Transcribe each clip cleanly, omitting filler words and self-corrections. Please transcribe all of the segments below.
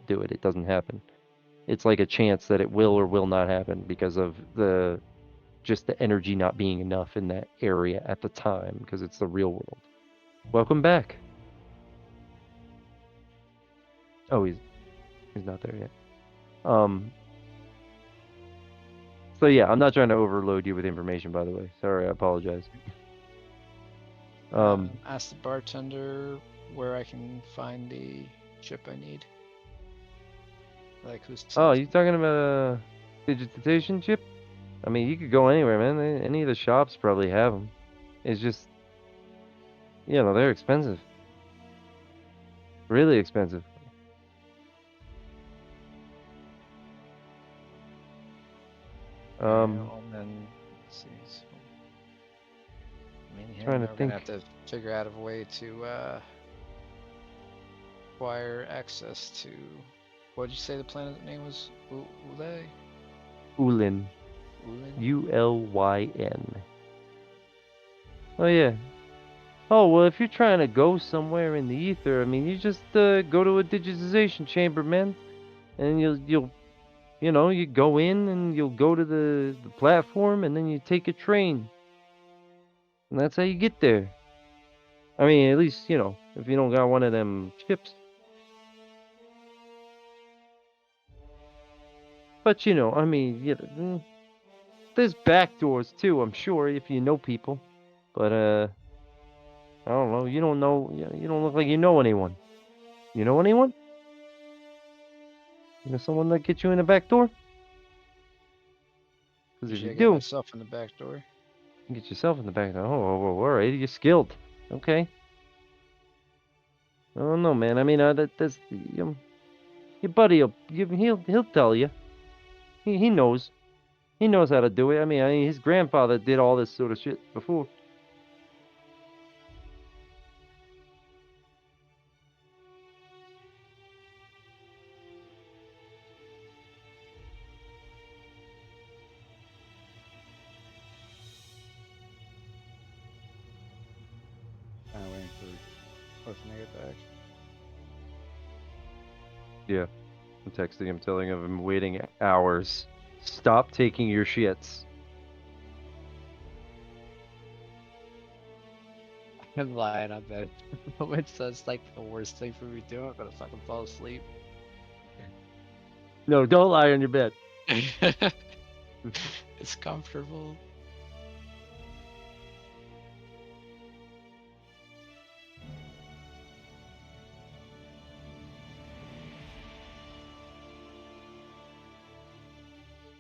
do it, it doesn't happen. It's like a chance that it will or will not happen because of just the energy not being enough in that area at the time, because it's the real world. Welcome back. Oh, he's not there yet. So yeah, I'm not trying to overload you with information, by the way. Sorry, I apologize. Ask the bartender where I can find the chip I need. Like who's Oh, you talking about a digitization chip? I mean, you could go anywhere, man. Any of the shops probably have them. It's just, they're expensive. Really expensive. Well, then let's see. So, I mean, here Trying to we're gonna think. have to figure out a way to acquire access to. What did you say the planet name was? Ulay? Ulyn. Ulyn? Ulyn. Oh yeah. Oh well, if you're trying to go somewhere in the ether, I mean, you just go to a digitization chamber, man, and you go in and you'll go to the platform, and then you take a train, and that's how you get there. I mean, at least if you don't got one of them chips. But I mean, there's back doors too, I'm sure, if you know people. But I don't know. You don't know. You don't look like you know anyone. You know anyone? You know someone that gets you in the back door? Because if you Usually I get do, myself in the back door. you get yourself in the back door. Oh, all right. You're skilled. Okay. I don't know, man. I mean, that's your buddy. He'll tell you. He knows. He knows how to do it. I mean, his grandfather did all this sort of shit before. Kind of waiting for person to get back. Yeah. I'm texting him, telling him I'm waiting hours. Stop taking your shits. I'm lying on bed. That's like the worst thing for me to do. I'm gonna fucking fall asleep. No, don't lie on your bed. It's comfortable.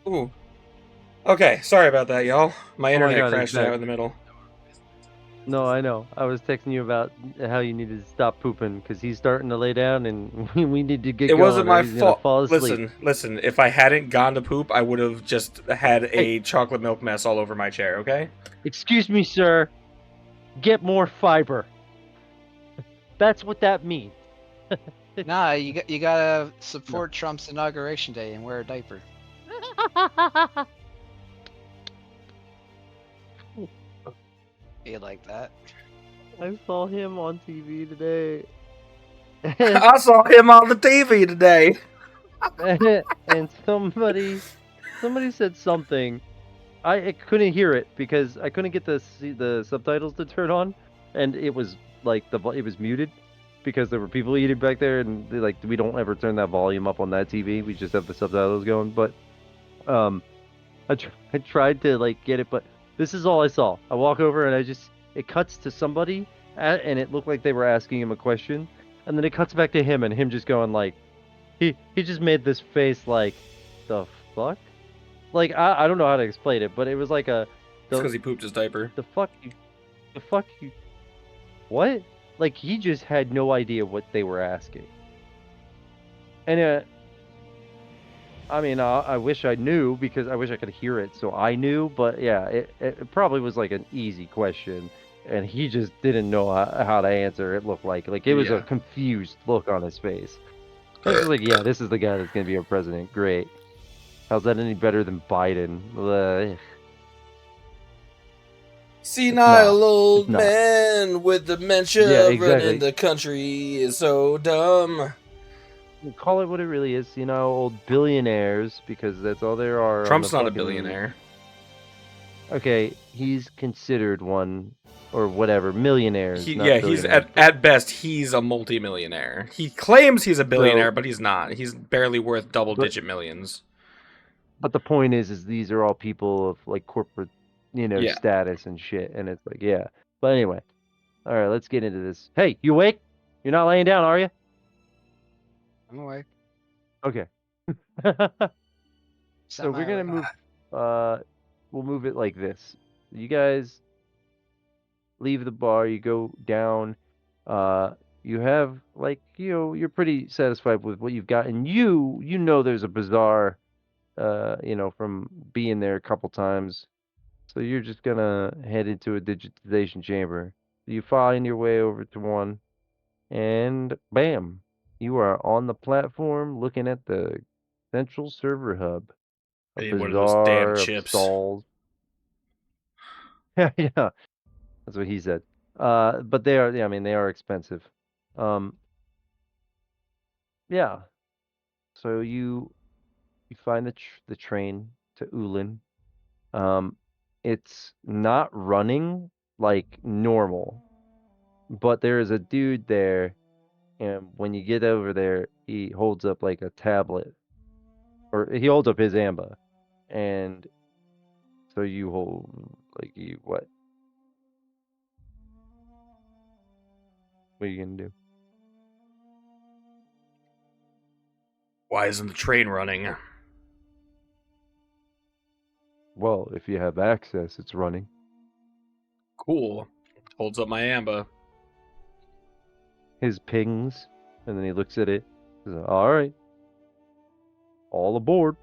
Ooh. Okay, sorry about that, y'all. My Oh my internet god, he's crashed out back. in the middle. No, I know. I was texting you about how you needed to stop pooping because he's starting to lay down and we need to get It wasn't going or my he's gonna fault. fall asleep. Listen. If I hadn't gone to poop, I would have just had Hey, a chocolate milk mess all over my chair. Okay. excuse me, sir. Get more fiber. That's what that means. Nah, you gotta support Trump's inauguration day and wear a diaper. You like that? I saw him on TV today. I saw him on the TV today. And somebody said something. I couldn't hear it because I couldn't get the subtitles to turn on, and it was like it was muted because there were people eating back there, and we don't ever turn that volume up on that TV. We just have the subtitles going. But um, I tried to get it, but this is all I saw. I walk over and it cuts to somebody, and it looked like they were asking him a question, and then it cuts back to him, and him just going he just made this face like the fuck. I don't know how to explain it, but it was like It's because he pooped his diaper. the fuck you, the fuck you, what? Like he just had no idea what they were asking. And I mean, I wish I knew because I wish I could hear it so I knew. But yeah, it probably was like an easy question, and he just didn't know how to answer. It looked like it was a confused look on his face. It was just like, yeah, this is the guy that's gonna be our president. Great. How's that any better than Biden? Ugh. Senile It's old not. man with Yeah, dementia running exactly. the country is so dumb. call it what it really is. Old billionaires, because that's all there are on the Trump's not a fucking. billionaire. Okay, he's considered one, or whatever, millionaires, not He's billionaires. at best he's a multimillionaire. He claims he's a billionaire, So, but he's not. He's barely worth double but digit millions. but the point is these are all people of like corporate, Yeah. status and shit, and it's like, yeah. But anyway, all right, let's get into this. Hey, you awake? You're not laying down, are you? I'm awake. Okay. So we're gonna Semi-awake. move. We'll move it like this. You guys leave the bar. You go down. You have like you're pretty satisfied with what you've got, and you know there's a bazaar. From being there a couple times. So you're just gonna head into a digitization chamber. You find your way over to one, and bam, you are on the platform looking at the central server hub. I A need one of those damn bazaar of chips. stalls. Yeah, yeah, that's what he said. But they are, yeah, I mean, they are expensive. Um, yeah. So you find the train to Ulin. Um, it's not running like normal, but there is a dude there, and when you get over there, he holds up like a tablet, or he holds up his amba, and so you hold like you what? What are you gonna do? Why isn't the train running? Well, if you have access, it's running. Cool. Holds up my amba. His pings, and then he looks at it. He's like, all right, all aboard.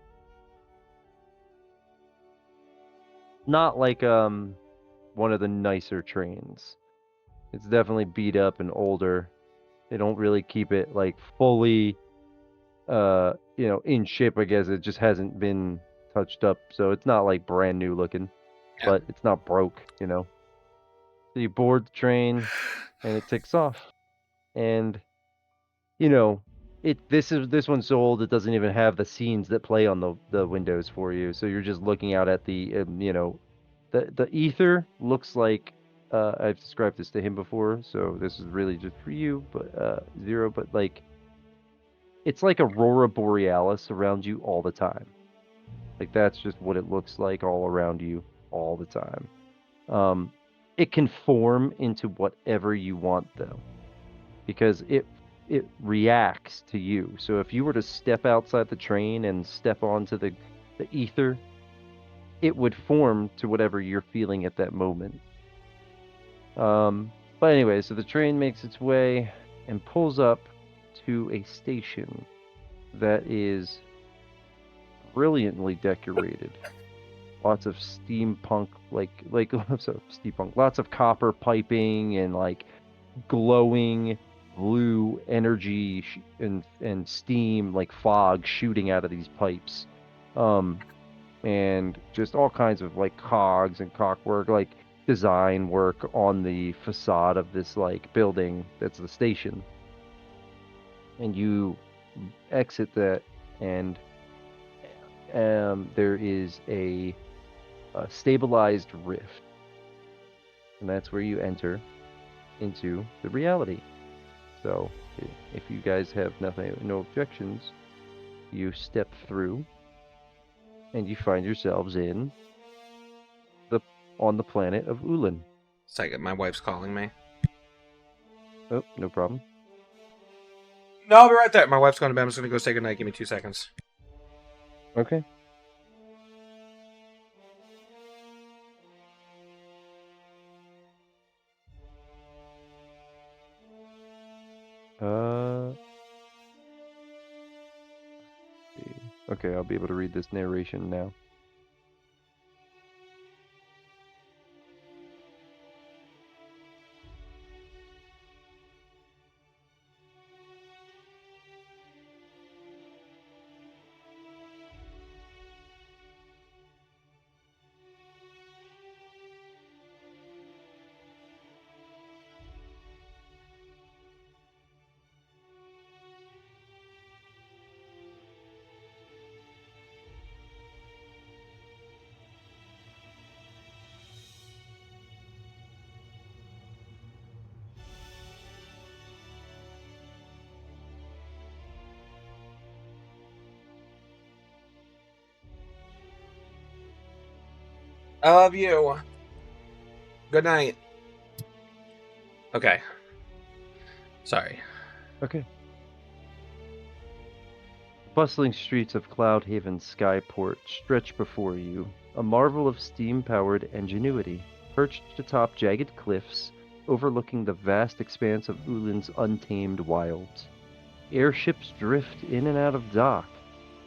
Not like one of the nicer trains. It's definitely beat up and older. They don't really keep it like fully in shape, I guess. It just hasn't been touched up, so it's not like brand new looking, Yeah. but it's not broke. So you board the train and it takes off. And you know, this one's so old it doesn't even have the scenes that play on the windows for you. So you're just looking out at the ether looks like I've described this to him before, so this is really just for you, but Zero, but like it's like aurora borealis around you all the time. Like that's just what it looks like all around you all the time. Um, it can form into whatever you want though, because it reacts to you. So if you were to step outside the train and step onto the ether, it would form to whatever you're feeling at that moment. But anyway, so the train makes its way and pulls up to a station that is brilliantly decorated. Lots of steampunk, like so steampunk, lots of copper piping and like glowing blue energy and steam like fog shooting out of these pipes. And just all kinds of like cogs and cockwork, like design work on the facade of this like building that's the station. And you exit that, and there is a stabilized rift, and that's where you enter into the reality. So, if you guys have no objections, you step through, and you find yourselves the on the planet of Ulin. Second, my wife's calling me. Oh, no problem. No, I'll be right there. My wife's going to bed. I'm just going to go say goodnight. Give me 2 seconds. Okay. Uh, okay, I'll be able to read this narration now. I love you. Good night. Okay. Sorry. Okay. Bustling streets of Cloudhaven's Skyport stretch before you, a marvel of steam-powered ingenuity, perched atop jagged cliffs, overlooking the vast expanse of Ulin's untamed wilds. Airships drift in and out of dock,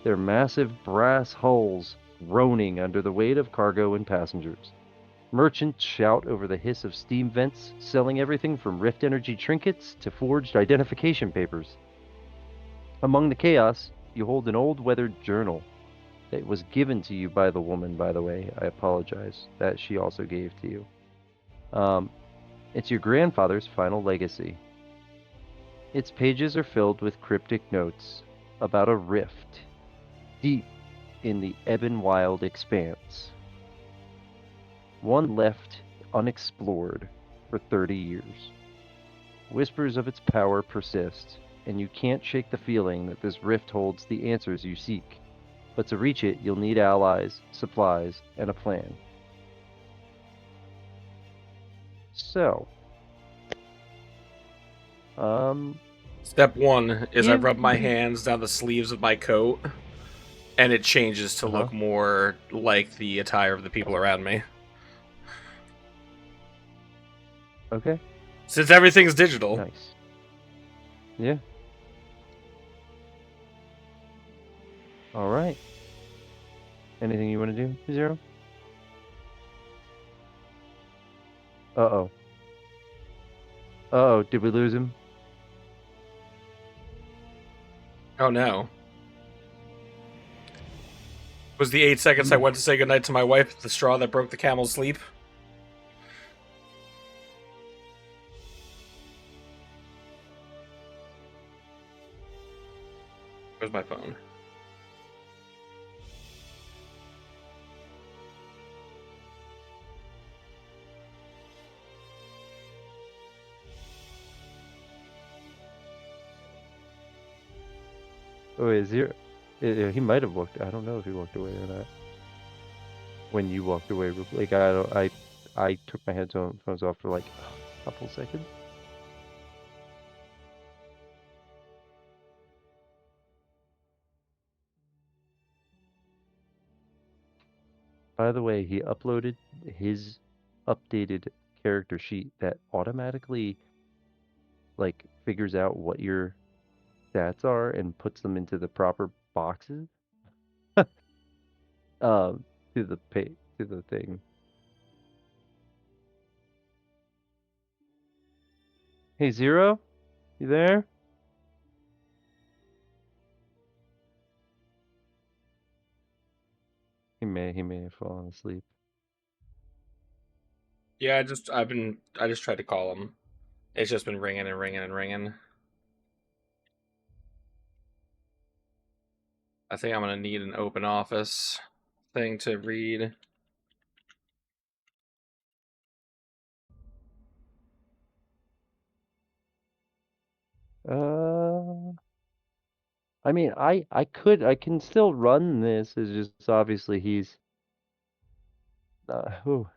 their massive brass hulls groaning under the weight of cargo and passengers. Merchants shout over the hiss of steam vents, selling everything from Rift Energy trinkets to forged identification papers. Among the chaos, you hold an old weathered journal that was given to you by the woman, by the way. I apologize. That she also gave to you. It's your grandfather's final legacy. Its pages are filled with cryptic notes about a rift deep in the Ebonwild expanse. One left unexplored for 30 years. Whispers of its power persist, and you can't shake the feeling that this rift holds the answers you seek. But to reach it, you'll need allies, supplies, and a plan. So, Step 1 is I Give rub my me- hands down the sleeves of my coat, and it changes to look more like the attire of the people around me. Okay, Since everything's digital. nice. Yeah. All right. Anything you want to do, Zero? Uh-oh. Uh-oh, did we lose him? Oh no. Was the 8 seconds I went to say goodnight to my wife the straw that broke the camel's sleep? Where's my phone? Oh, wait, Zero. He might have walked. I don't know if he walked away or not. When you walked away, like I took my headphones off for like a couple seconds. By the way, he uploaded his updated character sheet that automatically like figures out what your stats are and puts them into the proper boxes. um, to the thing. Hey Zero, you there? He may have fallen asleep. Yeah, I just tried to call him. It's just been ringing and ringing and ringing. I think I'm gonna need an open office thing to read. I mean, I can still run this. It's just obviously he's. Whew.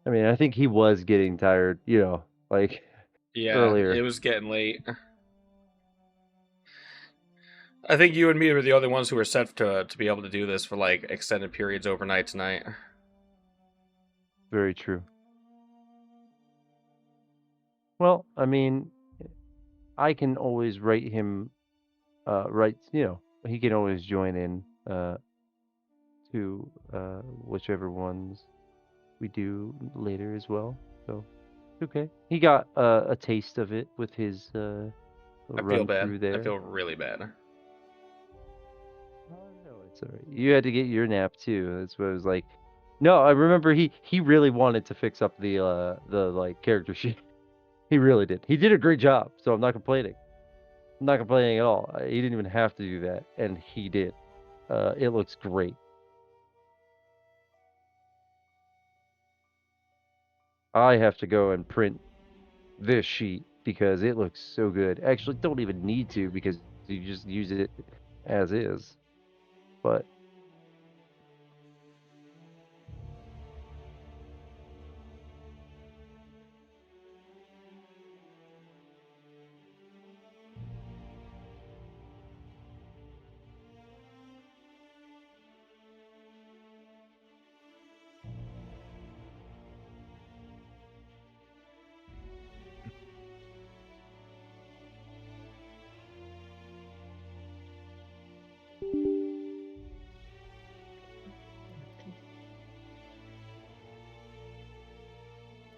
I mean, I think he was getting tired, like Yeah, earlier. it was getting late. I think you and me were the only ones who were set to be able to do this for like extended periods overnight tonight. Very true. Well, I mean, I can always write him, he can always join in to whichever ones we do later as well. So, okay. He got a taste of it with his I feel run bad. through there. I feel really bad. Oh, no, it's all right. You had to get your nap too. That's what I was like. No, I remember he really wanted to fix up the like character sheet. He really did. He did a great job, so I'm not complaining. I'm not complaining at all. He didn't even have to do that, and he did. It looks great. I have to go and print this sheet because it looks so good. Actually, don't even need to because you just use it as is, but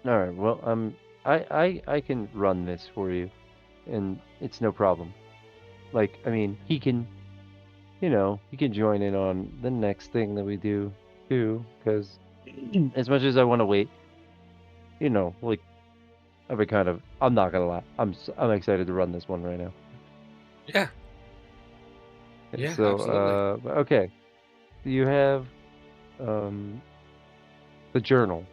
all right. Well, I can run this for you, and it's no problem. Like, I mean, he can, he can join in on the next thing that we do too, because as much as I want to wait, like I've been I'm not gonna lie, I'm excited to run this one right now. Yeah. Yeah, So, absolutely. okay, you have um the journal.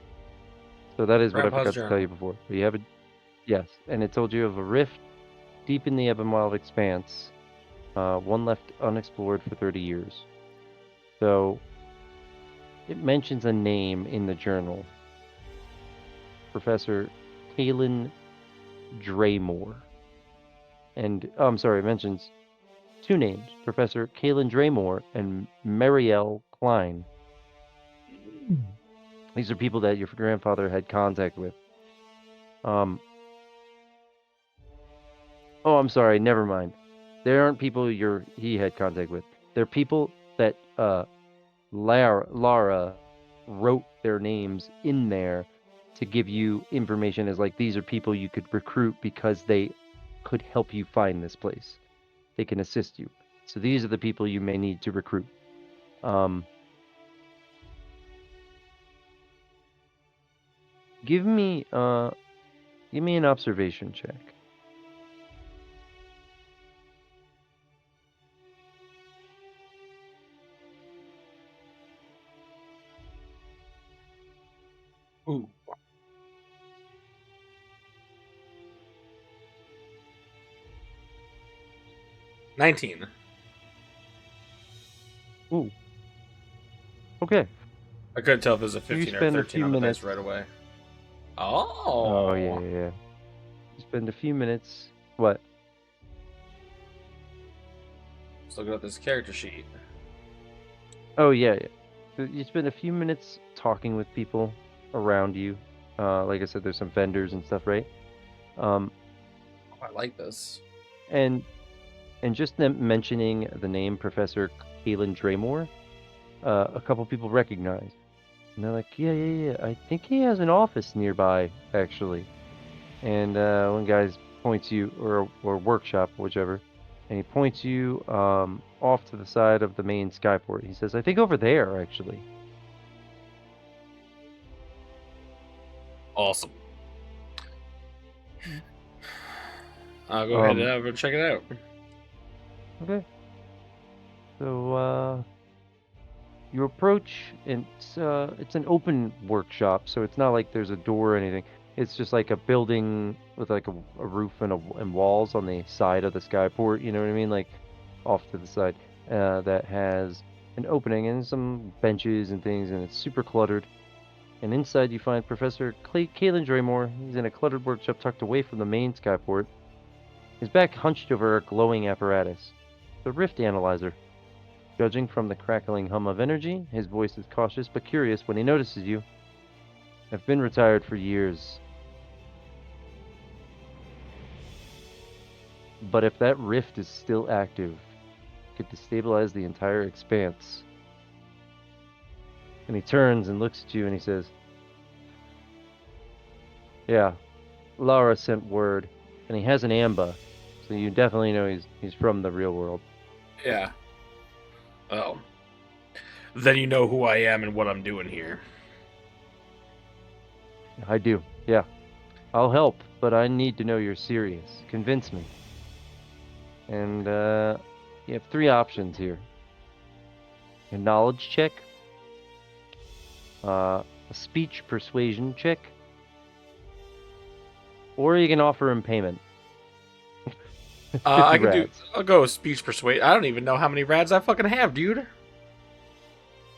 So that is what I Grandpa's forgot to tell you journal. before. But you have a yes, and it told you of a rift deep in the ebb and wild expanse, one left unexplored for 30 years. So it mentions a name in the journal, Professor Kalen Draymore. And I'm sorry, it mentions two names, Professor Kalen Draymore and Marielle Klein. These are people that your grandfather had contact with. Um, oh, I'm sorry, never mind. They aren't people he had contact with. They're people that Lara wrote their names in there to give you information as like these are people you could recruit because they could help you find this place. They can assist you. So these are the people you may need to recruit. Um, give me an observation check. Ooh. 19. Ooh. Okay. I couldn't tell if it was a You 15 or a spend a 13 few on the dice minutes. right away. Oh yeah, Oh. yeah, yeah. You spend a few minutes. What? Just looking at this character sheet. Oh yeah, yeah. So you spend a few minutes talking with people around you. Like I said, there's some vendors and stuff, right? Um, Oh, I like this. and just them mentioning the name Professor Kalen Draymore, a couple people recognize, and they're like, yeah, yeah, yeah. I think he has an office nearby, actually. And one guy points you, or workshop, whichever, and he points you off to the side of the main skyport. He says, I think over there, actually. Awesome. I'll go ahead Um, and go check it out. okay. So you approach, and it's an open workshop, so it's not like there's a door or anything. It's just like a building with like a roof and walls on the side of the skyport. You know what I mean? Like off to the side, that has an opening and some benches and things, and it's super cluttered. And inside you find Professor Kalen Draymore. He's in a cluttered workshop tucked away from the main skyport. His back hunched over a glowing apparatus, the Rift Analyzer. Judging from the crackling hum of energy, his voice is cautious but curious when he notices you. I've been retired for years, but if that rift is still active, it could destabilize the entire expanse. And he turns and looks at you and he says, yeah, Lara sent word, and he has an amba, so you definitely know he's from the real world. Yeah. Oh. Then you know who I am and what I'm doing here. I do, yeah. I'll help, but I need to know you're serious. Convince me. And you have three options here: a knowledge check, a speech persuasion check, or you can offer him payment. 50 I can do. rads. I'll go with speech persuade. I don't even know how many rads I fucking have, dude.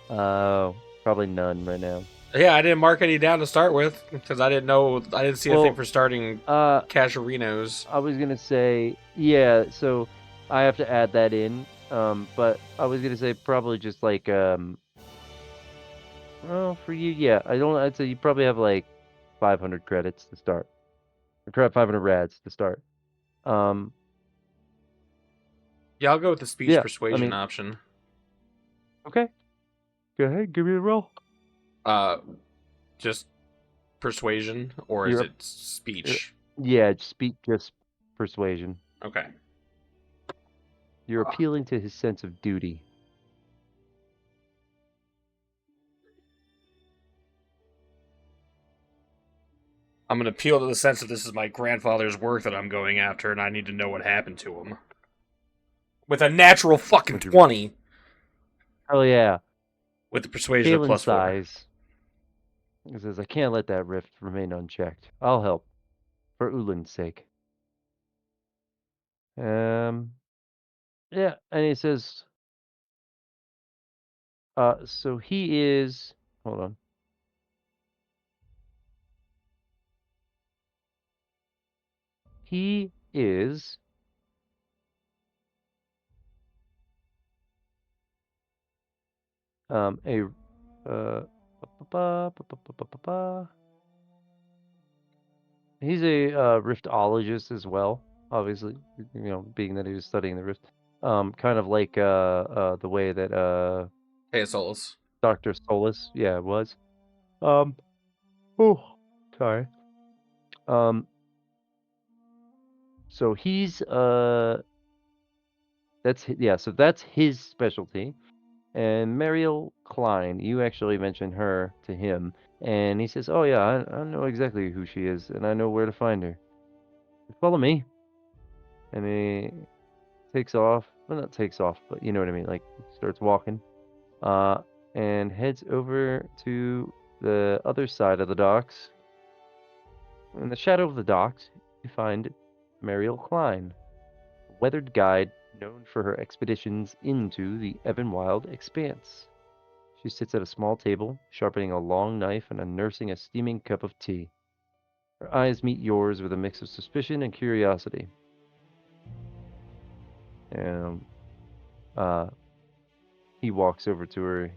Probably none right now. Yeah, I didn't mark any down to start with because I didn't know. I didn't see a thing Well, for starting Uh, Casuarinos. I was gonna say, yeah, so I have to add that in. But I was gonna say probably just like, well, for you, yeah, I'd say you probably have like 500 credits to start. Or 500 rads to start. Um, Yeah, I'll go with the speech yeah, I persuasion mean, option. okay, go ahead, give me a roll. Uh, just persuasion, or is You're, it speech? yeah, just persuasion. Okay. You're appealing to his sense of duty. I'm gonna appeal to the sense that this is my grandfather's work that I'm going after, and I need to know what happened to him. With a natural fucking Would you- 20 Oh yeah, with the persuasion of Kalen +4. sighs. He says, "I can't let that rift remain unchecked. I'll help, for Ulin's sake." Um, yeah, and he says, so he is, hold on. He is a uh ba- ba- ba- ba- ba- ba- ba- ba. He's a riftologist as well, obviously, being that he was studying the rift. Kind of like the way that Hey, Solus. Dr. Solus, yeah, was. Um, oh, sorry. Um, so he's so that's his specialty. And Mariel Klein, you actually mentioned her to him, and he says, "Oh yeah, I know exactly who she is, and I know where to find her. Follow me." And he takes off. Well, not takes off, but you know what I mean. Like starts walking, uh, and heads over to the other side of the docks. In the shadow of the docks, you find Mariel Klein, a weathered guide known for her expeditions into the Evanwild Expanse. She sits at a small table, sharpening a long knife and nursing a steaming cup of tea. Her eyes meet yours with a mix of suspicion and curiosity. And he walks over to her,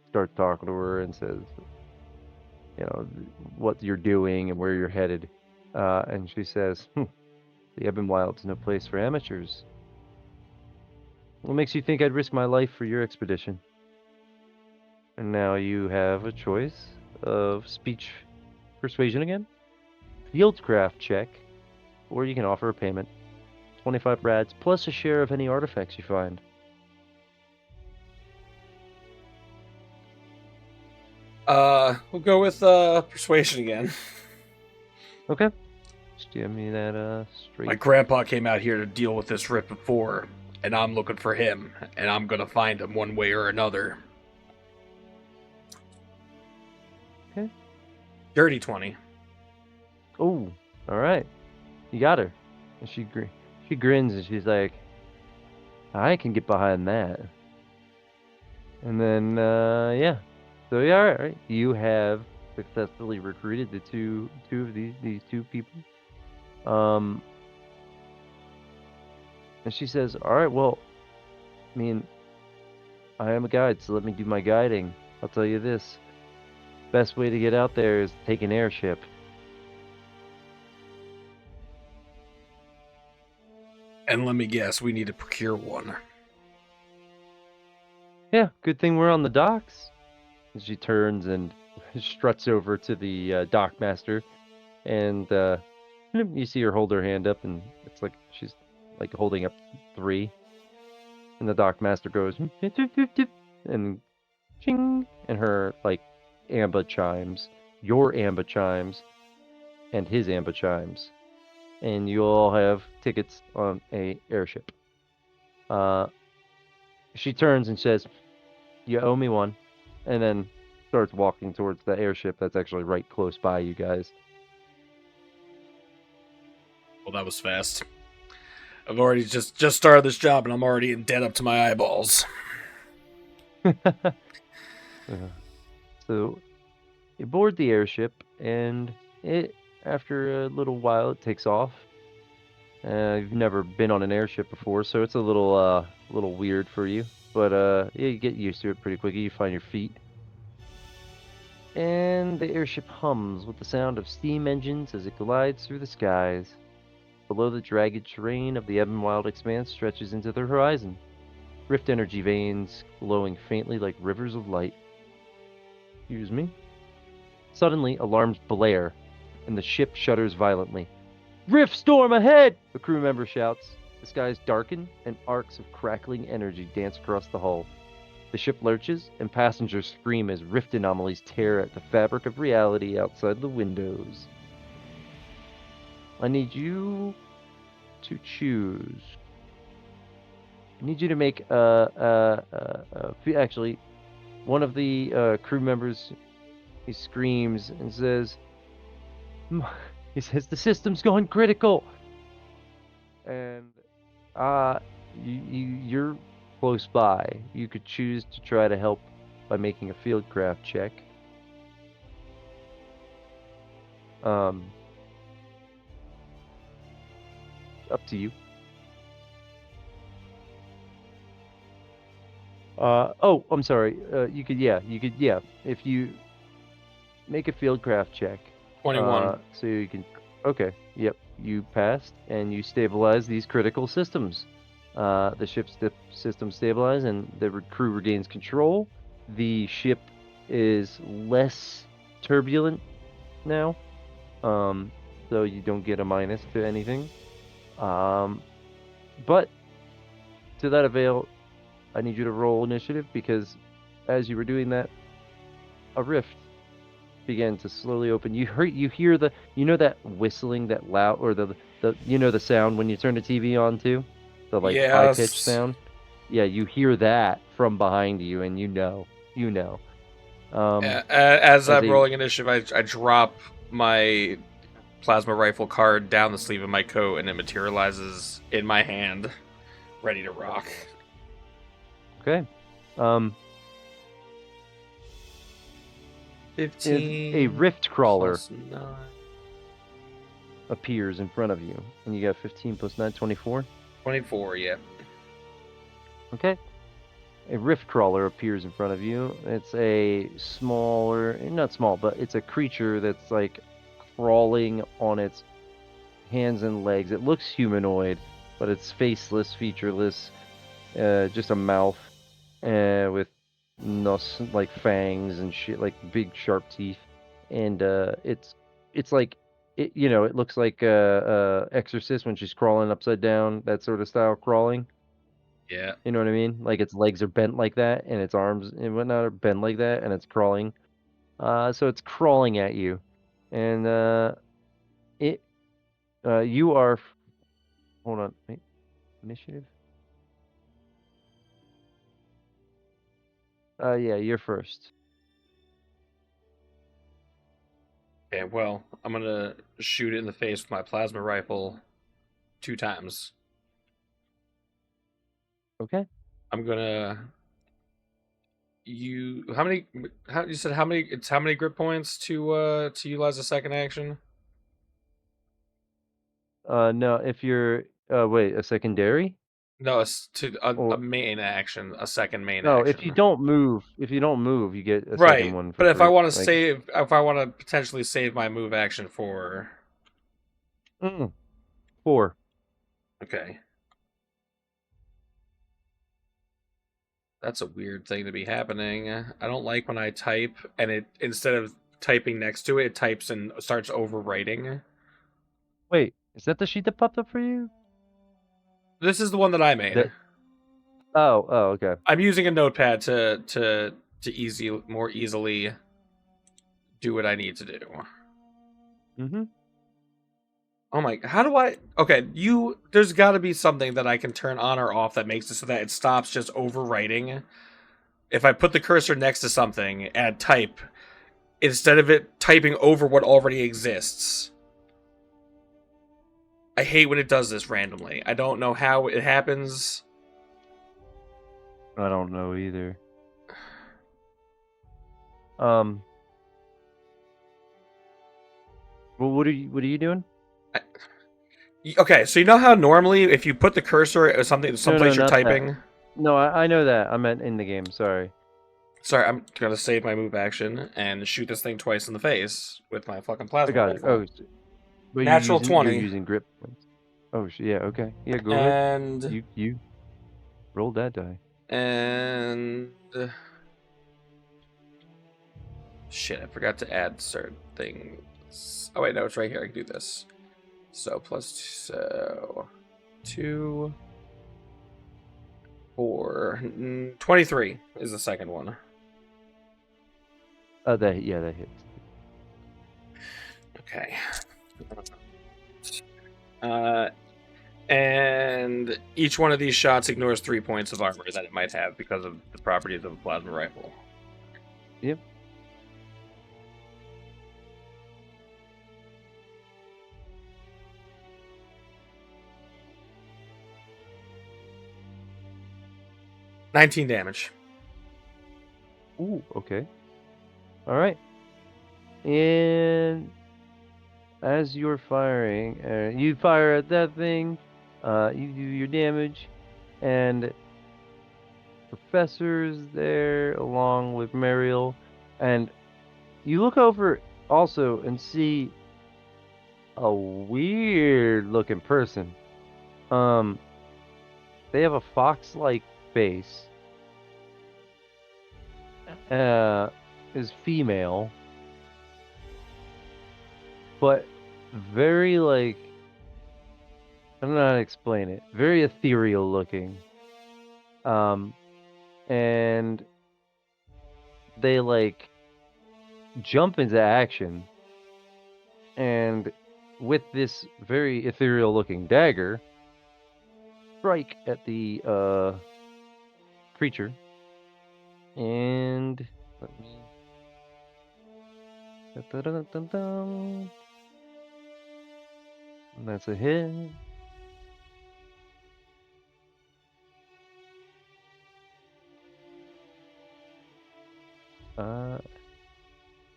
starts talking to her, and says, what you're doing and where you're headed. And she says, "The Ebenwild's no place for amateurs. What makes you think I'd risk my life for your expedition?" And now you have a choice of speech persuasion again, fieldcraft check, or you can offer a payment. 25 rads plus a share of any artifacts you find. We'll go with persuasion again. Okay. Just give me that My straight. grandpa came out here to deal with this rip before, and I'm looking for him, and I'm gonna find him one way or another. Okay. Dirty 20. Oh, all right. You got her. And she grins and she's like, "I can get behind that." And then yeah. So yeah, all right. You have successfully recruited the two of these two people. And she says, "All right, well, I mean, I am a guide, so let me do my guiding. I'll tell you this. Best way to get out there is take an airship." And let me guess, we need to procure one. Yeah, good thing we're on the docks. And she turns and struts over to the dock master, and you see her hold her hand up, and it's like she's like holding up 3. And the dock master goes, "Dip, dip, dip, dip," and ching, and her like amba chimes, your amba chimes, and his amba chimes, and you all have tickets on a airship. She turns and says, "You owe me one," and then starts walking towards the airship that's actually right close by you guys. Well, that was fast. I've already just started this job, and I'm already in debt up to my eyeballs. So you board the airship, and after a little while, it takes off. You've never been on an airship before, so it's a little weird for you. But yeah, you get used to it pretty quickly. You find your feet. And the airship hums with the sound of steam engines as it glides through the skies. Below, the jagged terrain of the Ebon Wild Expanse stretches into the horizon, rift energy veins glowing faintly like rivers of light. Excuse me. Suddenly, alarms blare, and the ship shudders violently. Rift storm ahead! A crew member shouts. The skies darken, and arcs of crackling energy dance across the hull. The ship lurches, and passengers scream as rift anomalies tear at the fabric of reality outside the windows. I need you to choose. I need you to make actually, one of the crew members, he screams and says, he says, the system's gone critical. And you're close by. You could choose to try to help by making a fieldcraft check. Up to you. Oh, I'm sorry. You could, if you make a fieldcraft check. 21. So you can, okay, yep, you passed, and you stabilize these critical systems. The ship's system stabilize, and the crew regains control. The ship is less turbulent now, so you don't get a minus to anything. But to that avail, I need you to roll initiative, because as you were doing that, a rift began to slowly open. You hear the, that whistling, that loud, or the the sound when you turn the TV on too, the like high pitched Yes. sound. Yeah, you hear that from behind you, and you know. As I'm rolling initiative, I drop my plasma rifle card down the sleeve of my coat, and it materializes in my hand, ready to rock. Okay. 15. A rift crawler plus 9. appears in front of you, and you got 15 plus 9, 24. 24, yeah. Okay. A rift crawler appears in front of you. It's a smaller, not small, but it's a creature that's like crawling on its hands and legs. It looks humanoid, but it's faceless, featureless, just a mouth with like fangs and shit, like big sharp teeth, and it's like it looks like Exorcist when she's crawling upside down, that sort of style crawling. Yeah. You know what I mean? Like its legs are bent like that, and its arms and whatnot are bent like that, and it's crawling. So it's crawling at you, and you are. Hold on, wait, initiative. Yeah, you're first. Okay, well, I'm gonna shoot it in the face with my plasma rifle 2 times. Okay. I'm gonna. You how many? How you said how many? It's how many grip points to utilize a second action? No, if you're wait, a secondary? No, it's to a Or main action, a second main no, action. if you don't move, you get a second Right, one for but if I free. want to Like, if I want to potentially save my move action for, 4. okay, that's a weird thing to be happening. I don't like when I type and it instead of typing next to it, it types and starts overwriting. Wait, is that the sheet that popped up for you? This is the one that I made. That Oh, okay. I'm using a notepad to more easily do what I need to do. Mm-hmm. Oh my, how do I? Okay, there's got to be something that I can turn on or off that makes it so that it stops just overwriting. If I put the cursor next to something and type, instead of it typing over what already exists, I hate when it does this randomly. I don't know how it happens. I don't know either. Well, what are you doing? Okay, so you know how normally if you put the cursor at something, someplace you're not that. typing. No, I know that. I meant in the game. Sorry. Sorry, I'm gonna save my move action and shoot this thing twice in the face with my fucking I plasma got it. rifle. Oh, but Natural you're 20. using grip points. Oh, yeah. Okay. Yeah, go ahead. And You rolled that die. and shit, I forgot to add certain things. Oh wait, no, it's right here. I can do this. So plus so 2, 4, 23 is the second one. That hits. Okay. And each one of these shots ignores 3 points of armor that it might have because of the properties of a plasma rifle. Yep. $19 damage. Ooh, okay. All right. And as you're firing, you fire at that thing. You do your damage, and Professor's there along with Mariel, and you look over also and see a weird-looking person. They have a fox-like face. Is female, but very like I don't know how to explain it. Very ethereal looking. And they like jump into action, and with this very ethereal looking dagger, strike at the creature. And let me. Dun-dun-dun-dun-dun. That's a hit.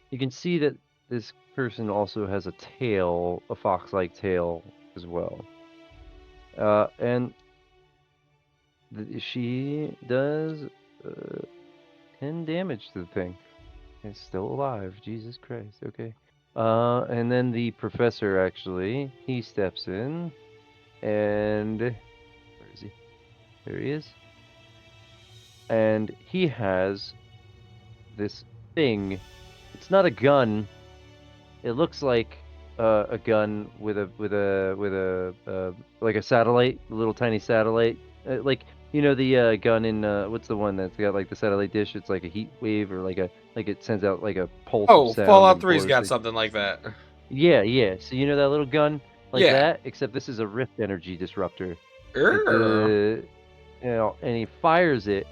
You can see that this person also has a tail, a fox-like tail as well. And she does 10 damage to the thing. It's still alive. Jesus Christ. Okay. And then the professor actually, he steps in, and where is he? There he is. And he has this thing. It's not a gun. It looks like a gun with a like a satellite, a little tiny satellite, like the gun in what's the one that's got like the satellite dish? It's like a heat wave or like it sends out like a pulse of Oh, sound Fallout and 3's blows got it. something like that. Yeah. So that little gun like Yeah. that, except this is a rift energy disruptor. Err. And he fires it,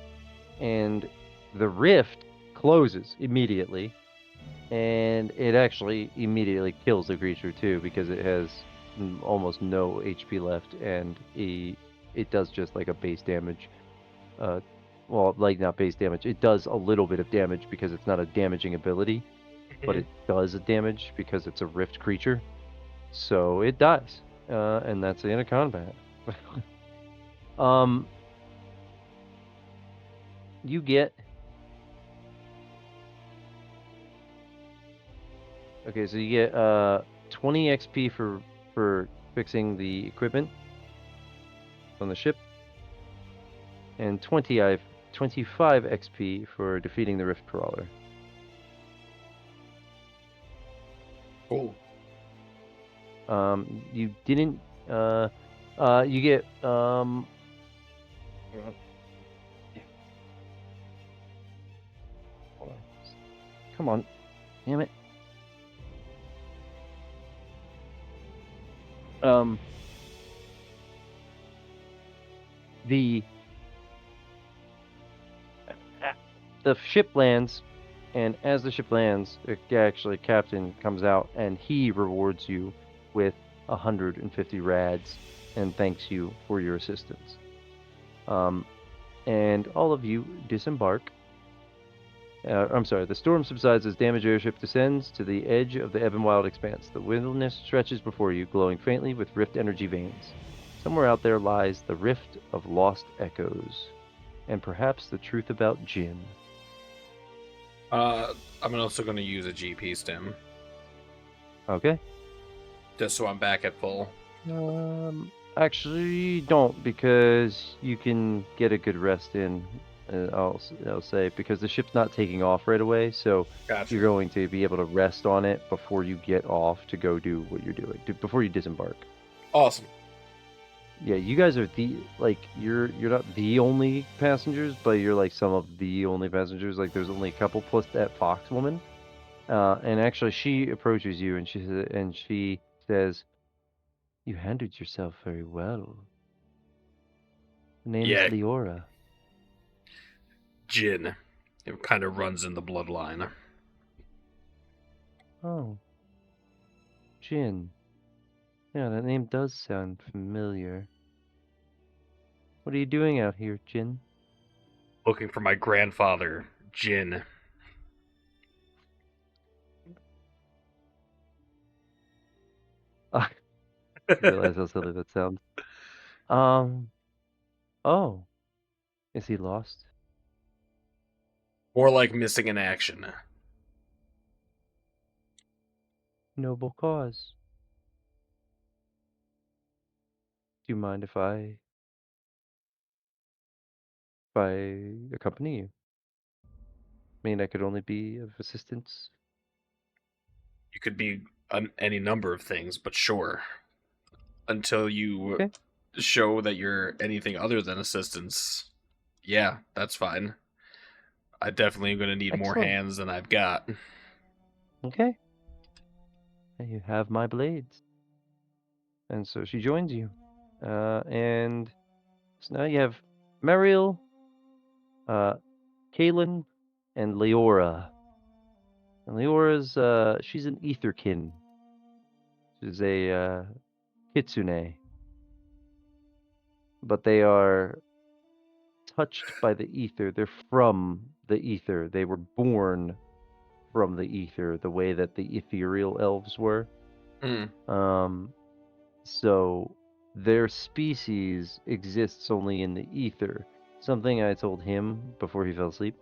and the rift closes immediately. And it actually immediately kills the creature too, because it has almost no HP left, and it does just like a base damage. Well, like not base damage. It does a little bit of damage because it's not a damaging ability, but it does a damage because it's a rift creature. So it dies, and that's the end of combat. You get. Okay, so you get 20 XP for fixing the equipment on the ship, and 25 XP for defeating the Rift Crawler. Cool. You didn't. You get Hold on. Come on, damn it. The ship lands, and as the ship lands, actually, captain comes out, and he rewards you with 150 rads and thanks you for your assistance. And all of you disembark. I'm sorry, the storm subsides as damaged airship descends to the edge of the Ebonwild expanse. The wilderness stretches before you, glowing faintly with rift energy veins. Somewhere out there lies the rift of lost echoes, and perhaps the truth about Jin. I'm also going to use a GP stim, Okay. just so I'm back at full. Actually, don't, because you can get a good rest in. I'll say, because the ship's not taking off right away, so Gotcha. you're going to be able to rest on it before you get off to go do what you're doing, before you disembark. Awesome. Yeah, you guys are you're not the only passengers, but you're like some of the only passengers. Like there's only a couple plus that fox woman. And actually she approaches you and she says, "You handled yourself very well. The name is Yeah, Leora." Jin. It kind of runs in the bloodline. Oh, Jin. Yeah, that name does sound familiar. What are you doing out here, Jin? Looking for my grandfather, Jin. I realize how silly that sounds. Um, oh, is he lost? More like missing in action. Noble cause. Do you mind if I accompany you? I mean, I could only be of assistance. You could be any number of things, but sure. Until you Okay, show that you're anything other than assistance, yeah, that's fine. I definitely am going to need more excellent. hands than I've got. Okay, and you have my blades. And so she joins you. And so now you have Mariel, uh, Kaylin, and Leora. And Leora's, she's an Etherkin. She's a Kitsune. But they are touched by the ether. They're from the ether. They were born from the ether, the way that the ethereal elves were. Mm. So their species exists only in the ether. Something I told him before he fell asleep.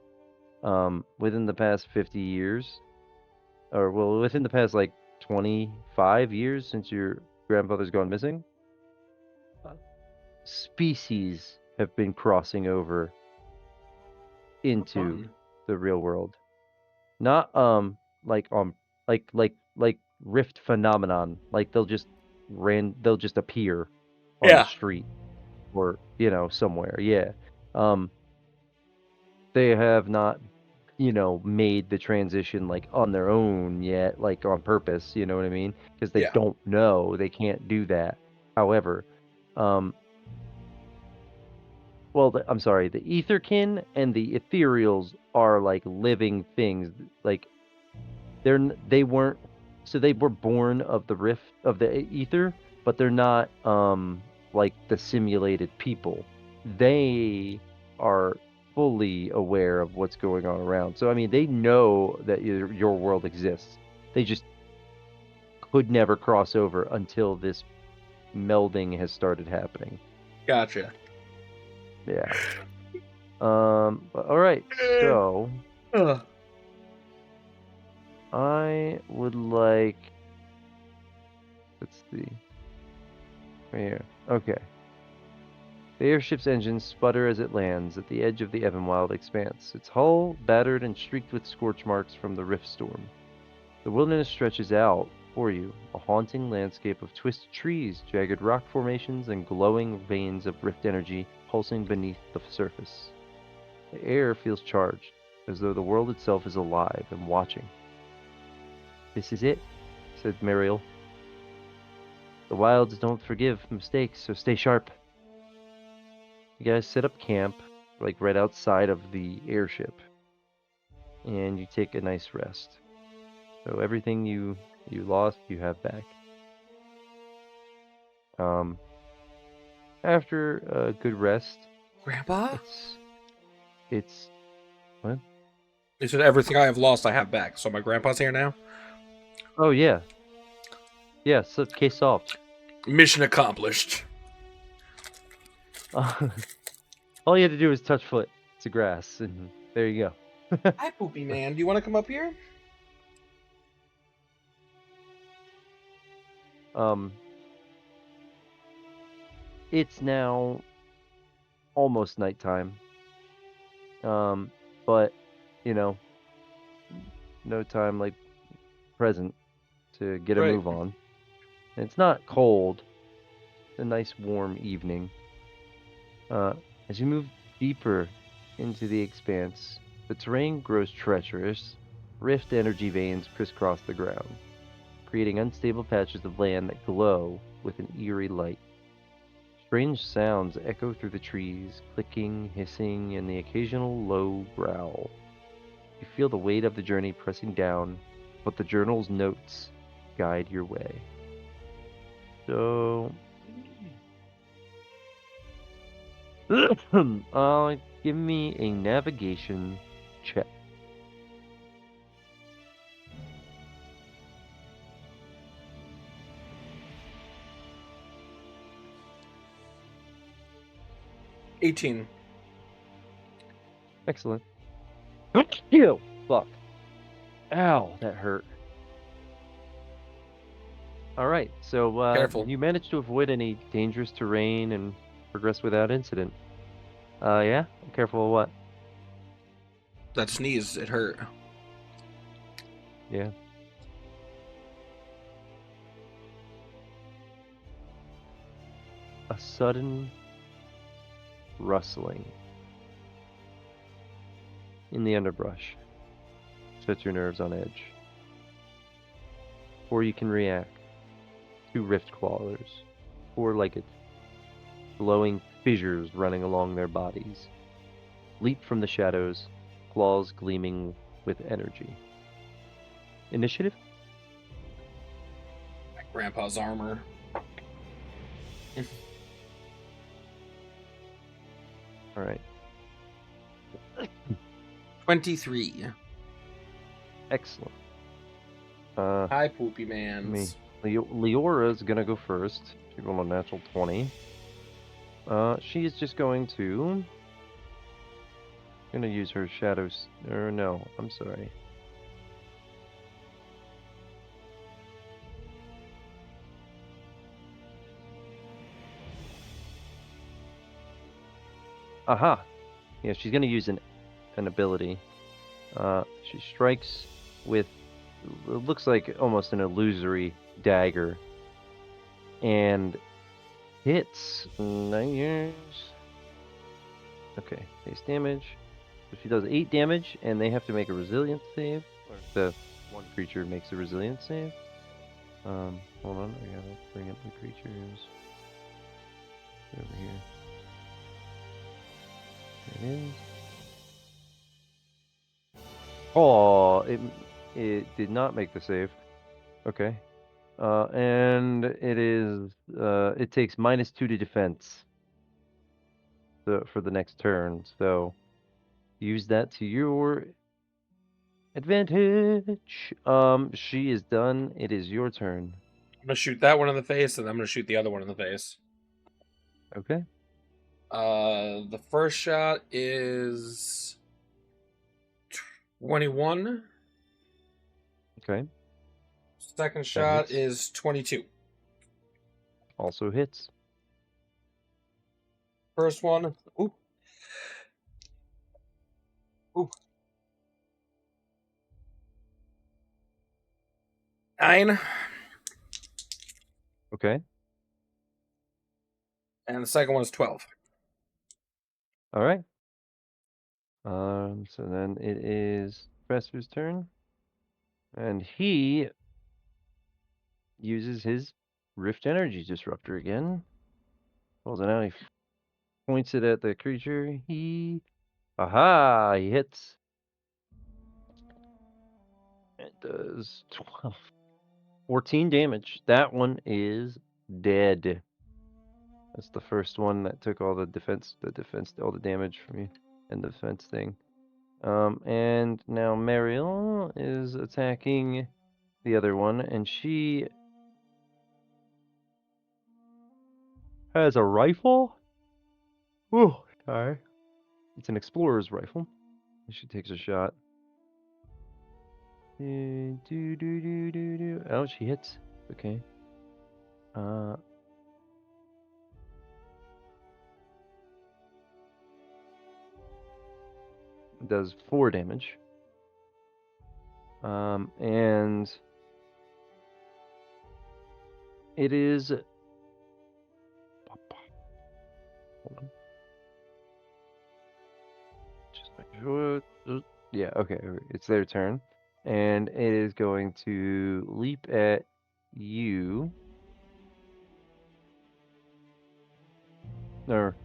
Within the past 50 years, or well, within the past like 25 years since your grandfather's gone missing, species have been crossing over into Fun. the real world. Not like rift phenomenon. Like they'll just appear on the Yeah. street or somewhere. Yeah. Um they have not made the transition like on their own yet, like on purpose, you know what I mean? Because they Yeah. don't know, they can't do that. However, um well, I'm sorry, the Etherkin and the Ethereals are like living things. Like they weren't, so they were born of the rift of the ether, but they're not like the simulated people. They are fully aware of what's going on around. So I mean, they know that your world exists. They just could never cross over until this melding has started happening. Gotcha. Yeah. But all right. So Ugh. I would like, let's see. Right here. Okay. The airship's engines sputter as it lands at the edge of the Evanwild expanse, its hull battered and streaked with scorch marks from the rift storm. The wilderness stretches out for you, a haunting landscape of twisted trees, jagged rock formations, and glowing veins of rift energy pulsing beneath the surface. The air feels charged, as though the world itself is alive and watching. "This is it," said Mariel. "The wilds don't forgive mistakes, so stay sharp." You guys set up camp, like right outside of the airship, and you take a nice rest. So everything you lost, you have back. Um, after a good rest, Grandpa? it's what? He said everything I have lost I have back. So my grandpa's here now? Oh yeah, yeah. So case solved. Mission accomplished. All you had to do was touch foot to grass, and there you go. Hi, Poopy Man. Do you want to come up here? Um, it's now almost nighttime. But you know, no time like present to get a Right. move on. And it's not cold. It's a nice warm evening. As you move deeper into the expanse, the terrain grows treacherous. Rift energy veins crisscross the ground, creating unstable patches of land that glow with an eerie light. Strange sounds echo through the trees, clicking, hissing, and the occasional low growl. You feel the weight of the journey pressing down, but the journal's notes guide your way. So, give me a navigation check. $18. Excellent. Ew, fuck. Ow, that hurt. All right, so Careful. you managed to avoid any dangerous terrain and progress without incident. Yeah? Careful of what? That sneeze, it hurt. Yeah. A sudden rustling in the underbrush sets your nerves on edge. Or you can react. Two rift clawers, four-legged, glowing fissures running along their bodies, leap from the shadows, claws gleaming with energy. Initiative? My grandpa's armor. All right. 23. Excellent. Hi, Poopy Mans. Leora's gonna go first. She rolled a natural 20. She is just going to use her shadows. Or no, I'm sorry. Aha! Yeah, she's gonna use an ability. She strikes with it looks like almost an illusory dagger, and hits 9 years. Okay, base damage. So she does 8 damage, and they have to make a resilience save. Or the one creature makes a resilience save. Hold on, I gotta bring up the creatures over here. There it is. Oh, it did not make the save. Okay. And it takes -2 to defense for the next turn. So use that to your advantage. She is done. It is your turn. I'm gonna shoot that one in the face, and I'm gonna shoot the other one in the face. Okay. The first shot is 21. Okay. Second shot is 22. Also hits. First one. Ooh. Ooh. 9. Okay. And the second one is 12. All right. So then it is Professor's turn, and he uses his Rift Energy Disruptor again. Pulls it out. He points it at the creature. Aha! He hits. It does 14 damage. That one is dead. That's the first one that took all the defense, all the damage from you, and the defense thing. And now Mariel is attacking the other one, and she has a rifle. Whew, sorry. It's an explorer's rifle. She takes a shot. Oh, she hits. Okay. Does 4 damage. And it is. Hold on. Just make sure. Yeah, okay. It's their turn. And it is going to leap at you. Or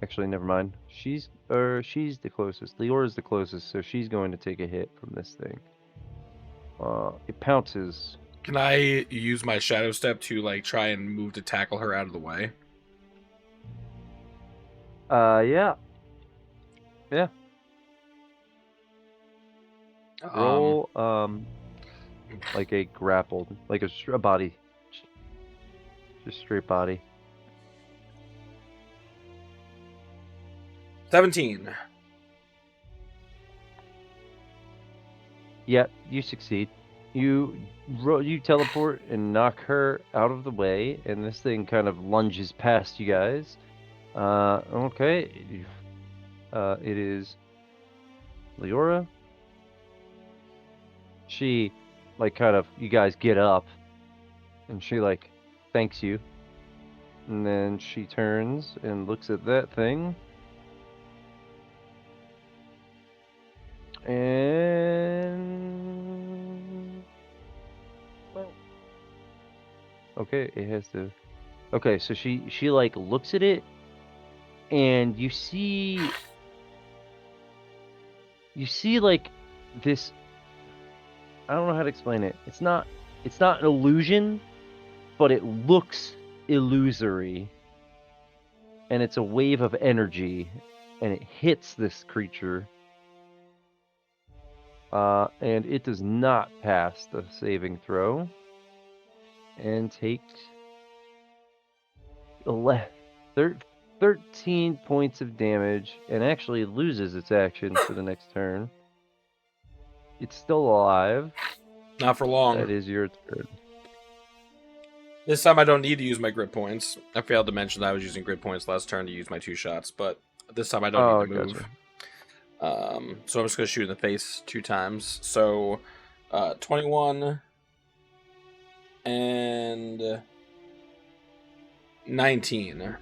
actually, never mind. She's the closest. Leora is the closest, so she's going to take a hit from this thing. It pounces. Can I use my shadow step to like try and move to tackle her out of the way? Yeah. Yeah. Roll like a grappled, like a body, just straight body. 17. Yeah, you succeed. You teleport and knock her out of the way, and this thing kind of lunges past you guys. Okay. It is Leora. She, like, kind of, you guys get up, and she, like, thanks you. And then she turns and looks at that thing. And well, okay, it has to. Okay, so she like looks at it, and you see like this. I don't know how to explain it. It's not an illusion, but it looks illusory, and it's a wave of energy, and it hits this creature. And it does not pass the saving throw, and takes 13 points of damage, and actually loses its action for the next turn. It's still alive. Not for long. That is your turn. This time I don't need to use my grit points. I failed to mention that I was using grit points last turn to use my 2 shots, but this time I don't need to move. Gotcha. So I'm just going to shoot in the face 2 times. So 21 and 19.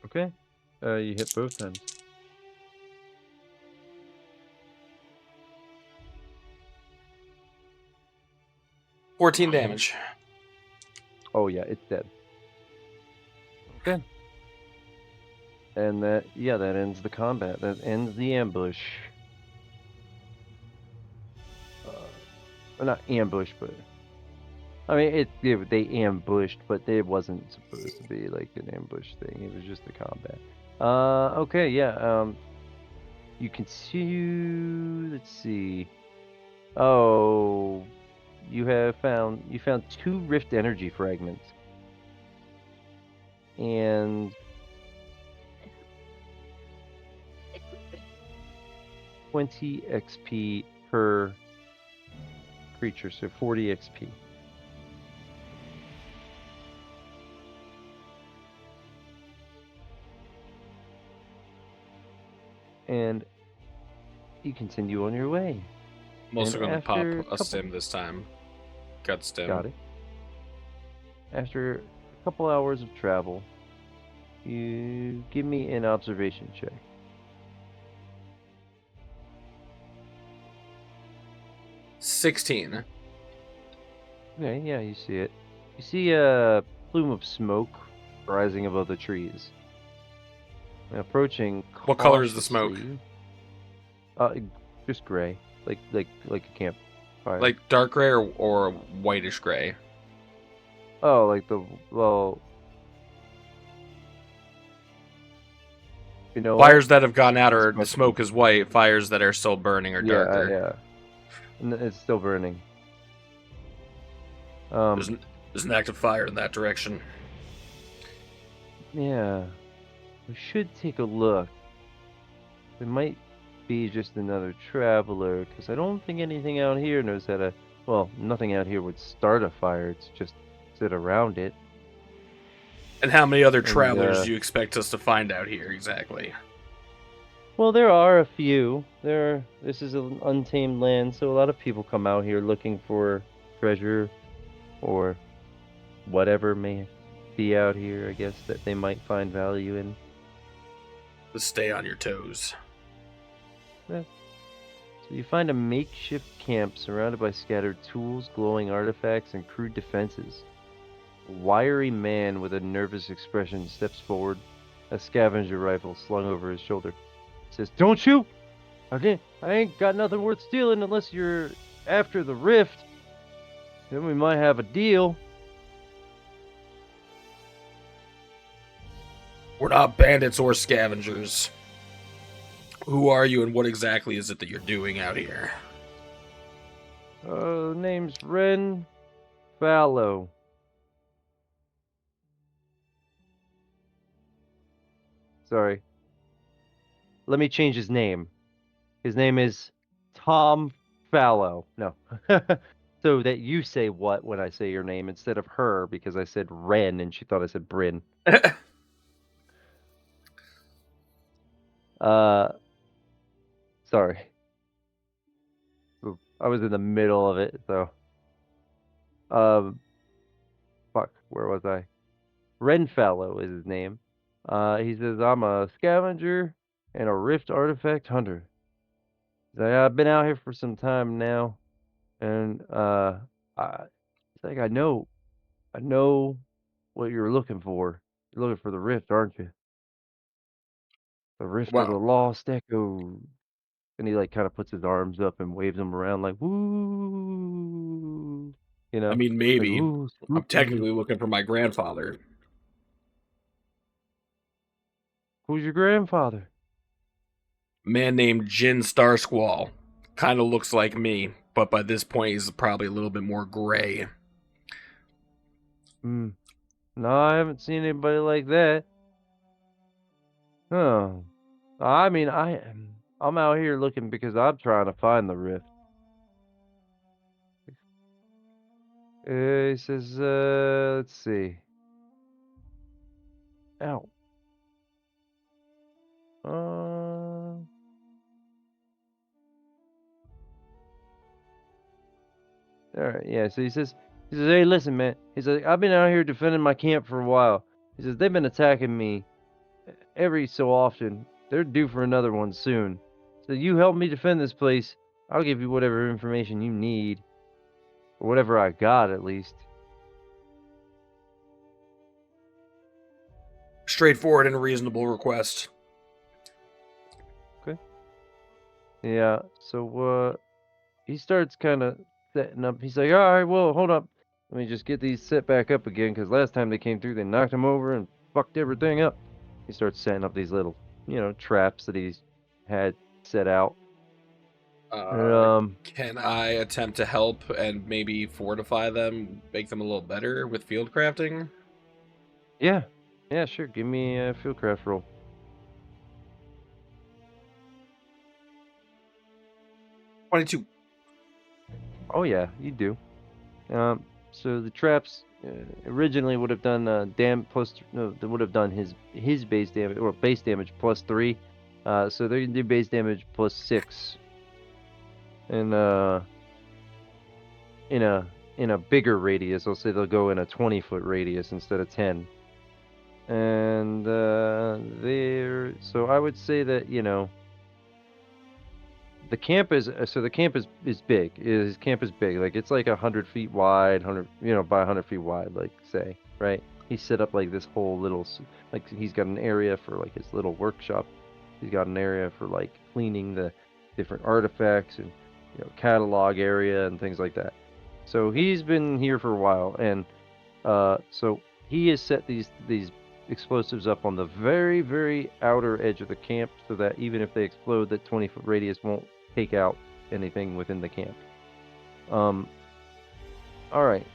Okay. You hit both times. $14 damage. Oh yeah, it's dead. Okay. And that ends the combat. That ends the ambush. Not ambush, but I mean they ambushed, but it wasn't supposed to be like an ambush thing. It was just a combat. Okay, yeah. You can see. Let's see. Oh, you found 2 rift energy fragments, and $20 XP per creature, so 40 XP. And you continue on your way. I'm also going to pop after a stim this time. Gut stim. Got it. After a couple hours of travel, you give me an observation check. 16. Okay, yeah, you see it. You see a plume of smoke rising above the trees. And approaching. What color is the smoke? Just gray, like a campfire. Like dark gray or whitish gray? Oh, You know Fires what? that have gone out This are the question- smoke is white. Fires that are still burning are darker. Yeah. And it's still burning. There's an active fire in that direction. Yeah. We should take a look. It might be just another traveler, because I don't think anything out here knows how to. Well, nothing out here would start a fire. It's just sit around it. And how many other And, travelers do you expect us to find out here exactly? Well, there are a few. This is an untamed land, so a lot of people come out here looking for treasure or whatever may be out here, I guess, that they might find value in. Just stay on your toes. So you find a makeshift camp surrounded by scattered tools, glowing artifacts, and crude defenses. A wiry man with a nervous expression steps forward, a scavenger rifle slung over his shoulder. He says, "Don't shoot! I ain't got nothing worth stealing unless you're after the rift. Then we might have a deal." We're not bandits or scavengers. Who are you and what exactly is it that you're doing out here? Name's Ren Fallow. Sorry. Let me change his name. His name is Tom Fallow. No. So that you say what when I say your name instead of her, because I said Ren and she thought I said Bryn. Sorry. I was in the middle of it, so. Fuck, where was I? Renfellow is his name. He says, "I'm a scavenger and a rift artifact hunter. He's like, I've been out here for some time now, and he's like, I know what you're looking for. You're looking for the rift, aren't you? The rift of the Well, lost echoes." And he like kind of puts his arms up and waves them around like woo, I mean, like maybe. ooh, I'm spooky. technically looking for my grandfather. Who's your grandfather? A man named Jin Starsquall. Kind of looks like me, but by this point he's probably a little bit more gray. Hmm. No, I haven't seen anybody like that. Oh, I mean, I'm out here looking because I'm trying to find the rift. He says, let's see. Ow. All right, yeah. So he says, hey, listen, man. He says, I've been out here defending my camp for a while. He says they've been attacking me every so often. They're due for another one soon. So you help me defend this place. I'll give you whatever information you need, or whatever I got at least. Straightforward and reasonable request. Okay. Yeah. So he starts kind of setting up. He's like, all right, well, hold up. Let me just get these set back up again, because last time they came through, they knocked him over and fucked everything up. He starts setting up these little, traps that he's had set out. Can I attempt to help and maybe fortify them, make them a little better with field crafting? Yeah, sure. Give me a fieldcraft roll. 22. Oh yeah, you do. So the traps originally would have done they would have done his base damage or base damage +3. So they can do base damage +6. And in a bigger radius, I'll say they'll go in a 20-foot radius instead of 10. And so I would say that the camp is big. His camp is big. Like it's like 100 feet wide, 100 by 100 feet wide. Like say, right? He set up like this whole little like he's got an area for like his little workshop. He's got an area for like cleaning the different artifacts and catalog area and things like that. So he's been here for a while, and so he has set these explosives up on the very, very outer edge of the camp, so that even if they explode, that 20-foot radius won't take out anything within the camp. All right,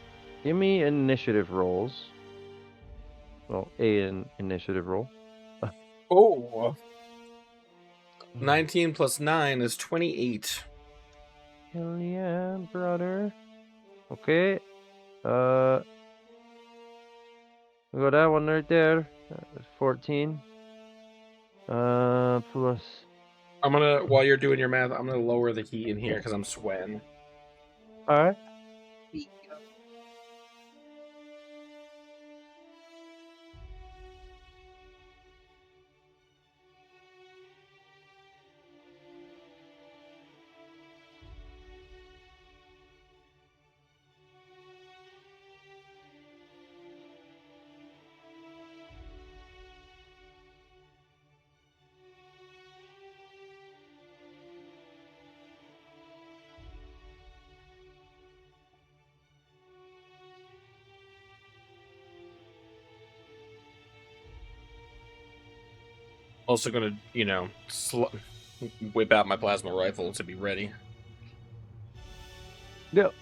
give me initiative rolls. Well, an initiative roll. Oh. 19 plus 9 is 28. Hell yeah, brother. Okay. We got that one right there. 14. Plus. I'm gonna, while you're doing your math, I'm gonna lower the heat in here because I'm sweating. All right. Also gonna, whip out my plasma rifle to be ready. Yep.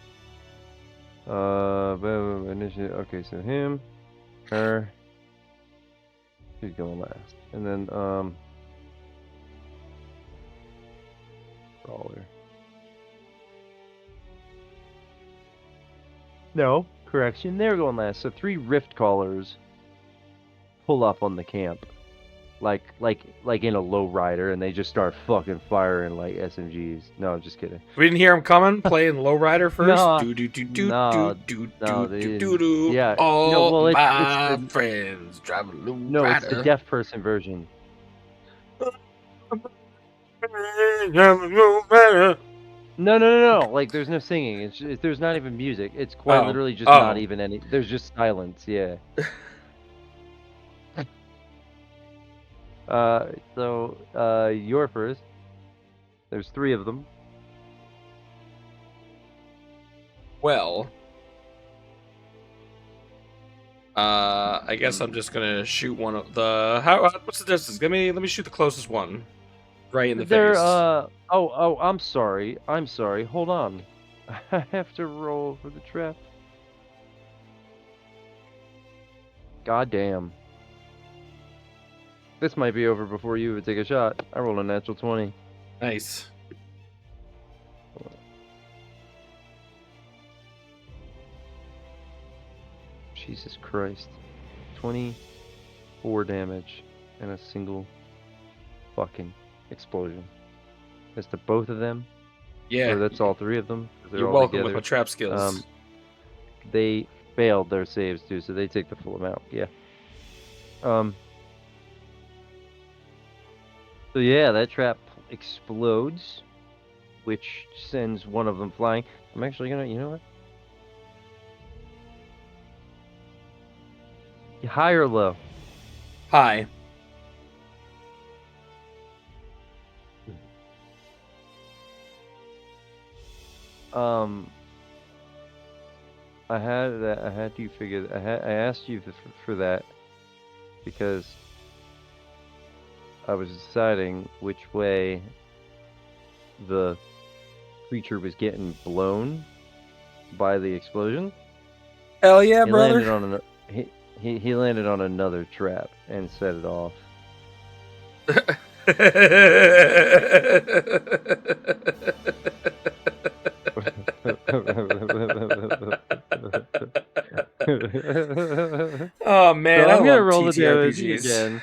Initiative. Okay, so him, her. She's going last, and then brawler. No, correction. They're going last. So 3 rift callers pull up on the camp, like in a low rider, and they just start fucking firing like SMGs. No, I'm just kidding. We didn't hear him coming, playing Lowrider first. No, Do do do do no, do no, do they do didn't. do do. Yeah, All no, well, it's my the friends drive a no, it's the Lowrider. deaf person version. No. Like, there's no singing. There's not even music. It's quite Oh. literally just Oh. not even any. There's just silence. Yeah. So you're first. There's 3 of them. Well, I guess I'm just gonna shoot one of the. What's the distance? Let me shoot the closest one, right in the They're face. oh, I'm sorry. Hold on. I have to roll for the trap. God damn. This might be over before you even take a shot. I rolled a natural 20. Nice. Jesus Christ. 24 damage and a single fucking explosion. That's to both of them? Yeah. Or that's all 3 of them? They're You're all welcome together. with my trap skills. They failed their saves too, so they take the full amount. Yeah. So yeah, that trap explodes, which sends one of them flying. I'm actually gonna, you know what? High or low? Hi. I had you figure. I asked you for that because I was deciding which way the creature was getting blown by the explosion. Hell yeah, He brother. landed on he landed on another trap and set it off. Oh man, So I I'm gonna love roll the damage TTRPGs. again,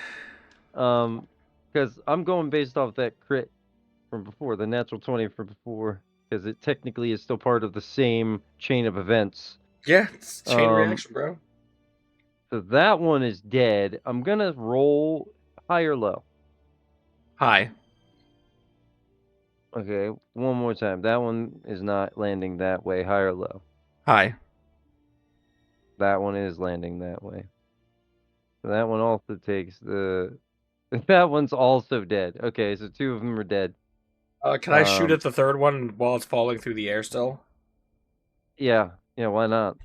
because I'm going based off that crit from before, the natural 20 from before, because it technically is still part of the same chain of events. Yeah, it's chain reaction, bro. So that one is dead. I'm gonna roll high or low. High. Okay, one more time. That one is not landing that way. High or low. High. That one is landing that way. So that one also takes the. That one's also dead. Okay, so 2 of them are dead. Can I shoot at the third one while it's falling through the air still? Yeah, why not?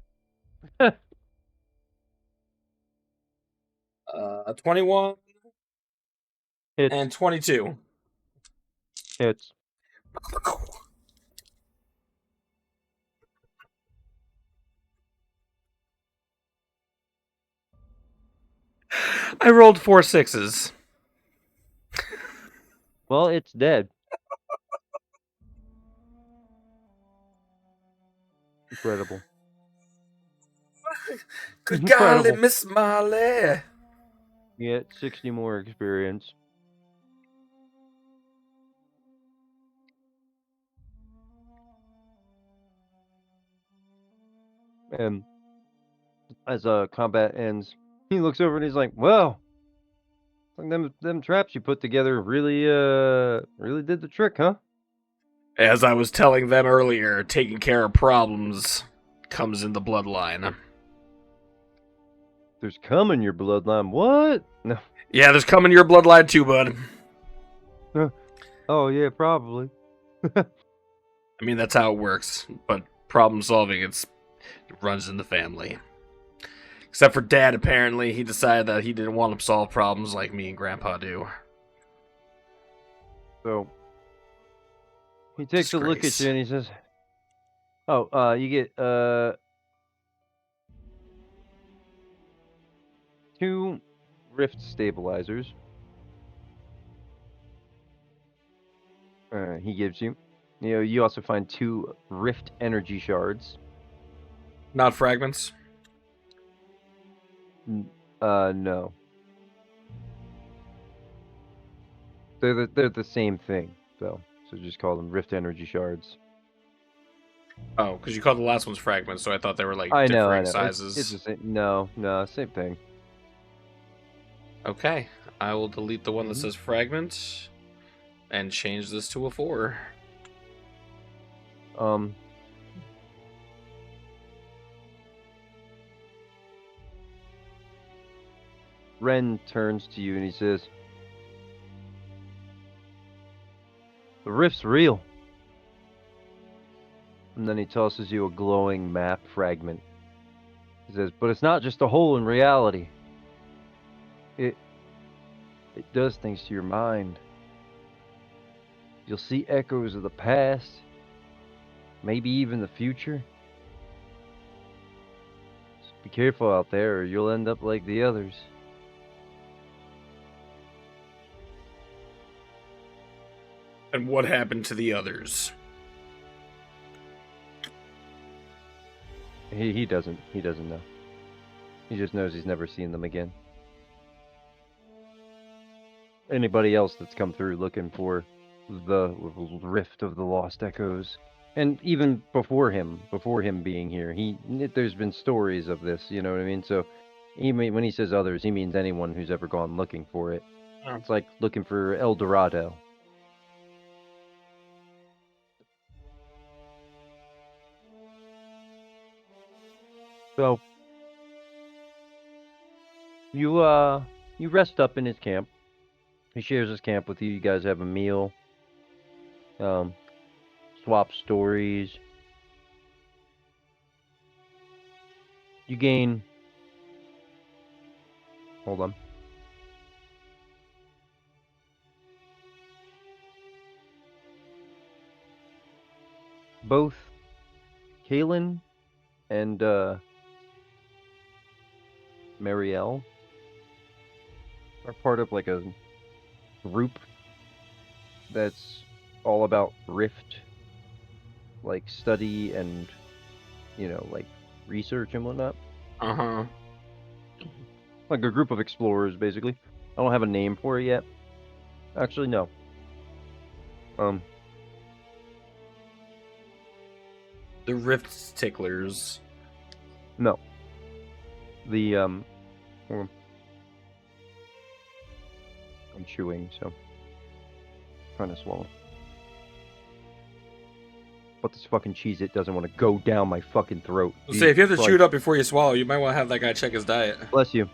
21 Hits. and 22. Hits. I rolled 4 6s. Well, it's dead. Incredible. Good Incredible. golly, Miss Molly. You get 60 more experience. And as combat ends, he looks over and he's like, "Well, like them traps you put together really did the trick, huh?" As I was telling them earlier, taking care of problems comes in the bloodline. There's cum in your bloodline. What? No. Yeah, there's come in your bloodline too, bud. Oh yeah, probably. I mean, that's how it works. But problem solving, it runs in the family. Except for Dad, apparently, he decided that he didn't want to solve problems like me and Grandpa do. So he takes a look at Disgrace. you and he says, "Oh, you get 2 rift stabilizers." He gives you. You know, you also find 2 rift energy shards. Not fragments? No. They're the same thing, though. So just call them rift energy shards. Oh, because you called the last ones fragments, so I thought they were like I differing know. sizes. It's the same. No, same thing. Okay, I will delete the one that Mhm. says fragment and change this to a 4. Ren turns to you and he says, "The rift's real." And then he tosses you a glowing map fragment. He says, "But it's not just a hole in reality. It does things to your mind. You'll see echoes of the past, maybe even the future. So be careful out there or you'll end up like the others." And what happened to the others? He doesn't know. He just knows he's never seen them again. Anybody else that's come through looking for the rift of the lost echoes, and even before him being here, there's been stories of this. You know what I mean? So, when he says others, he means anyone who's ever gone looking for it. Oh. It's like looking for El Dorado. So, you rest up in his camp. He shares his camp with you. You guys have a meal. Swap stories. You gain. Hold on. Both Kaylin and Marielle are part of like a group that's all about Rift, like study and like research and whatnot. Uh-huh. Like a group of explorers, basically. I don't have a name for it yet. Actually, no. The Rift Ticklers. No. The hold on. I'm chewing, so trying to swallow. But this fucking Cheez-It doesn't want to go down my fucking throat. Say, if you have to Jesus chew it Christ. up before you swallow, you might want to have that guy check his diet. Bless you.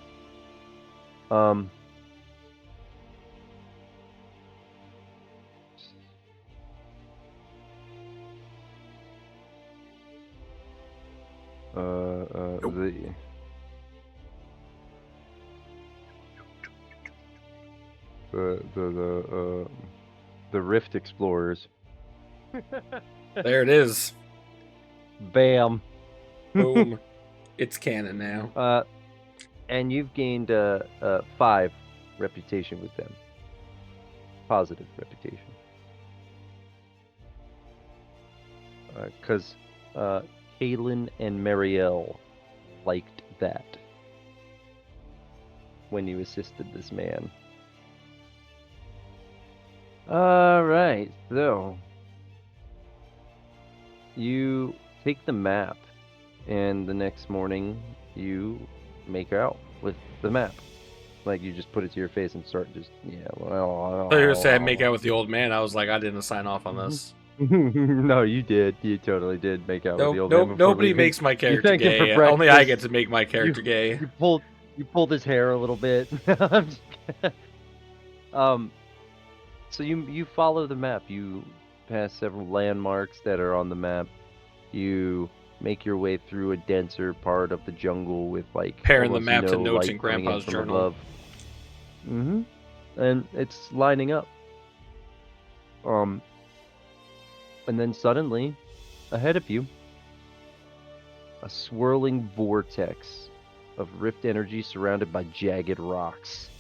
the Rift Explorers. There it is. Bam. Boom. It's canon now. And you've gained 5 reputation with them. Positive reputation. Because Kaylin and Marielle liked that when you assisted this man. Alright, so you take the map, and the next morning you make out with the map. Like, you just put it to your face and start just, yeah, well... I thought you were going to say I'd make out with the old man. I was like, I didn't sign off on this. No, you did. You totally did make out with the old man before Nobody leaving. makes my character thanked him for gay. Only I breakfast. get to make my character gay. You pulled his hair a little bit. I'm just kidding. So you follow the map. You pass several landmarks that are on the map. You make your way through a denser part of the jungle with like Pairing the almost map to no notes light in coming Grandpa's from journal. above. And it's lining up. And then suddenly, ahead of you, a swirling vortex of rift energy surrounded by jagged rocks,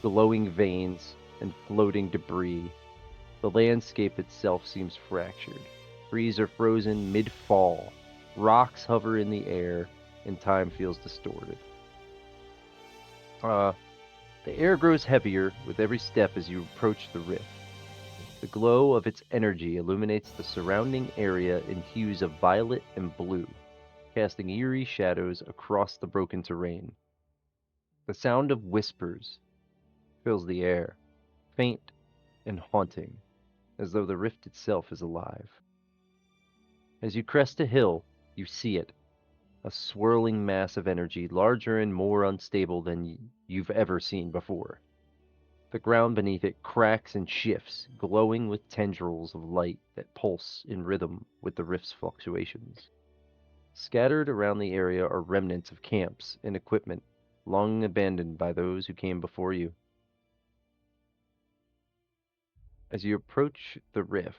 glowing veins, and floating debris. The landscape itself seems fractured. Trees are frozen mid-fall. Rocks hover in the air, and time feels distorted. The air grows heavier with every step as you approach the rift. The glow of its energy illuminates the surrounding area in hues of violet and blue, casting eerie shadows across the broken terrain. The sound of whispers fills the air, faint and haunting, as though the rift itself is alive. As you crest a hill, you see it, a swirling mass of energy, larger and more unstable than you've ever seen before. The ground beneath it cracks and shifts, glowing with tendrils of light that pulse in rhythm with the rift's fluctuations. Scattered around the area are remnants of camps and equipment, long abandoned by those who came before you. As you approach the rift,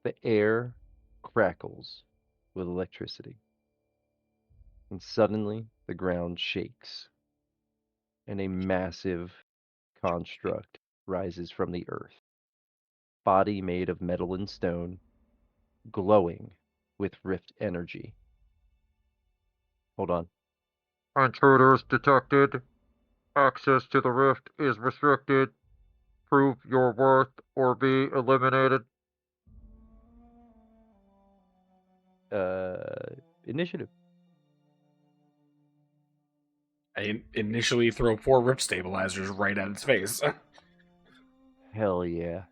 the air crackles with electricity, and suddenly the ground shakes, and a massive construct rises from the earth, body made of metal and stone, glowing with rift energy. Hold on. Intruders detected. Access to the rift is restricted. Prove your worth or be eliminated. Initiative. I initially throw 4 rift stabilizers right at its face. Hell yeah.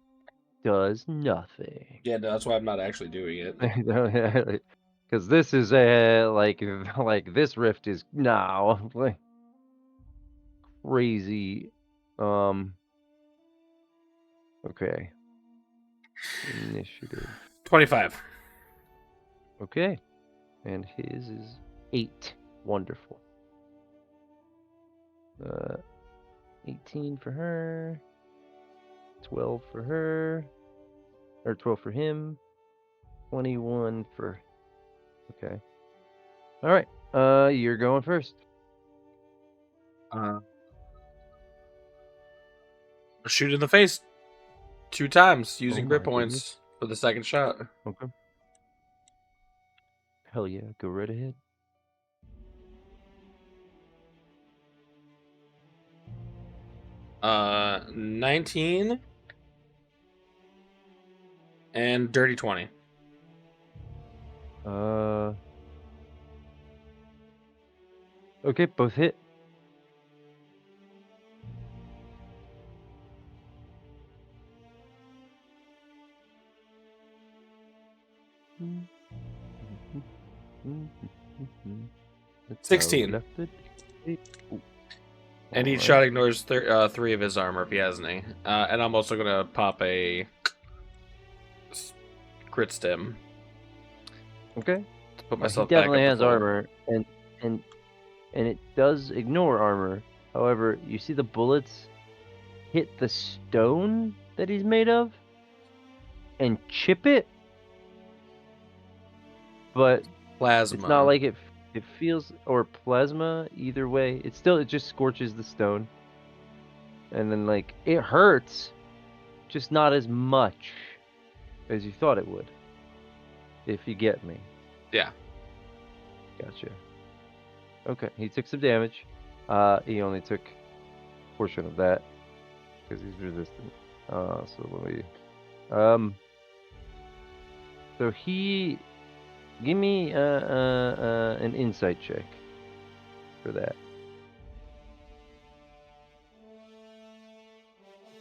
Does nothing. Yeah, no, that's why I'm not actually doing it. Because this is like this rift is now like crazy. Okay. Initiative. 25. Okay. And his is 8. Wonderful. 18 for her. 12 for her. Or 12 for him. 21 for... Okay. Alright. You're going first. Shoot in the face 2 times using Oh grip my points goodness. for the second shot. Okay. Hell yeah. Go right ahead. Uh, 19 and dirty 20. Okay, both hit. That's how 16. left it. Ooh. And each Alright. shot ignores 3 of his armor if he has any. And I'm also gonna pop a crit stim. Okay. To put He myself back up definitely to has full. armor, and it does ignore armor. However, you see the bullets hit the stone that he's made of and chip it, but Plasma. it's not like it feels, or plasma, either way. It just scorches the stone. And then like it hurts, just not as much as you thought it would. If you get me. Yeah. Gotcha. Okay, he took some damage. He only took a portion of that because he's resistant. So let me so he give me an insight check for that.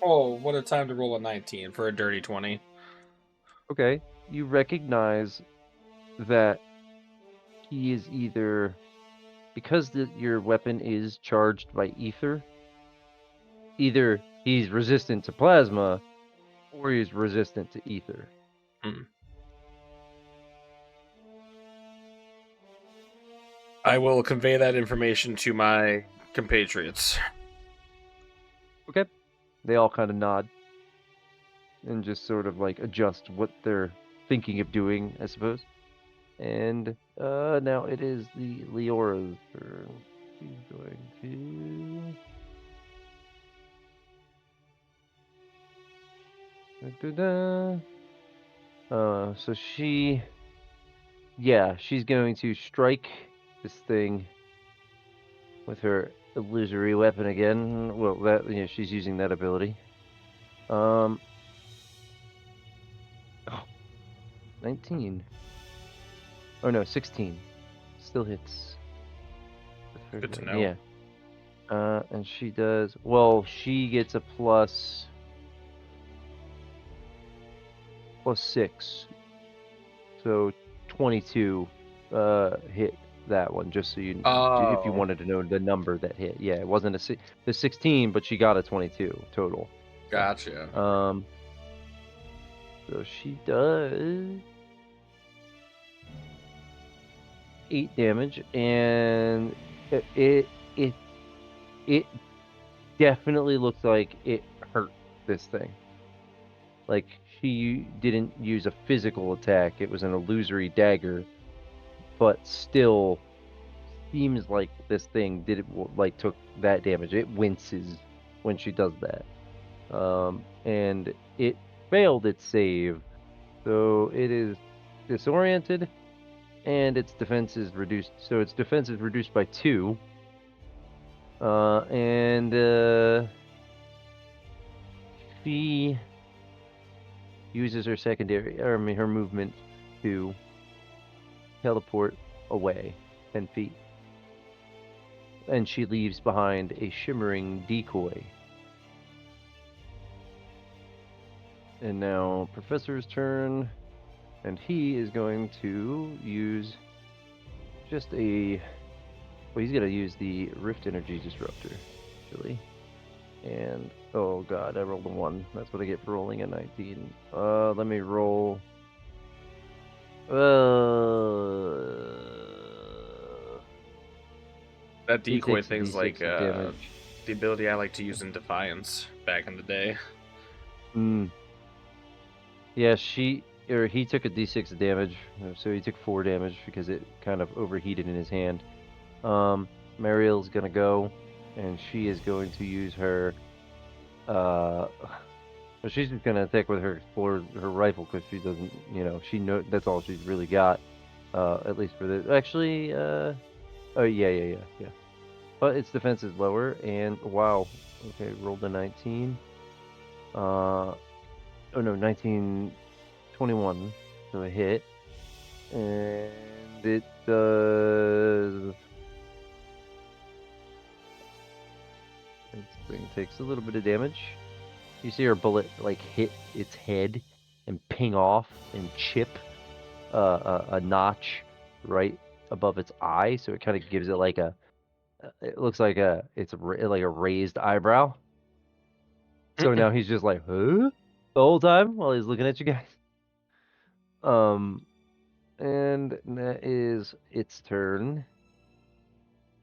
Oh, what a time to roll a 19 for a dirty 20. Okay, you recognize that he is either, because your weapon is charged by ether, either he's resistant to plasma or he's resistant to ether. I will convey that information to my compatriots. Okay. They all kind of nod and just sort of like adjust what they're thinking of doing, I suppose. And now it is the Leora's turn. She's going to. So she's going to strike this thing with her illusory weapon again. Well, she's using that ability. 19. Oh no, 16. Still hits. Good to know. Yeah. And she does. Well, she gets a plus 6. So 22 hit that one, just so you if you Oh. wanted to know the number that hit. Yeah, it wasn't the 16, but she got a 22 total. Gotcha. So she does 8 damage, and it definitely looks like it hurt this thing. Like, she didn't use a physical attack, it was an illusory dagger, but still seems like this thing took that damage. It winces when she does that. And it failed its save, so it is disoriented, and its defense is reduced. So its defense is reduced by 2. And she uses her her movement to teleport away 10 feet. And she leaves behind a shimmering decoy. And now Professor's turn, and he is going to use just he's going to use the Rift Energy Disruptor, really. And, oh god, I rolled a 1. That's what I get for rolling a 19. Let me roll. That He decoy takes a thing's D6 like of damage. the ability I like to use in Defiance back in the day. Yeah, he took a D6 of damage, so he took 4 damage because it kind of overheated in his hand. Mariel's gonna go, and she is going to use her. She's just gonna attack with her rifle because she doesn't, that's all she's really got. At least for this. Actually, oh yeah. But its defense is lower, and wow. Okay, rolled a 19. Oh no, 19, 21. So a hit, and it does. This thing takes a little bit of damage. You see her bullet like hit its head and ping off and chip a notch right above its eye, so it kind of gives it like it looks like like a raised eyebrow. So now he's just like, huh? The whole time while he's looking at you guys. And that is its turn.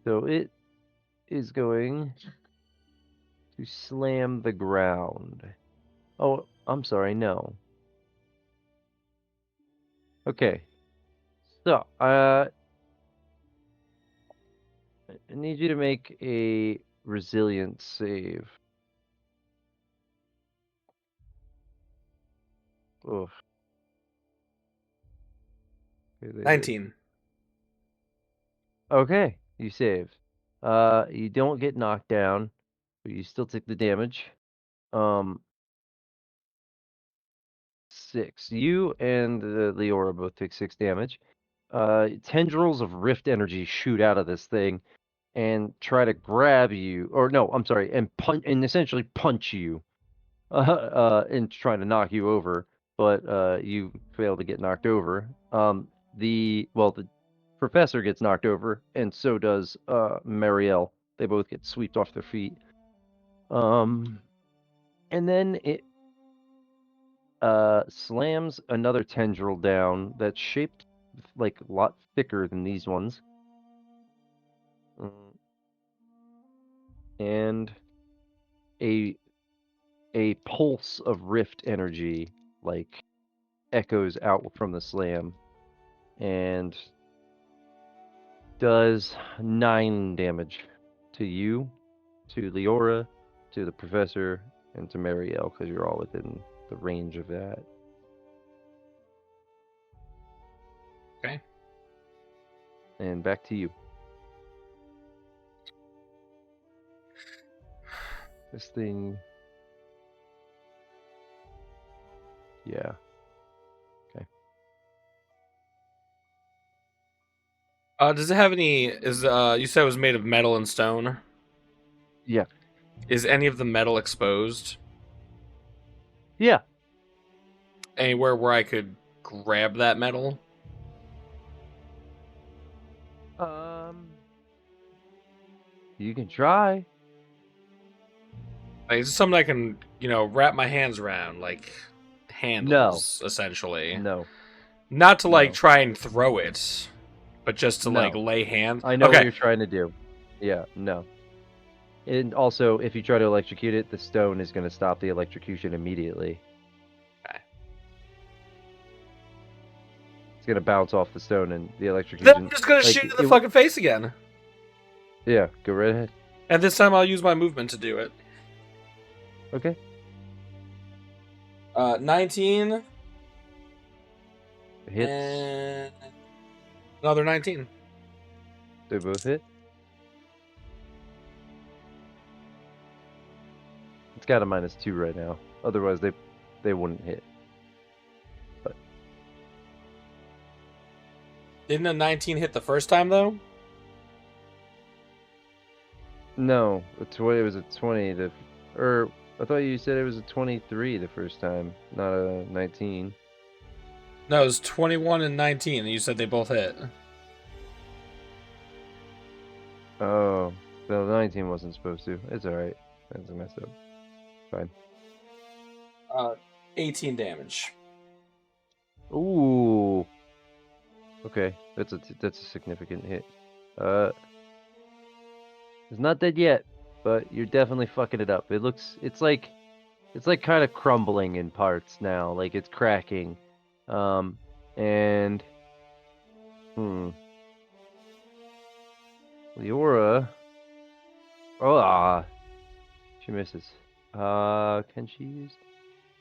So it is going to slam the ground. Oh, I'm sorry, no. Okay. So, I need you to make a resilience save. Oof. Okay, 19. Okay, you saved. You don't get knocked down, but you still take the damage. 6. You and Leora both take 6 damage. Tendrils of rift energy shoot out of this thing and try to grab you, or no, I'm sorry, and essentially punch you, and trying to knock you over, but you fail to get knocked over. The professor gets knocked over, and so does Marielle. They both get swept off their feet. And then it slams another tendril down that's shaped like a lot thicker than these ones. And a pulse of rift energy like echoes out from the slam and does 9 damage to you, to Leora, to the professor, and to Marielle, because you're all within the range of that. Okay. And back to you. This thing. Yeah. Okay. Does it have any? Is you said it was made of metal and stone? Yeah. Is any of the metal exposed? Yeah. Anywhere where I could grab that metal? You can try. Like, is this something I can, wrap my hands around, like handles, essentially? No. Not to like No. try and throw it, but just to like No. lay hands. I know what Okay. you're trying to do. Yeah, no. And also, if you try to electrocute it, the stone is going to stop the electrocution immediately. Okay. It's going to bounce off the stone and the Then electrocution. I'm just gonna like, shoot in the fucking face again. Yeah, go right ahead. And this time I'll use my movement to do it. Okay. 19. Hits. And another 19. They both hit. It's got a -2 right now. Otherwise, they wouldn't hit. But Didn't a 19 hit the first time though? no, it was a 20. Or I thought you said it was a 23 the first time, not a 19. No, it was 21 and 19, and you said they both hit. Oh, no, the 19 wasn't supposed to. It's alright. That's a mess up. Fine. 18 damage. Ooh. Okay, that's a significant hit. It's not dead yet, but you're definitely fucking it up. It's like kind of crumbling in parts now, like it's cracking. And Leora. She misses. Can she use?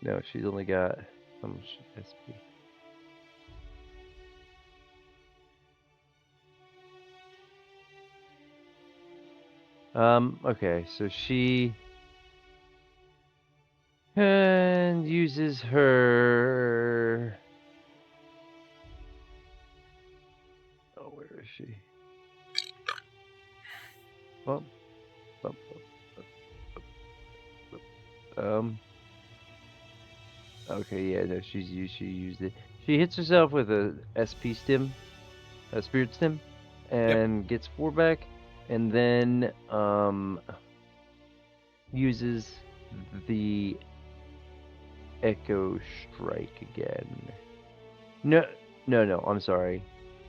No, she's only got how much SP? Okay, so she and uses her. Oh, where is she? Bump, bump, bump. Okay, yeah, no, she used it. She hits herself with a SP stim, a spirit stim, and gets 4 back, and then uses the Echo Strike again. No, I'm sorry.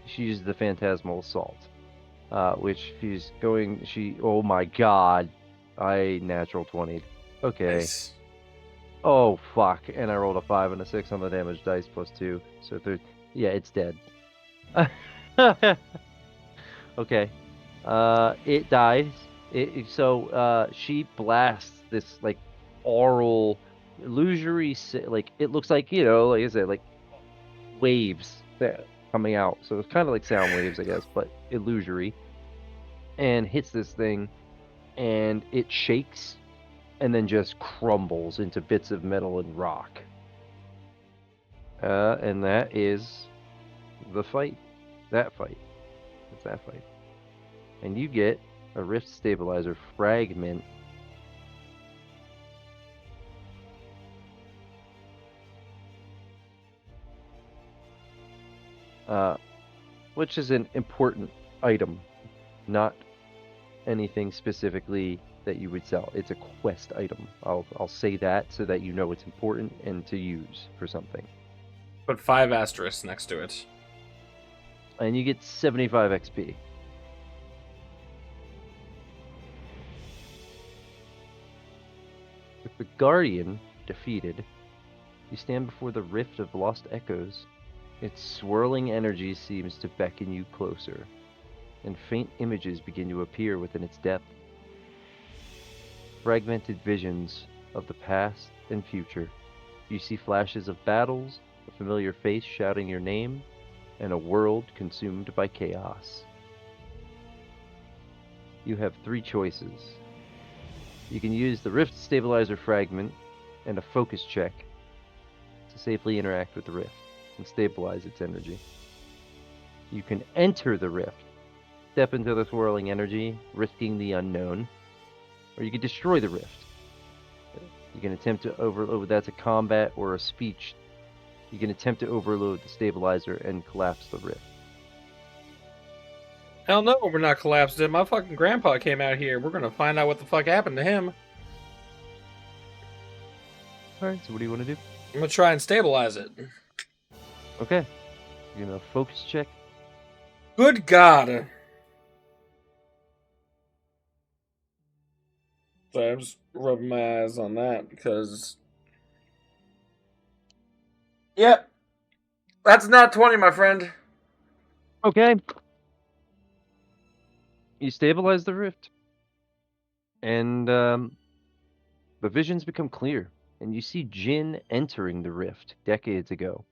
She used the Phantasmal Assault, which she's going. Oh my God, I natural 20'd. Okay. Nice. Oh, fuck. And I rolled a 5 and a 6 on the damage dice plus 2. So, yeah, it's dead. Okay. It dies. She blasts this, like, aural, illusory, like, it looks like, like I said, like, waves that coming out. So it's kind of like sound waves, I guess, but illusory. And hits this thing, and it shakes, and then just crumbles into bits of metal and rock. And that is the fight. That fight. It's that fight. And you get a Rift Stabilizer fragment. Which is an important item, not anything specifically that you would sell. It's a quest item. I'll say that so that you know it's important and to use for something. Put 5 asterisks next to it. And you get 75 XP. With the Guardian defeated, you stand before the Rift of Lost Echoes. Its swirling energy seems to beckon you closer, and faint images begin to appear within its depth. Fragmented visions of the past and future. You see flashes of battles, a familiar face shouting your name, and a world consumed by chaos. You have 3 choices. You can use the Rift Stabilizer Fragment and a focus check to safely interact with the Rift and stabilize its energy. You can enter the Rift, step into the swirling energy, risking the unknown, or you can destroy the Rift. You can attempt to overload, that's a combat or a speech. You can attempt to overload the stabilizer and collapse the Rift. Hell no, we're not collapsed it. My fucking grandpa came out here. We're gonna find out what the fuck happened to him. Alright, so what do you want to do? I'm gonna try and stabilize it. Okay. You're gonna focus check. Good God. So I'm just rubbing my eyes on that because. Yep. That's not 20, my friend. Okay. You stabilize the Rift. And the visions become clear, and you see Jin entering the Rift decades ago,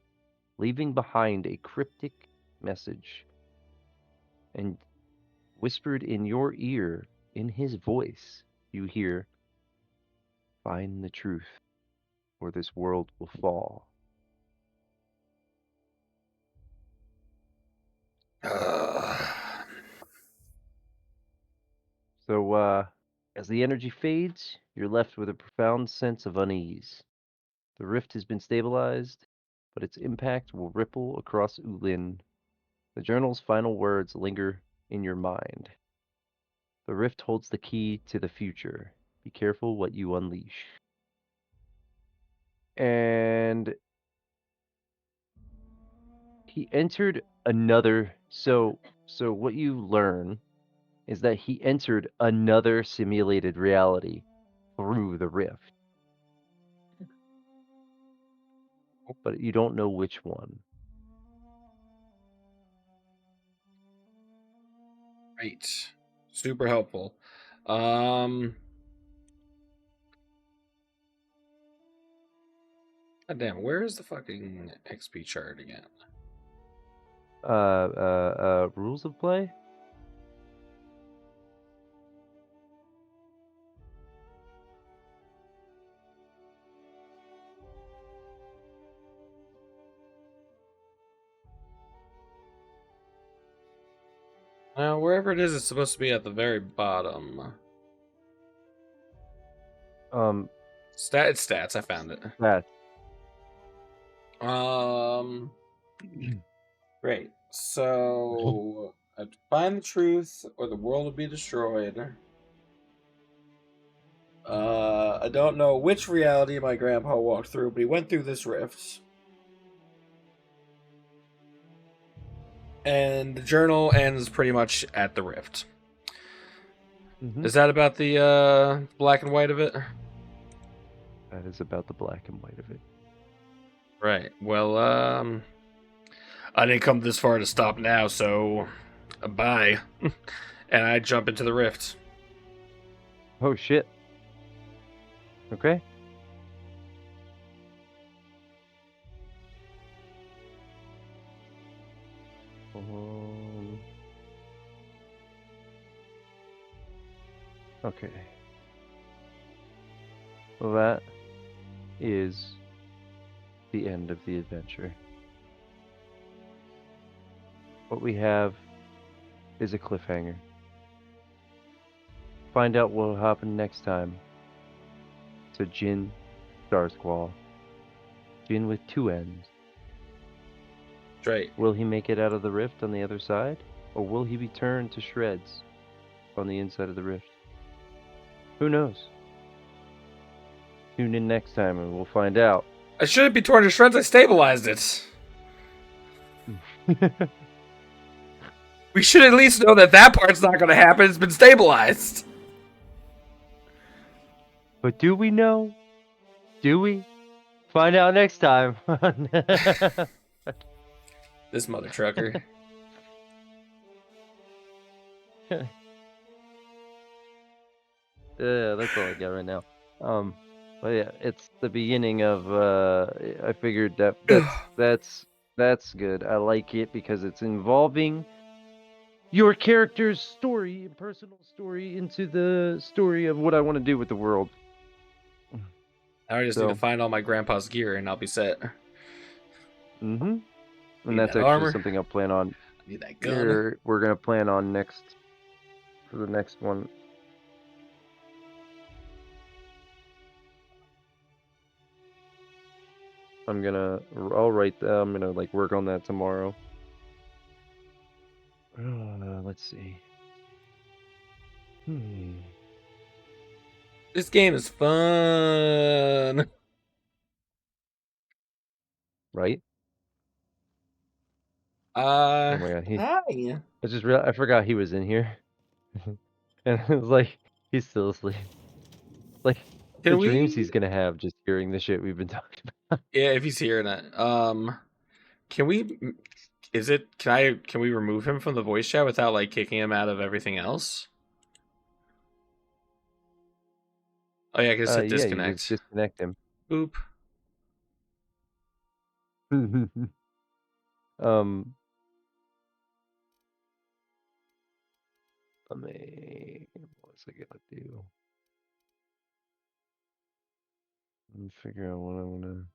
leaving behind a cryptic message. And whispered in your ear, in his voice, you hear, "Find the truth, or this world will fall." So, as the energy fades, you're left with a profound sense of unease. The rift has been stabilized, but its impact will ripple across Ulin. The journal's final words linger in your mind. The rift holds the key to the future. Be careful what you unleash. And he entered another. So what you learn is that he entered another simulated reality through the rift, but you don't know which one. Great. Super helpful. God damn, where is the fucking XP chart again? Rules of play. Wherever it is, it's supposed to be at the very bottom. It's stats. I found it. That. Great. So, I have to find the truth, or the world will be destroyed. I don't know which reality my grandpa walked through, but he went through this rift. And the journal ends pretty much at the rift. Mhm. Is that about the black and white of it? That is about the black and white of it. Right. Well, I didn't come this far to stop now, so bye. And I jump into the rift. Oh shit. Okay. Okay. Well, that is the end of the adventure. What we have is a cliffhanger. Find out what will happen next time to Jin Starsquall. Jin with two N's. Right. Will he make it out of the rift on the other side? Or will he be turned to shreds on the inside of the rift? Who knows? Tune in next time and we'll find out. I shouldn't be torn to shreds. I stabilized it. We should at least know that that part's not going to happen. It's been stabilized. But do we know? Do we? Find out next time. This mother trucker. Yeah, that's all I got right now. But yeah, it's the beginning of. I figured that's good. I like it because it's involving your character's story, personal story, into the story of what I want to do with the world. I just need to find all my grandpa's gear and I'll be set. And Need that's that actually armor. something I'll plan on. Need that gun. We're gonna plan on for the next one. I'll write that. I'm gonna like work on that tomorrow. Let's see. This game is fun. Right? Oh my god, Hi. I just realized I forgot he was in here. And I was like, he's still asleep. Like the Can dreams we? he's gonna have just hearing the shit we've been talking about. Yeah, if he's hearing it. Can we? Is it? Can we remove him from the voice chat without like kicking him out of everything else? Oh yeah, I can just hit Yeah, you just disconnect. disconnect him. Boop. um Let me what's I gonna do? Let me figure out what I wanna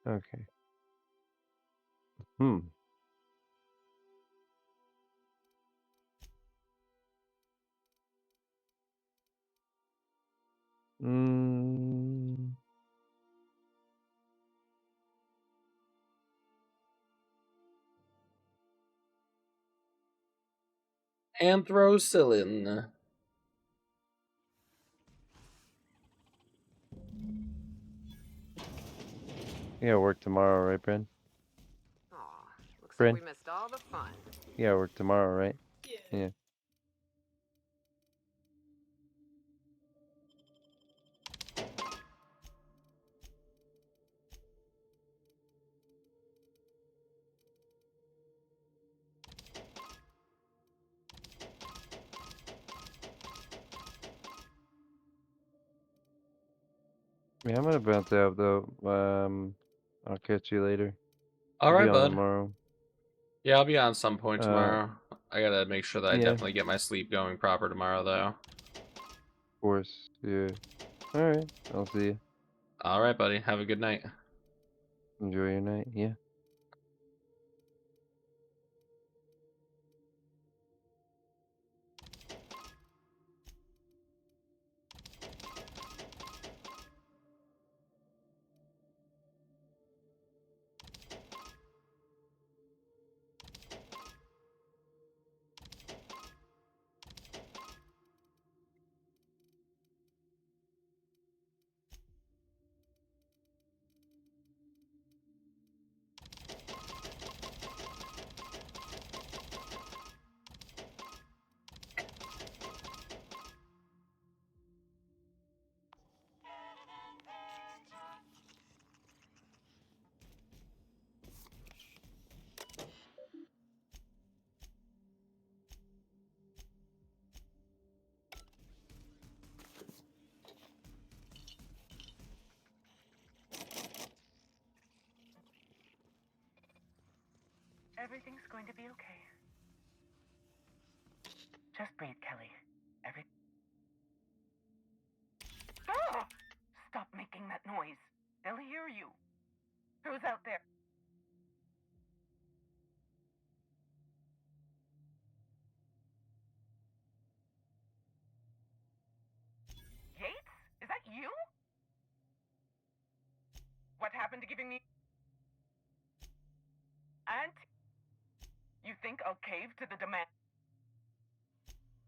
Okay. Hmm. Mm, Anthrocillin. yeah, work tomorrow, right, Bryn? Aw, looks Bryn? like we missed all the fun. Yeah, work tomorrow, right? Yeah. Yeah, I'm gonna bounce out though. I'll catch you later. All I'll be right, on bud. tomorrow. Yeah, I'll be on some point Uh, tomorrow. I gotta make sure that I yeah, definitely get my sleep going proper tomorrow, though. of course. Yeah. All right. I'll see you. All right, buddy. Have a good night. Enjoy your night. Yeah. Everything's going to be okay. Just breathe, Kelly. Ah! Stop making that noise. They'll hear you. Who's out there? Yates? Is that you? What happened to giving me... Auntie? You think I'll cave to the demand?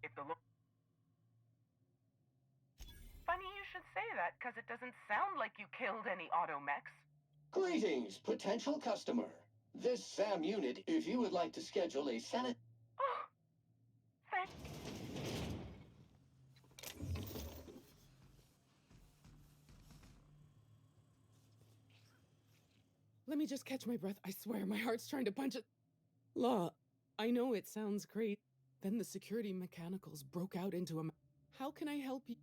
If the look... Funny you should say that, because it doesn't sound like you killed any automechs. Greetings, potential customer. This SAM unit, if you would like to schedule a sanit... Oh, thank... Let me just catch my breath. I swear, my heart's trying to punch it. Law, I know it sounds great. Then the security mechanicals broke out into a... How can I help you?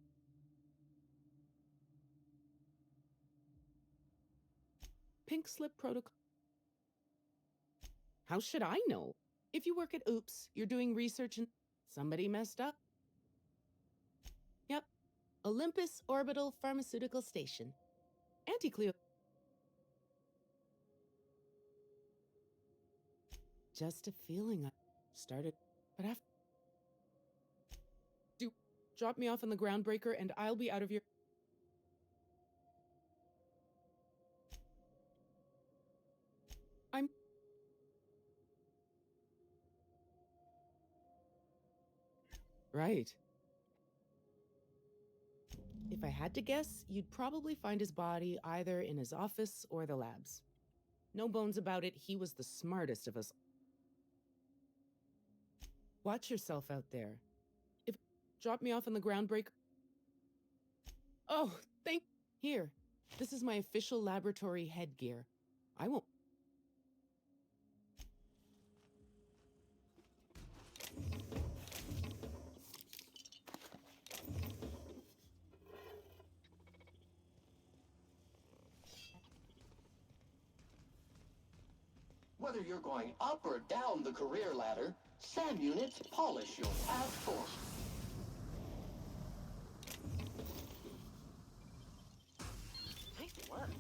Pink slip protocol. How should I know? If you work at Oops, you're doing research and somebody messed up. Yep. Olympus Orbital Pharmaceutical Station. Anti-Cleo. Just a feeling I started, but after... Drop me off on the groundbreaker and I'll be out of your... I'm... Right. If I had to guess, you'd probably find his body either in his office or the labs. No bones about it, he was the smartest of us. Watch yourself out there. Drop me off on the groundbreaker. Oh, Here, this is my official laboratory headgear. I won't... Whether you're going up or down the career ladder, SAM units polish your path forward. Nice work.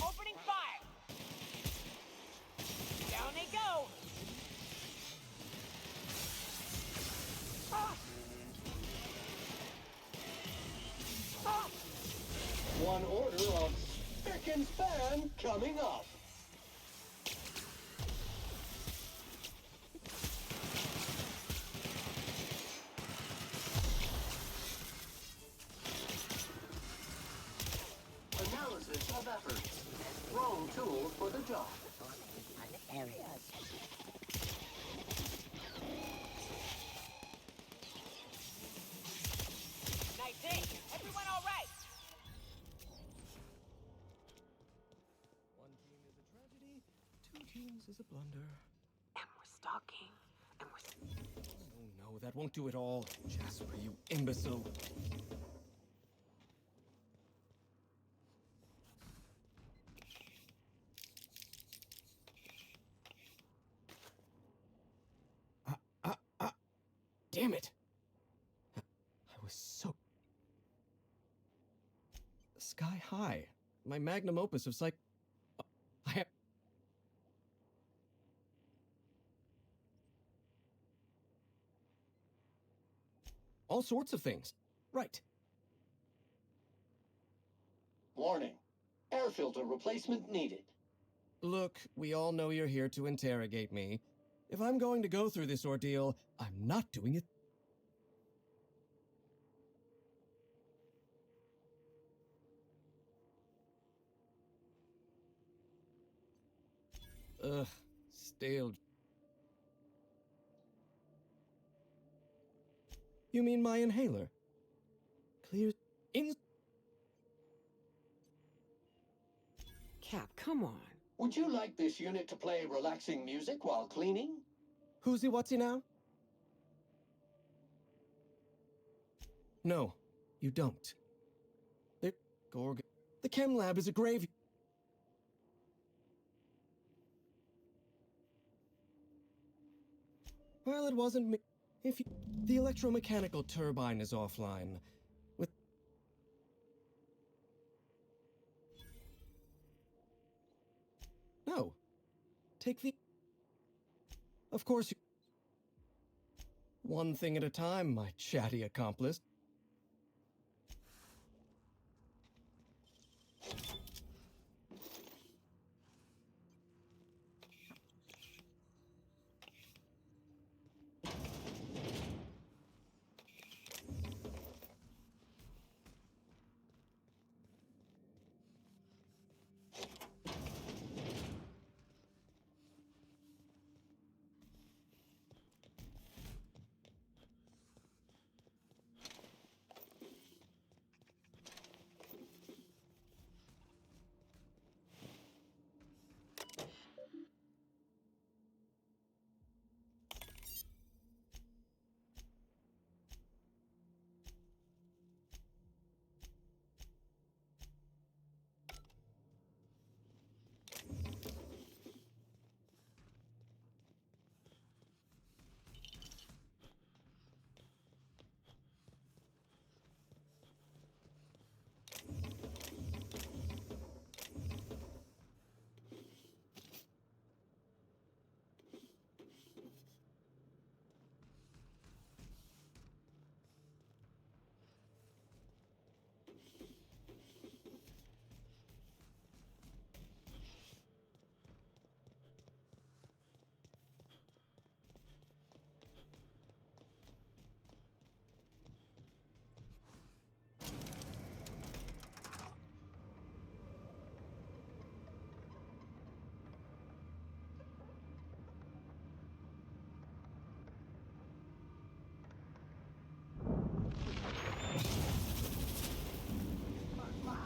Opening fire! Down they go! Ah! Ah! One order of spick and span coming up. Analysis of efforts. Wrong tool for the job. Nice hit! Everyone all right? One team is a tragedy, two teams is a blunder. And we're stalking. And we're... Oh no, that won't do it all. Jasper, you imbecile. Damn it! I was so... Sky high. My magnum opus of psych... I have... All sorts of things. Right. Warning. Air filter replacement needed. Look, we all know you're here to interrogate me. If I'm going to go through this ordeal, I'm not doing it. Ugh, stale. You mean my inhaler? Clear in... Cap, come on. Would you like this unit to play relaxing music while cleaning? Who's he, what's he now? No, you don't. The chem lab is a grave. Well, it wasn't me. The electromechanical turbine is offline. No. Of course, one thing at a time, my chatty accomplice.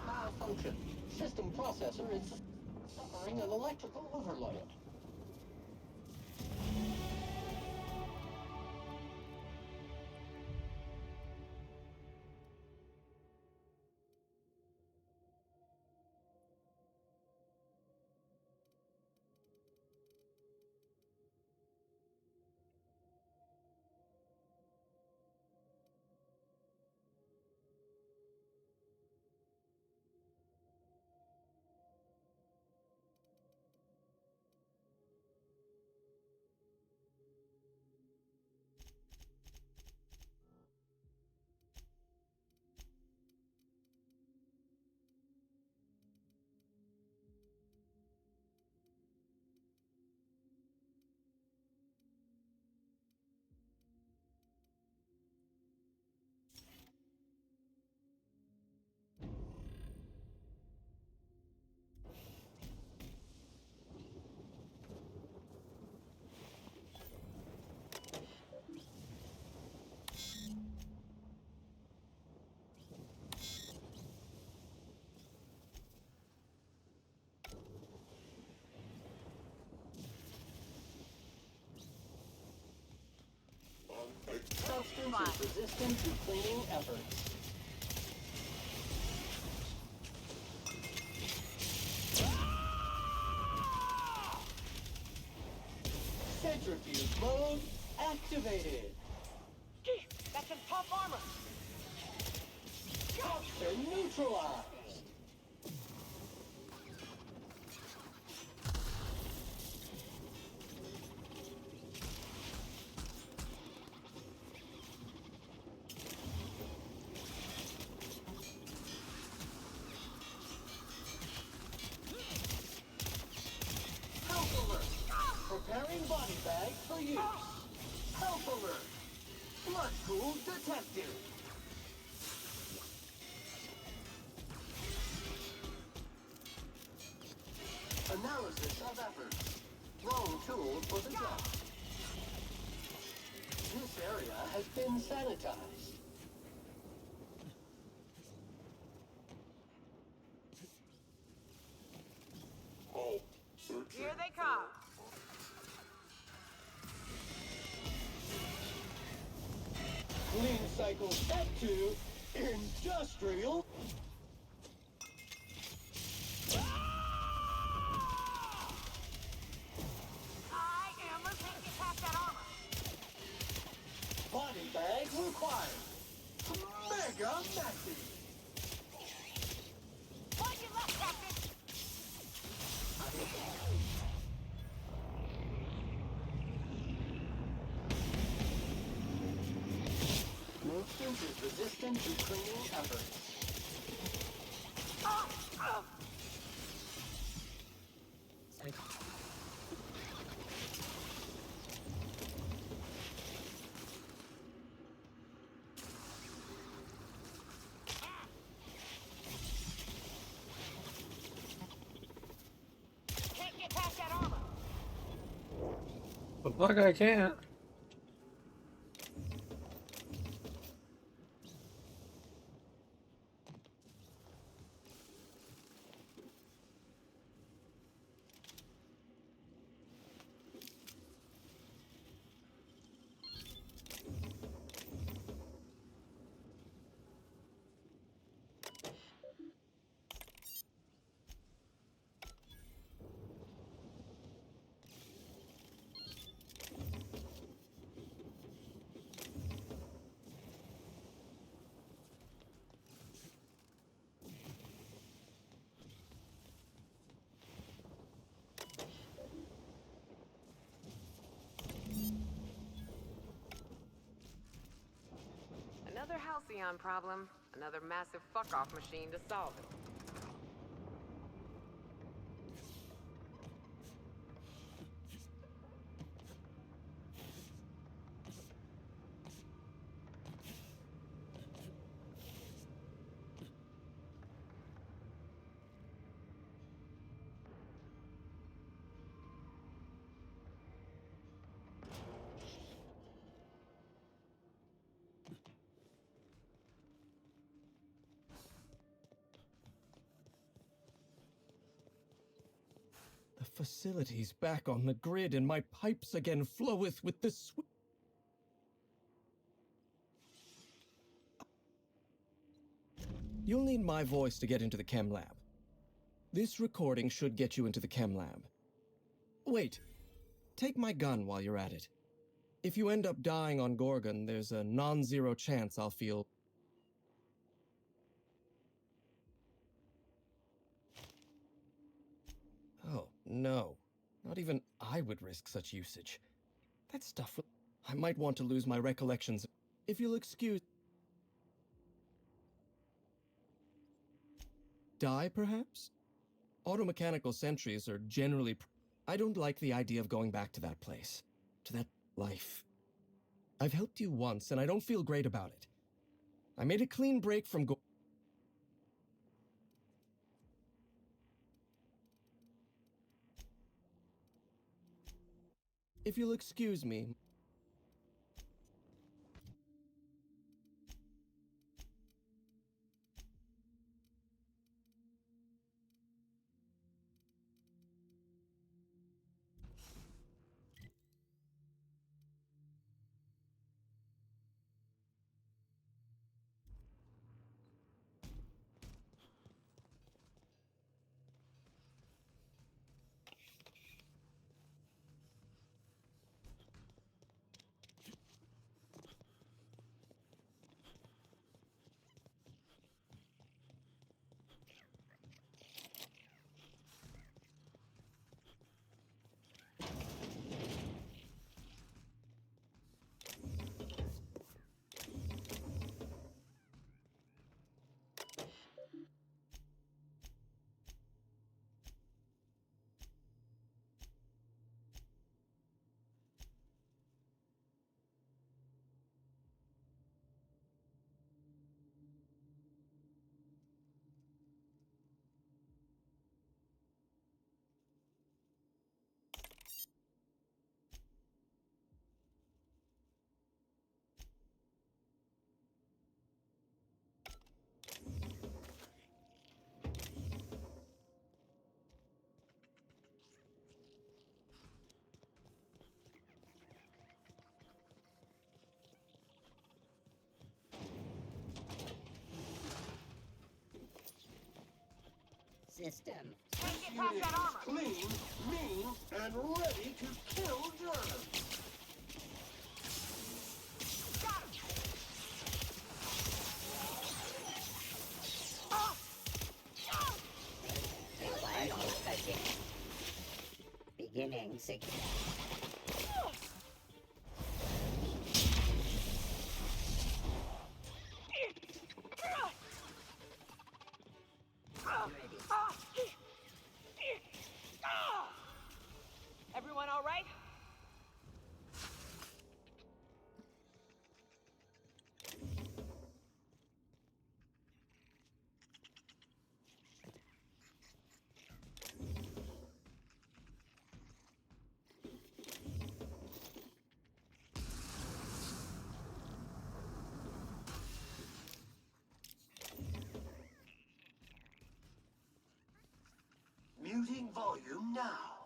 Malfunction. System processor is suffering an electrical overload. Substance is resistant to cleaning efforts. Centrifuge mode activated. Gee, that's some tough armor. Toxin neutralized. Health alert. Preparing body bag for use. Health alert. Blood pool detected. Analysis of efforts. Wrong tool for the job. This area has been sanitized. Mechanical set to industrial. I am gonna take you past that armor. Body bag required. Mega massive. On your left, Captain. No suit is resistant to cleaning efforts. Can't get past that armor. The fuck I can't. Another halcyon problem. Another massive fuck-off machine to solve it. The facility's back on the grid, and my pipes again floweth with the You'll need my voice to get into the chem lab. This recording should get you into the chem lab. Wait, take my gun while you're at it. If you end up dying on Gorgon, there's a non-zero chance I'll feel... Oh, no. Not even I would risk such usage. That stuff... I might want to lose my recollections. If you'll excuse... Die, perhaps? Automechanical sentries are generally... I don't like the idea of going back to that place. To that life. I've helped you once, and I don't feel great about it. I made a clean break from If you'll excuse me... system. Can't get past that armor. Clean, mean, and ready to kill germs. Got him. Final touching. Beginning secure. Everyone all right? Muting volume now.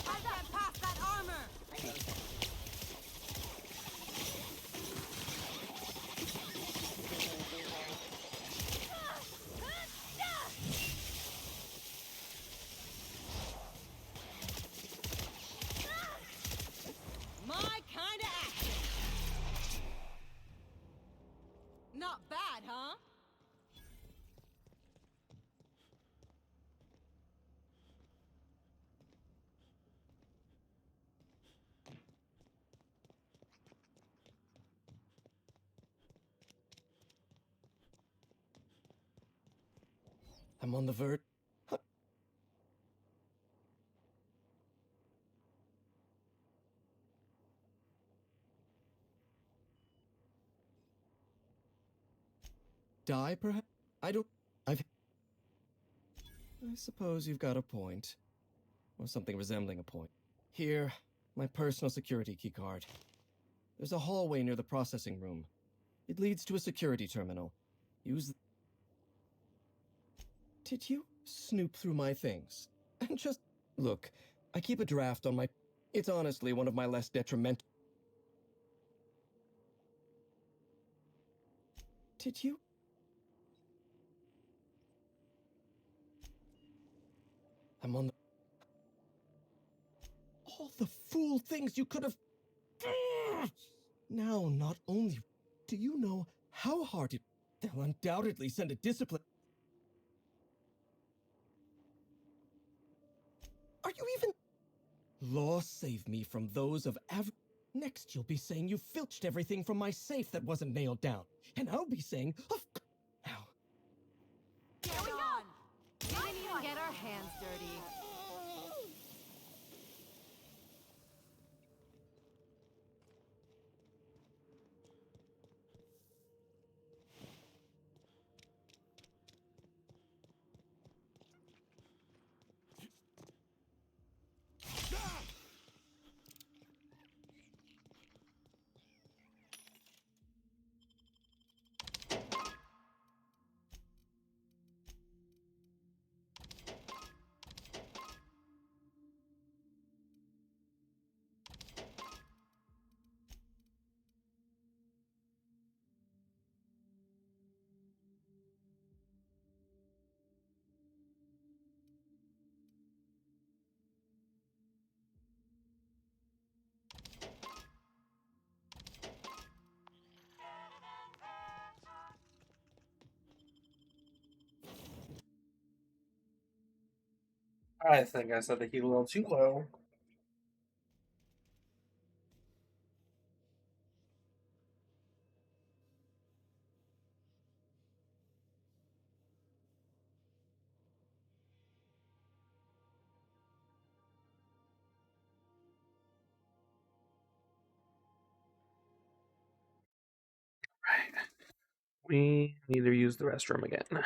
I can't pass that armor. My kind of action. Not bad, huh? I'm on the verge. Die, perhaps? I don't. I suppose you've got a point. Or something resembling a point. Here, my personal security keycard. There's a hallway near the processing room. It leads to a security terminal. Use. Did you snoop through my things? And just. Look, I keep a draft on my. It's honestly one of my less detrimental. Did you? I'm on the. All the fool things you could have. Now, not only do you know how hard it. They'll undoubtedly send a discipline. Are you even. Law save me from those of Next, you'll be saying you filched everything from my safe that wasn't nailed down. And I'll be saying, Ow. Get on! We didn't even get our hands dirty. I think I set the heat a little too low. Right. We need to use the restroom again.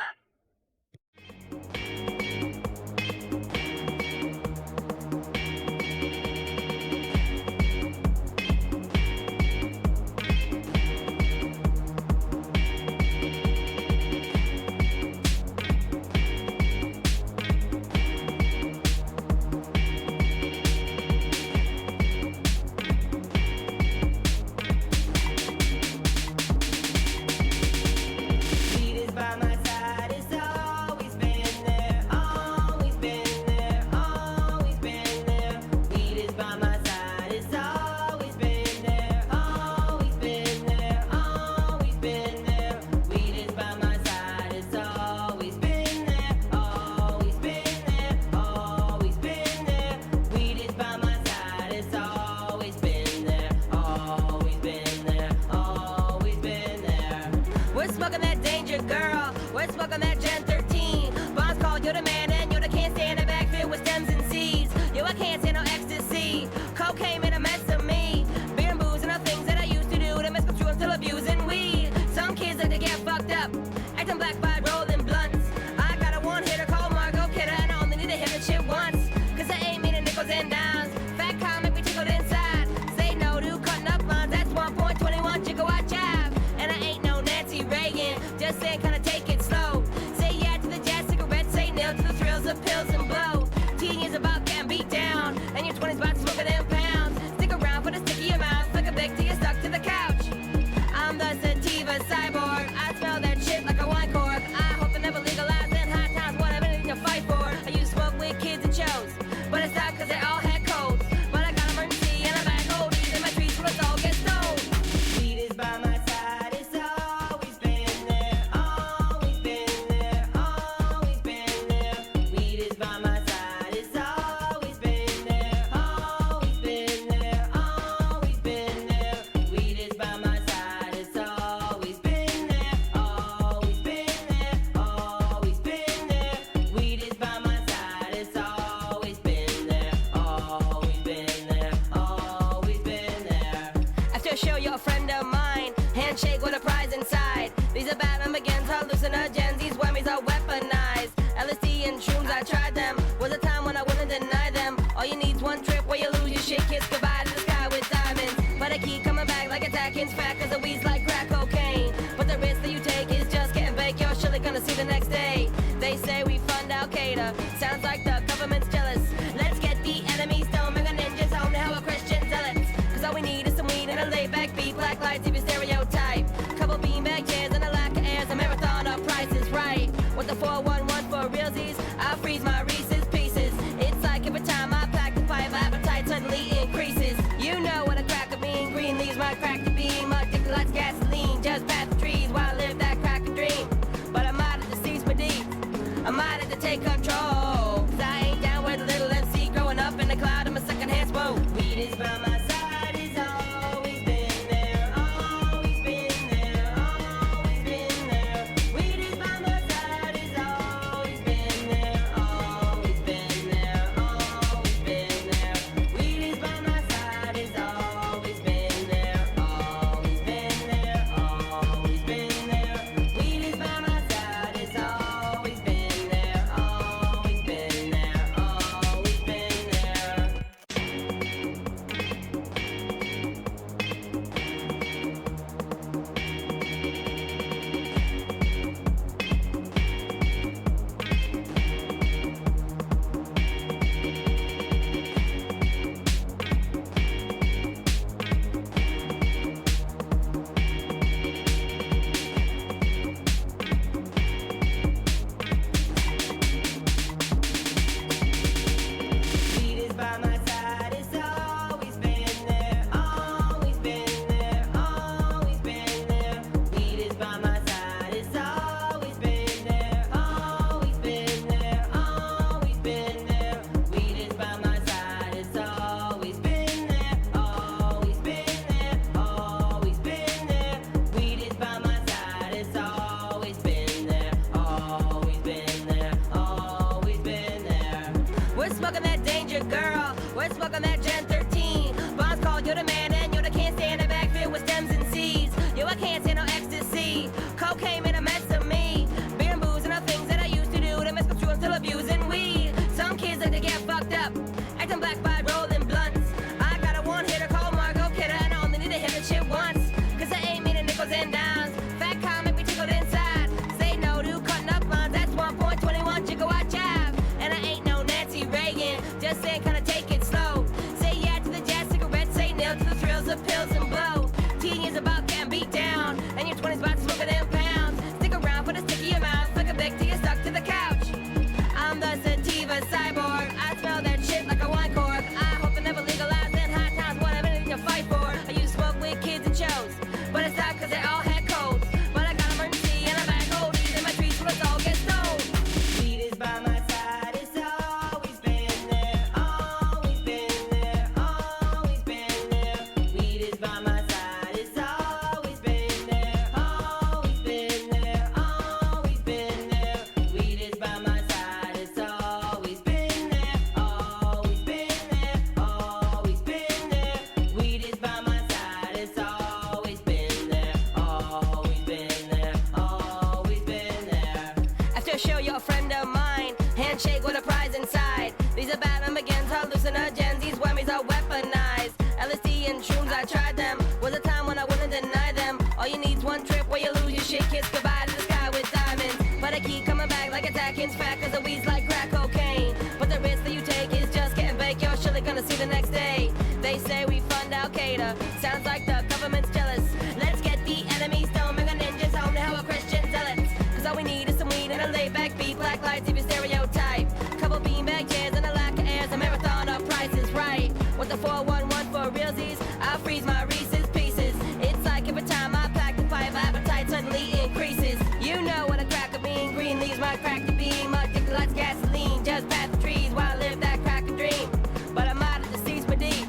kiss goodbye to the sky with diamonds. But I keep coming back like attacking's fat, cause the weed's like crack cocaine. But the risk that you take is just getting baked, you're surely gonna see the next day. They say we fund Al Qaeda, sounds like the government's jealous. Let's get the enemy stone, bring our ninjas home to hell with Christian zealots. Cause all we need is some weed and a laid back beat, black lights, if you stereotype. Couple beanbag chairs and a lack of airs, a marathon of Price is Right. With the 411 for realsies, I'll freeze my Reese's pieces. It's like every time I pack the pipe, appetite suddenly increases. You know what a crack of bean, green leaves my crack to beam. My dick lights gasoline, just past the trees while I live that crack of dream. But I might have to cease my deeds,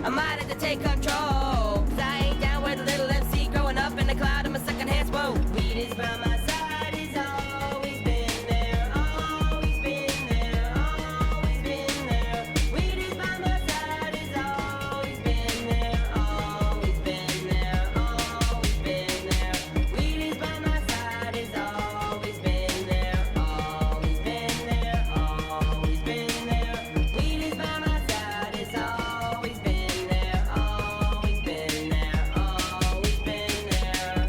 I might have to take control. Cause I ain't down with a little MC growing up in the cloud of my secondhand smoke. Weed is by my side, it's always been there, always been there, always been there. Weed is by my side, it's always been there, always been there, always been there. Weed is by my side, it's always been there, always been there, always been there. Weed is by my side, it's always been there, always been there, always been there. Weed is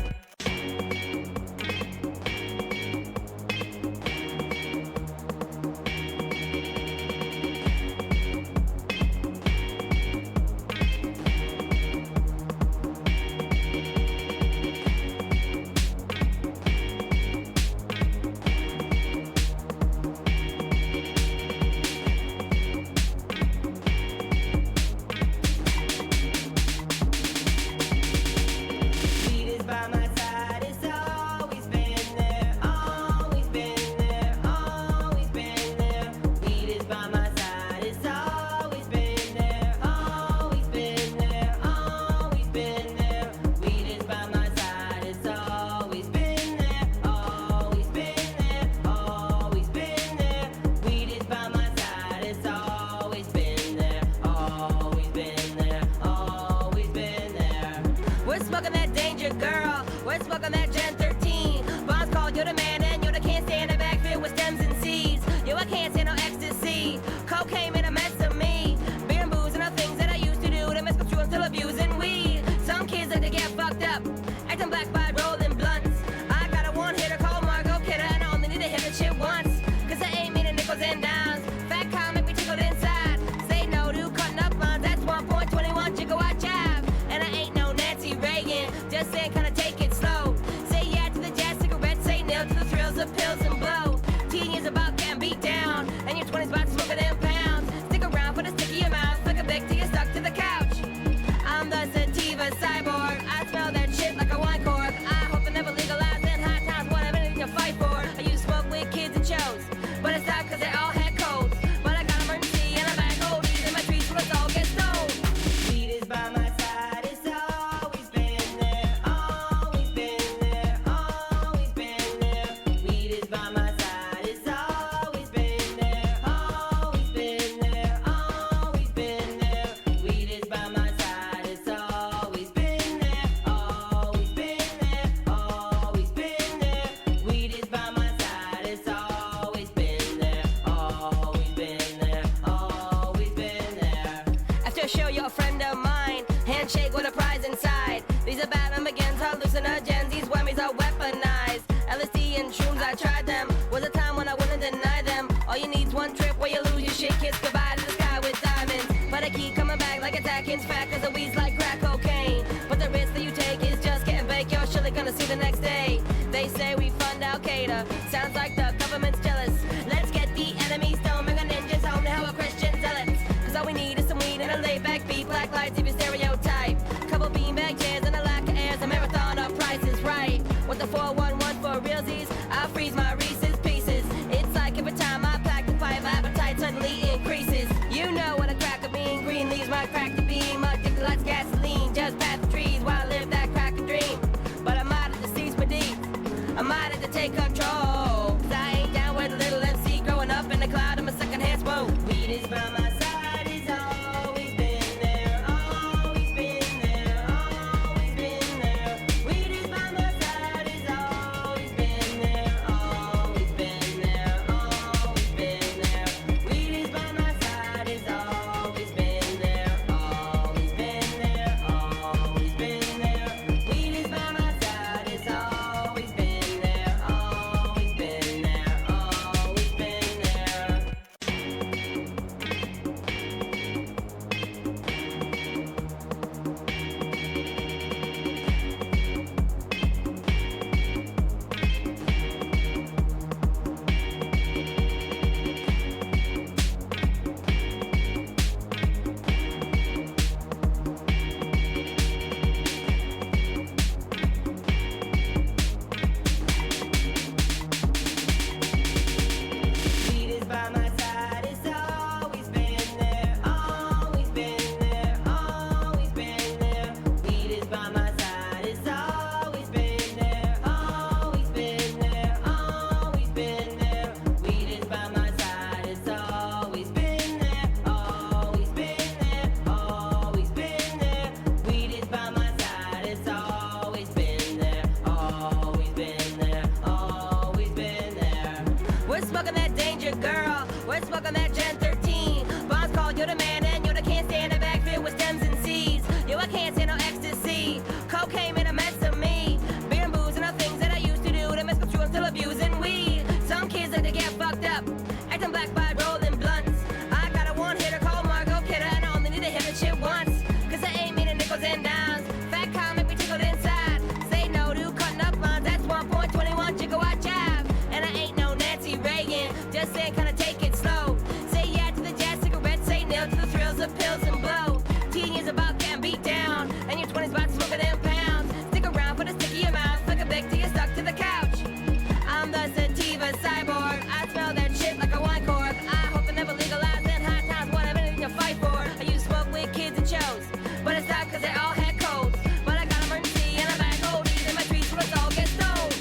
by my side, it's always been there, always been there, always been there. Weed is by my side, it's always been there, always been there, always been there. Weed is by my side, it's always been there, always been there, always been there. Weed is by my side, it's always been there, always been there, always been there. We're smoking that danger, girl. We're smoking that Gen 13. Bombs called, you're the man, and you're the can't stand a bag filled with stems and seeds. Yo, I can't stand no ecstasy. Cocaine made a mess of me. Beer and booze and the things that I used to do to misconstrue and still abusing weed. Some kids like to get fucked up, acting black by rolling blunts. I got a one-hitter called Margot Kidder, and I only need to hit the shit once. Cause I ain't meaning nickels and dimes. Fat car make me tickled inside. Say no to cutting up lines, that's 1.21 gigawatt jive. And I ain't no Nancy Reagan, just saying kinda take it slow. Say yeah to the jazz cigarettes, say no to the thrills of pills and blow. Teen years about getting beat down, and your 20s about smoking them pounds. Stick around for the sticky amounts, like a big till you're stuck to the couch. I'm the sativa cyborg, I smell that shit like a wine cork. I hope they never legalize in high times, what everything you fight for. I used to smoke with kids and shows, but I stopped cause they all had colds. But I got emergency and I bag oldies, and my trees full of all get stoned. Weed is by my side, it's always been there, always been there, always been there. Weed is by my side, it's always been there, always been there, always been there. Weed is by my side, it's always been there, always been there, always been there. Weed is by my side, it's always been there, always been there, always been there. After a show, you're a friend of mine. Handshake with a prize inside. These are Batman begins, hallucinogens. These whammies are weaponized. LSD and shrooms, I tried them. Was a time when I wouldn't deny them. All you need's one trip where you lose your shit. Kiss goodbye to the sky with diamonds. But I keep coming back like attacking's fat, cause the weed's like crack cocaine. But the risk that you take is just getting baked, you're surely gonna see the next day. They say we fund Al Qaeda, sounds like the government's jealous. Let's get the enemy stone, bring our ninjas home to hell with Christian zealots. Cause all we need is some weed and a laid back beat, black lights, if you stereotype. Couple beanbag chairs and a lack of airs, a marathon of Price is Right. With the 411 for realsies, I'll freeze my Reese's pieces. It's like every time I pack the pipe, appetite suddenly increases. You know what a crack of bean, green leaves my crack to beam. My dick lights gasoline, just past the trees while I live that crack of dream. But I might have to cease my deeds, I might have to take control. Cause I ain't down with a little MC growing up in the cloud of my secondhand smoke. Weed is by my side, it's always been there, always been there, always been there. Weed is by my side, it's always been there, always been there, always been there. Weed is by my side, it's always been there, always been there, always been there. Weed is by my side, it's always been I'm at Gen 13. Bombs called, you're the man, and you're the can't stand a bag filled with stems and seeds. Yo, I can't stand no ecstasy. Cocaine made a mess of me. Beer and booze and all things that I used to do to misconstrue and still abusing weed. Some kids like to get fucked up, acting black by rolling blunts. I got a one-hitter called Margot Kidder, and I only need to hit the shit once. Cause I ain't meaning nickels and dimes. Fat cow make me tickled inside. Say no to cutting up lines, that's 1.21 gigawatt jive. And I ain't no Nancy Reagan, just saying kinda take it slow. Say yeah to the jazz cigarettes, say no to the thrills of pills and blow. Teen years about getting beat down, and your 20s about smoking them pounds. Stick around for the sticky amount, flick a big till you're stuck to the couch. I'm the sativa cyborg, I smell that shit like a wine cork. I hope it never legalized in high times, whatever anything to fight for. I used to smoke with kids and shows, but it stopped cause they all had colds. But I got emergency and I'm back oldies, and my trees will all get stoned.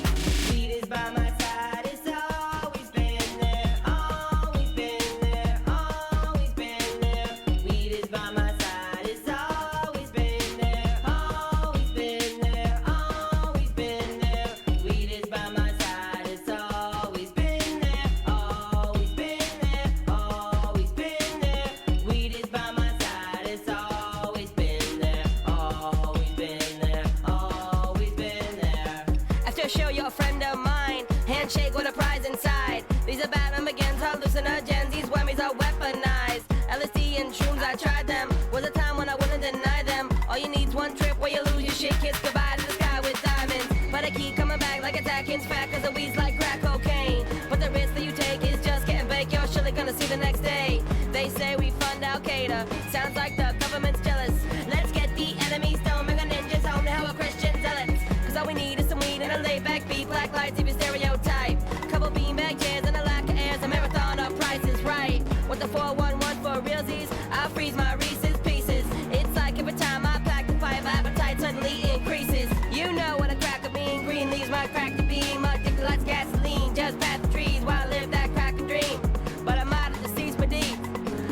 Weed is by my side, it's always been there, always been there, always been there. Weed is by my side, it's always been there, always been there, always been there. Weed is by my side, it's always been there, always been there, always been there. Weed is by my side, it's always been there, always been there, always been there. After a show, you're a friend of mine. Handshake with a prize inside. These are bad begins, hallucinogens. These whammies are weaponized. LSD and shrooms, I tried them. Was a time when I wouldn't deny them. All you need's one trip where you lose your shit. Kiss goodbye to the sky with diamonds. But I keep coming back like Atkins fat, cause the weed's like crack cocaine. But the risk that you take is just getting baked. You're surely gonna see the next day. They say we fund Al Qaeda. Sounds like the government's jealous. Let's get the enemy stone, make a ninjas home to hell with Christian zealots. Cause all we need is some weed and a laid back beat. Black lights, if you stereotype. Couple beanbag chairs and a lack of airs. A marathon of Price is Right. With the 411 for realsies, I'll freeze my Reese's pieces. It's like every time I pack the pipe, my appetite suddenly increases. You know what a cracker bean, green leaves my crack to beam. My dick lights gasoline, just past the trees while I live that cracker dream. But I might have to cease my deeds,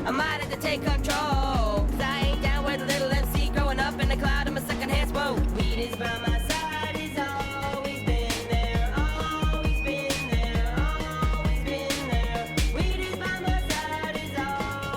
I might have to take control. Cause I ain't down with a little MC growing up in the cloud of my secondhand smoke. Weed is by my side, it's always been there, always been there, always been there. Weed is by my side, it's always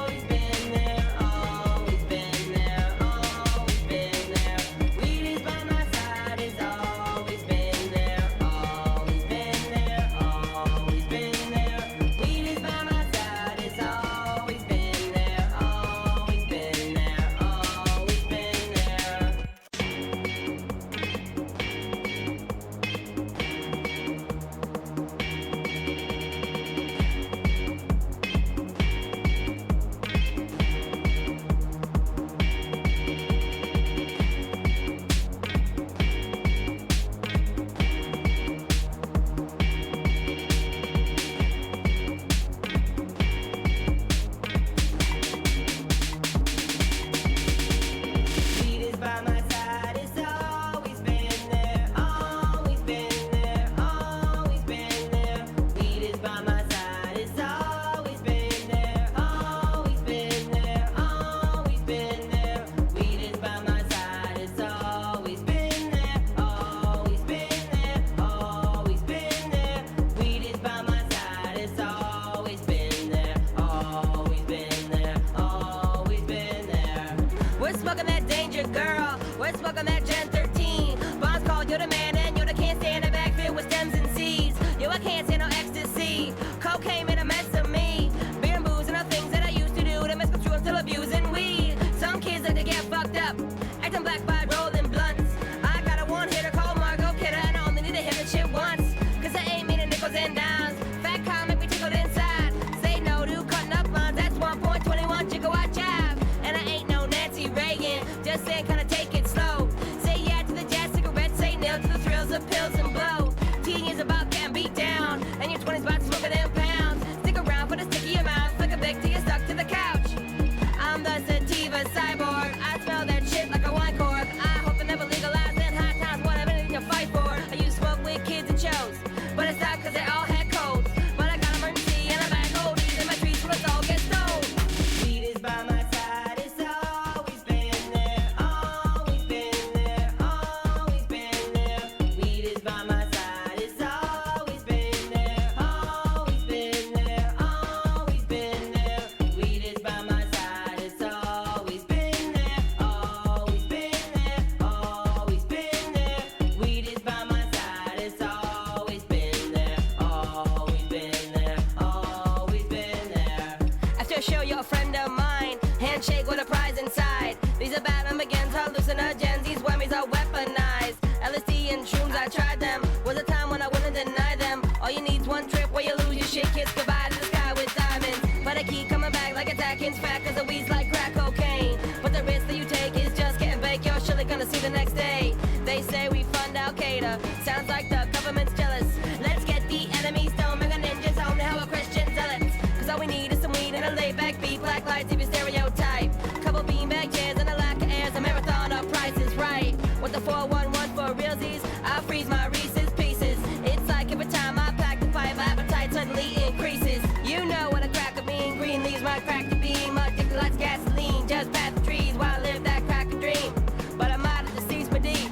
After a show, you're a friend of mine. Handshake with a prize inside. These are bad begins, hallucinogens. These whammies are weaponized. LSD and shrooms, I tried them. Was a time when I wouldn't deny them. All you need's one trip where you lose your shit. Kiss goodbye to the sky with diamonds. But I keep coming back like Atkins fat, cause the weed's like crack cocaine. But the risk that you take is just getting baked. You're surely gonna see the next day. They say we fund Al Qaeda. Sounds like the government's jealous. Let's get the enemy stone. Bring a ninjas home to hell with Christian zealots. Cause all we need is some weed and a laid back beat. Black lights, if you stereotype. Couple beanbag chairs and a lack of airs. A marathon of Price is Right. With the 411 for realsies, I'll freeze my Reese's pieces. It's like every time I pack the pipe, my appetite suddenly increases. You know what a crack of being green leaves my crack to be. My dick lights gasoline, just past the trees while I live that crack of dream. But I might have to cease my deed.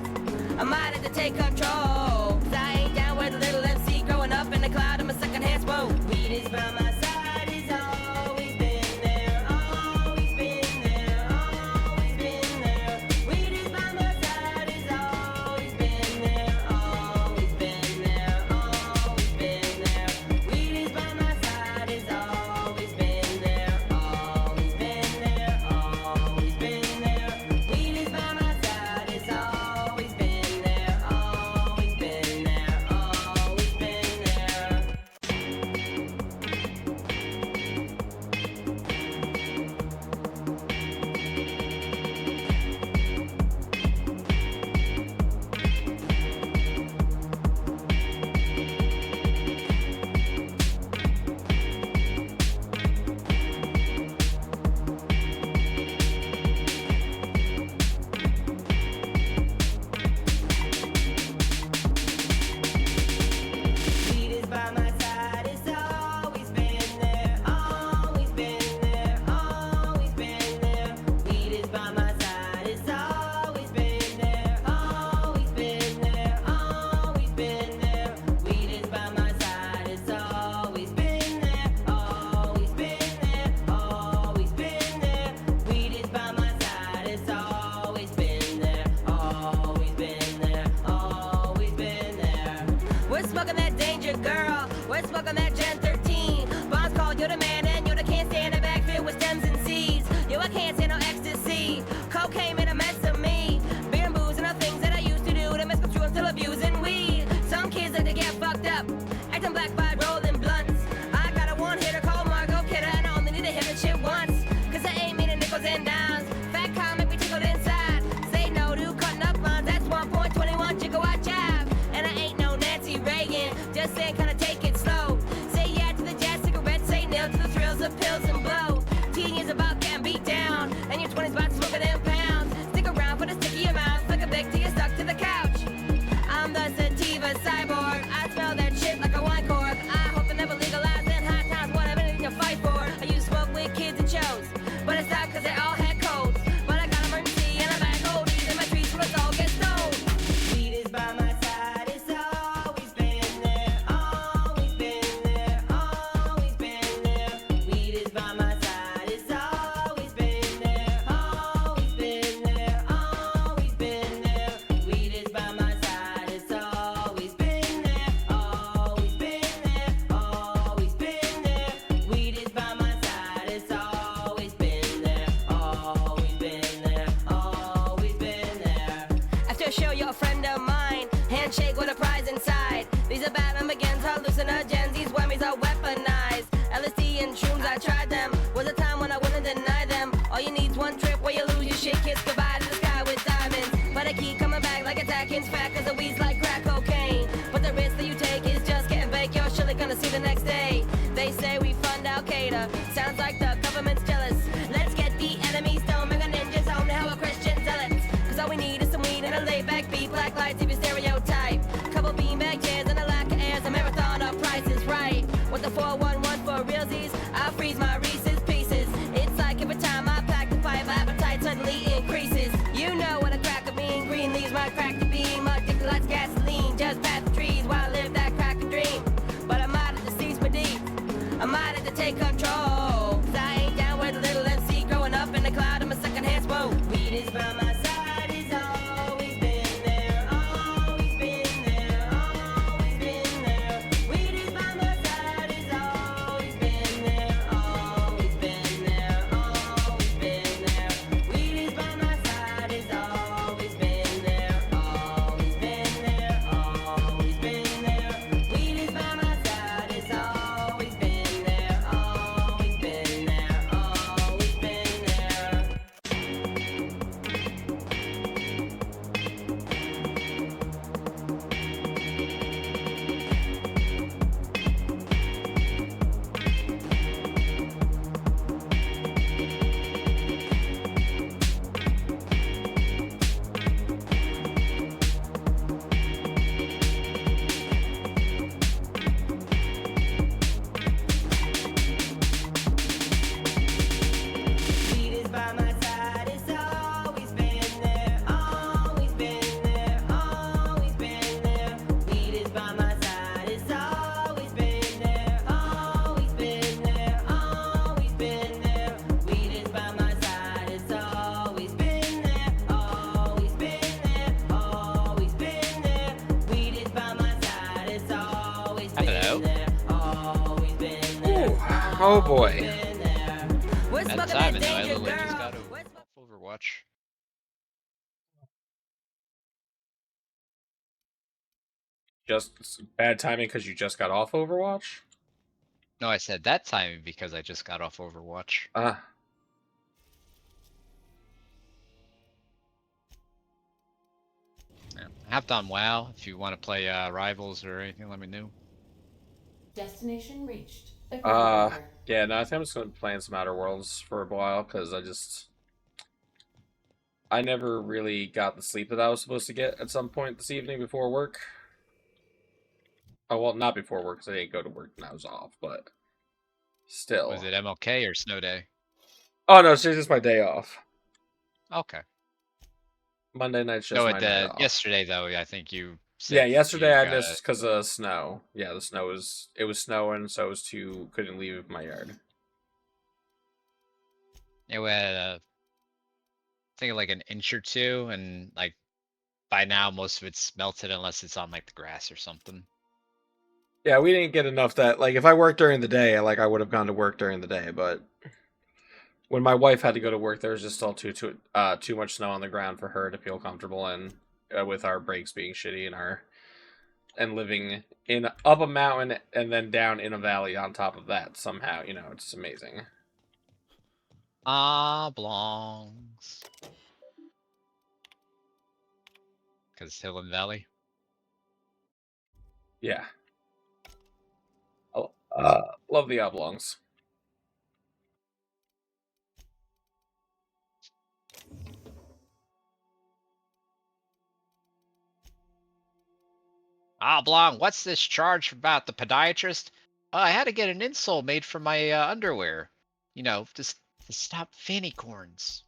I might have to take control. Cause I ain't down with a little MC growing up in the cloud of my secondhand smoke. Weed is by my side, it's always been there, always been there, always been there. Weed is by my side, it's always been there, always been there, always been there. Weed is by my side, it's always been there, always been there, always been there. Weed is by my side, it's always been there, always been there, always been there. Weed is by my side, it's always been there, always been there, always been there. Weed is by my side, it's always been there, always been there, always been there. Weed is by my side, it's always been there, always been there, always been there. Weed is by my side, it's always been there, always been there, always been there. We're smoking that danger, girl. We're smoking that Gen 13. Boss called, you're the man, and you're the can't stand a bag filled with stems and seeds. Yo, I can't stand no ecstasy. Cocaine made a mess of me. Beer and booze and all things that I used to do to misconstrue, I'm still abusing weed. Some kids like to get fucked up, acting black by rolling blunts. I got a one-hitter called Margot Kidder, and I only need to hit the shit once. Cause I ain't meaning nickels and dimes. Fat comic, we tickled inside. Say no to cutting up lines, that's 1.21 gigawatt jive. And I ain't no Nancy Reagan, just saying kinda take it slow. Say yeah to the jazz cigarettes, say no to the thrills of pills and blow. Teen years about getting beat down, and your 20s about smoking them pounds. Stick around for the sticky amounts, like a big till you're stuck to the couch. I'm the sativa cyborg, I smell that shit like a wine cork. I hope they never legalize in high times, what I'm in to fight for. I used to smoke with kids and shows, but it's not cause they all had colds. But I got emergency and I'm back oldies in my trees where it's all get stoned. Weed is by my side, it's always been there, always been there, always been there. Weed is by my side, it's always been there, always been there, always been there. Weed is by my side, it's always been there, always been there, always been there. Weed is by my side, it's always been there, always been there, always been there. After a show, you're a friend of mine. Handshake with a prize inside. These are bad begins, hallucinogens. These whammies are weaponized. LSD and shrooms, I tried them. Was a time when I wouldn't deny them. All you need's one trip where you lose your shit. Kiss goodbye to the sky with diamonds. But I keep coming back like Atkins fat, cause the weed's like crack cocaine. But the risk that you take is just getting baked. You're surely gonna see the next day. They say we fund Al Qaeda. Sounds like the government's jealous. Let's get the enemy stone. Bring a ninjas home to hell with Christian zealots. Cause all we need is some weed and a laid back beat. Black lights, if you stereotype. Couple beanbag chairs and a lack of airs. A marathon of Price is Right. With the 411 for realsies, I'll freeze my Reese's pieces. It's like every time I pack the pipe, my appetite suddenly increases. You know what a crack of being green leaves my crack to be. My dick lights gasoline, just past the trees while I live that crack of dream. But I might have to cease my deed. I might have to take control. Cause I ain't down with a little MC growing up in the cloud of my second Oh boy. We're That smoking time, that though, I danger, literally just girl. got Overwatch. Just bad timing because you just got off Overwatch? No, I said that time because I just got off Overwatch. Ah. Yeah. I hopped on WoW. If you want to play Rivals or anything, let me know. Destination reached. The ground breaker. Yeah, no, I think I'm just gonna be playing some Outer Worlds for a while because I never really got the sleep that I was supposed to get at some point this evening before work. Oh well, not before work because I didn't go to work and I was off, but still. Was it MLK or Snow Day? Oh no, it's just my day off. Okay. Monday night's just No, my night off. yesterday though, I think you said Yeah, yesterday you I got missed because of snow. Yeah, it was snowing, so couldn't leave my yard. It was I think like an inch or two, and like by now most of it's melted unless it's on like the grass or something. Yeah, we didn't get enough that like if I worked during the day, like I would have gone to work during the day, but when my wife had to go to work, there was just still too much snow on the ground for her to feel comfortable in, with our brakes being shitty and living in up a mountain and then down in a valley on top of that somehow. You know, it's amazing. Belongs. Because Hill and Valley. Yeah. Love the oblongs. Oblong, what's this charge about the podiatrist? I had to get an insole made for my underwear. You know, just to stop fanny corns.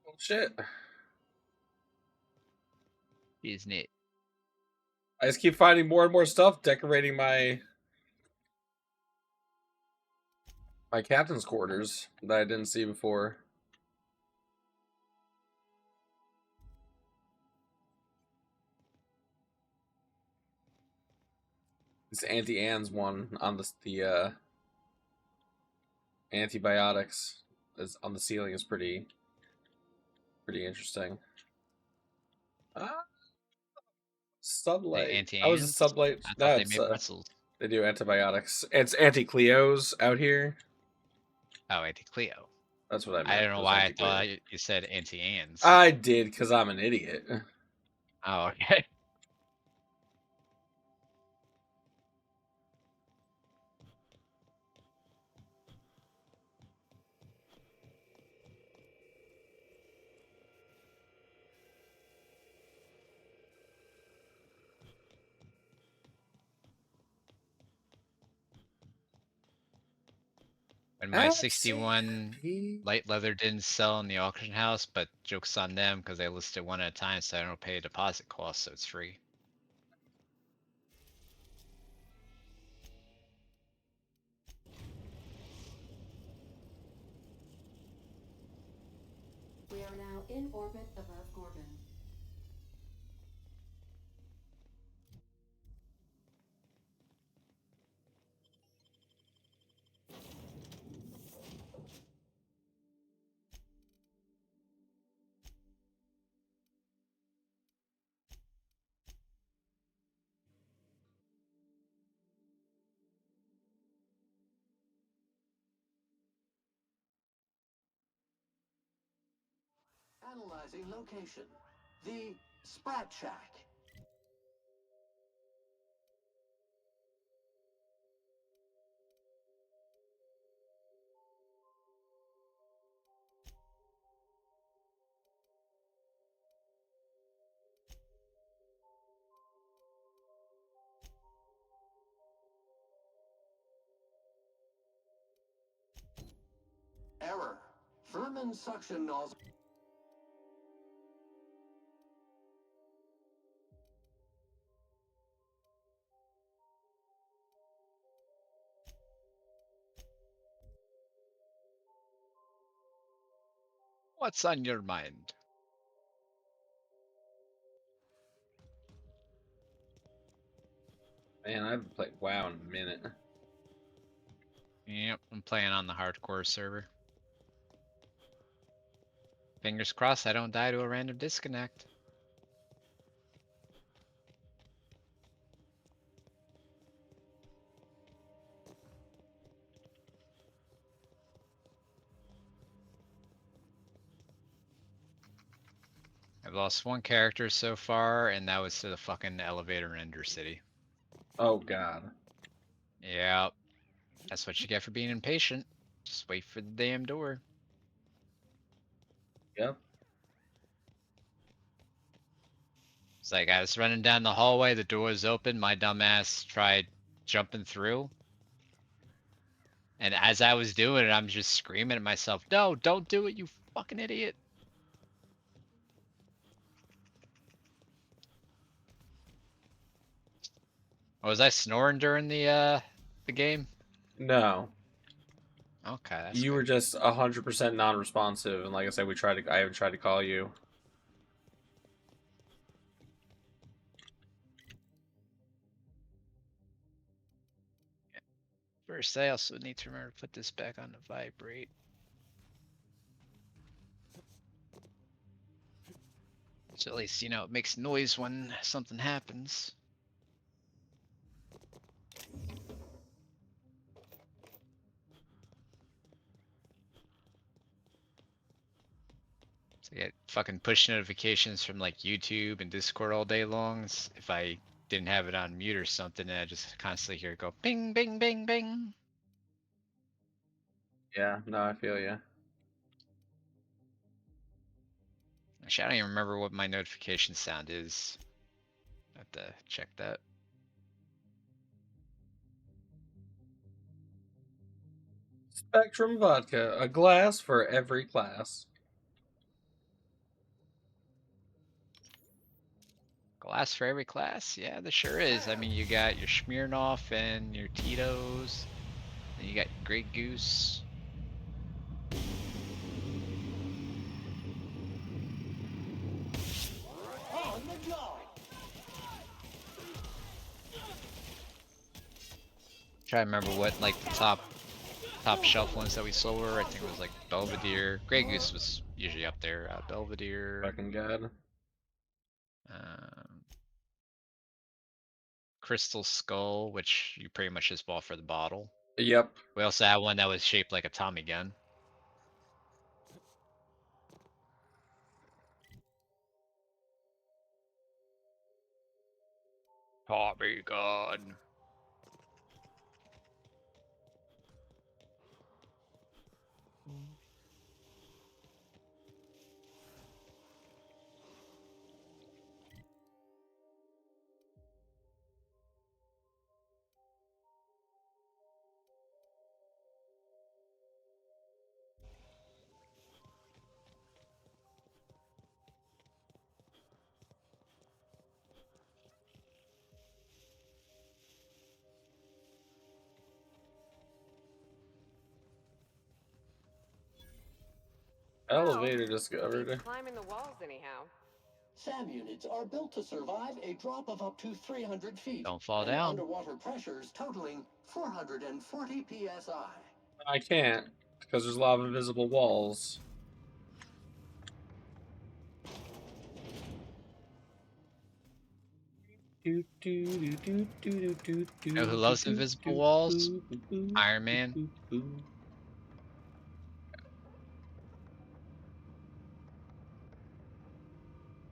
Oh, shit. Isn't it? I just keep finding more and more stuff decorating my captain's quarters that I didn't see before. This Auntie Anne's one on the antibiotics is on the ceiling is pretty interesting. Sublight. Auntie I was a Anne's? sublight. I thought No, they it's made pretzels. they do antibiotics. It's Auntie Cleo's out here. Oh, Auntie Cleo. That's what I meant. I don't know Was why I Auntie Cleo. thought you said Auntie Anne's. I did because I'm an idiot. Oh, okay. When my 61 light leather didn't sell in the auction house, but joke's on them because they listed one at a time, so I don't pay a deposit cost, so it's free. We are now in orbit above Gorgon. Analyzing location. The Sprat Shack. Error. Firm German suction nozzle. What's on your mind? Man, I haven't played WoW in a minute. Yep, I'm playing on the hardcore server. Fingers crossed I don't die to a random disconnect. I've lost one character so far, and that was to the fucking elevator in Ender City. Oh god. Yep. That's what you get for being impatient. Just wait for the damn door. Yep. It's like I was running down the hallway, the door was open, my dumbass tried jumping through. And as I was doing it, I'm just screaming at myself, no, don't do it, you fucking idiot. Oh, was I snoring during the game? No. Okay, that's You good. were just 100% non-responsive, and like I said, I even tried to call you. First, I also need to remember to put this back on the vibrate. So at least, you know, it makes noise when something happens. So I get fucking push notifications from like YouTube and Discord all day long. If I didn't have it on mute or something, I just constantly hear it go bing, bing, bing, bing. Yeah, no, I feel you. Actually, I don't even remember what my notification sound is. I have to check that. Spectrum vodka, a glass for every class. Glass for every class? Yeah, there sure is. I mean, you got your Smirnoff and your Tito's. Then you got your Grey Goose. On the job. Try to remember what like the top shelf ones that we sold were. I think it was like Belvedere. Grey Goose was usually up there. Belvedere. Fucking god. Crystal Skull, which you pretty much just bought for the bottle. Yep. We also had one that was shaped like a Tommy gun. Tommy gun. Elevator Well, discovered. climbing the walls anyhow. SAM units are built to survive a drop of up to 300 feet. Don't fall and down. Underwater pressures totaling 440 psi. I can't, because there's a lot of invisible walls. You know who loves invisible walls? Iron Man.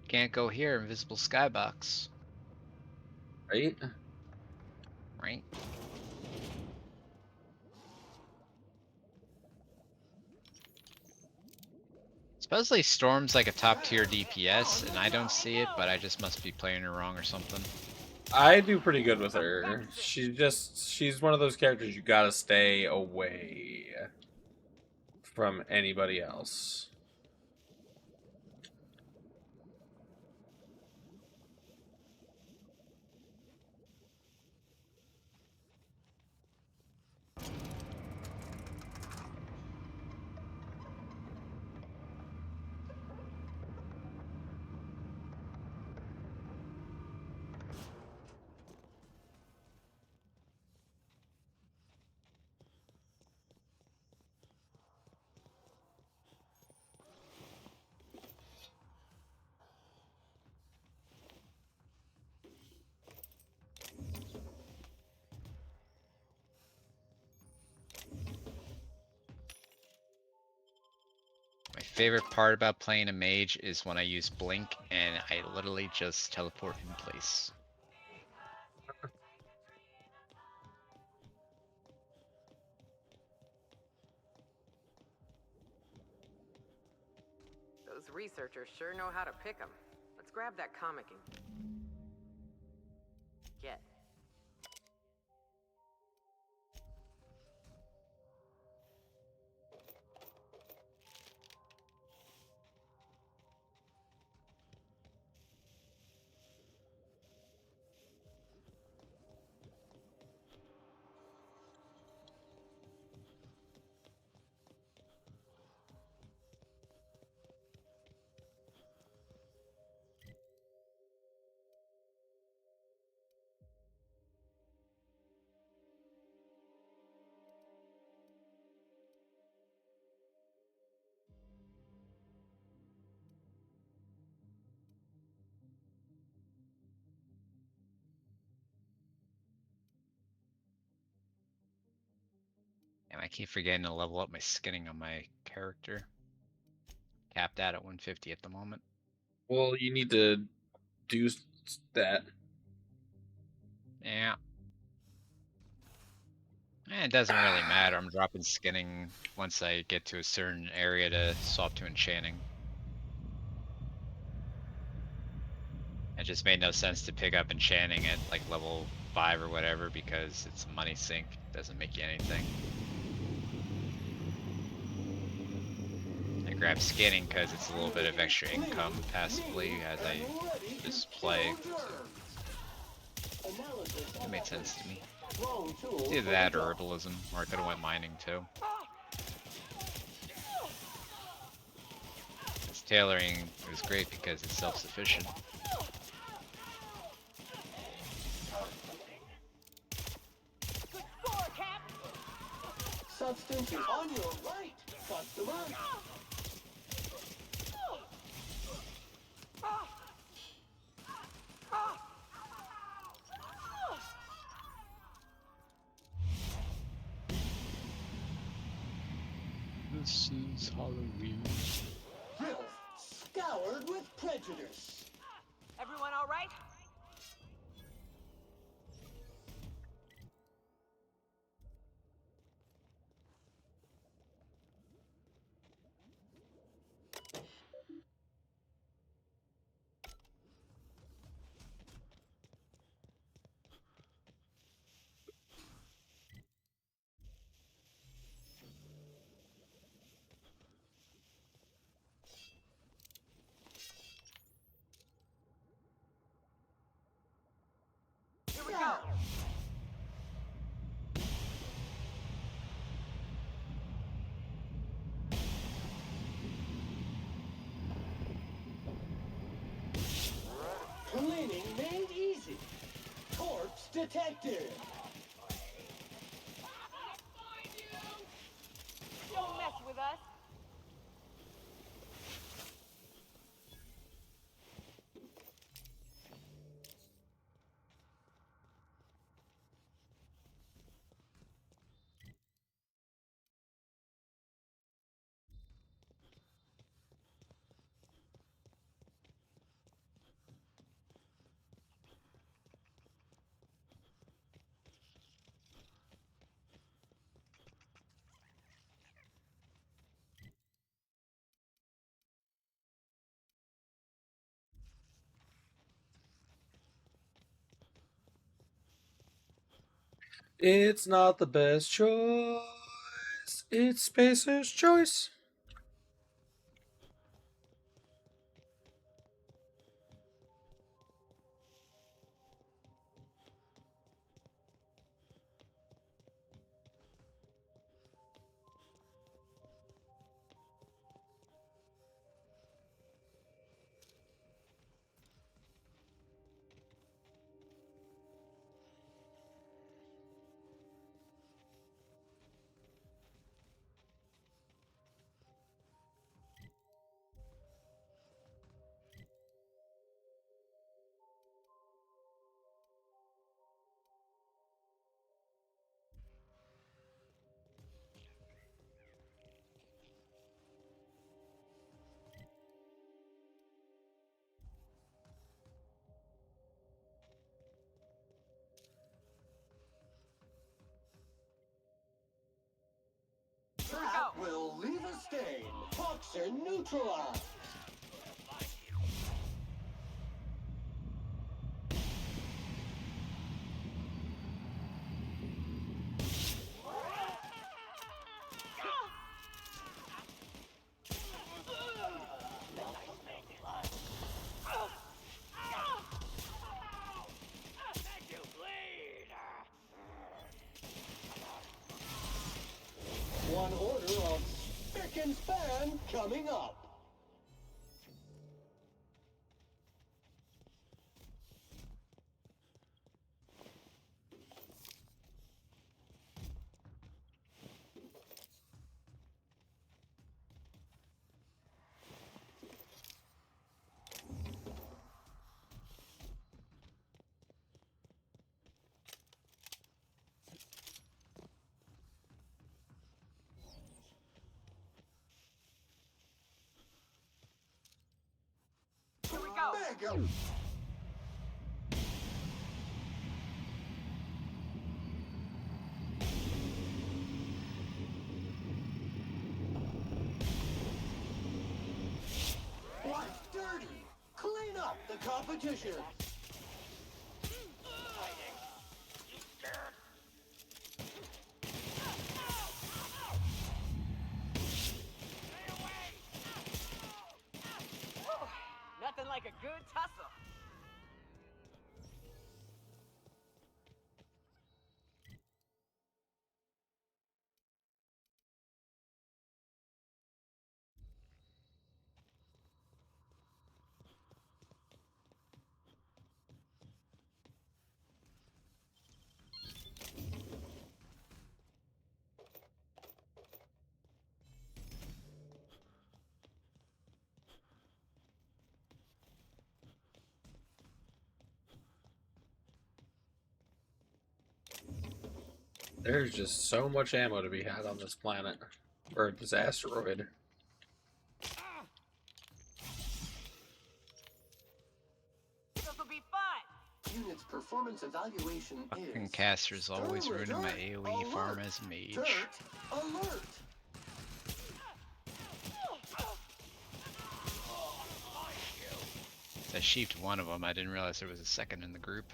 Can't go here, invisible skybox. Right? Right? Supposedly Storm's like a top tier DPS, and I don't see it, but I just must be playing her wrong or something. I do pretty good with her. She's one of those characters you gotta stay away from anybody else. My favorite part about playing a mage is when I use blink and I literally just teleport in place. Those researchers sure know how to pick 'em. Let's grab that comic and get. And I keep forgetting to level up my skinning on my character. Capped out at 150 at the moment. Well, you need to do that. Yeah. It doesn't really matter. I'm dropping skinning once I get to a certain area to swap to enchanting. It just made no sense to pick up enchanting at like level 5 or whatever because it's a money sink. It doesn't make you anything. I grab skinning because it's a little bit of extra income passively as I just play. So it made sense to me. It's either that or herbalism, or I could have went mining too. This tailoring is great because it's self-sufficient. Substance is on your right, customer. This is Halloween. Filth scoured with prejudice. Everyone all right? Here we go. Cleaning made easy. Corpse detected. Don't mess with us. It's not the best choice. It's Spacer's choice. That will leave a stain. Toxin neutralized. One order of spick and span coming up. Here we go. Mega. What's dirty? Clean up the competition. Nothing like a good tussle. There's just so much ammo to be had on this planet. Or this asteroid. This'll be fun. Unit's performance evaluation Fucking is caster's always ruining my AoE alert, farm as mage. dirt alert. I sheeped one of them. I didn't realize there was a second in the group.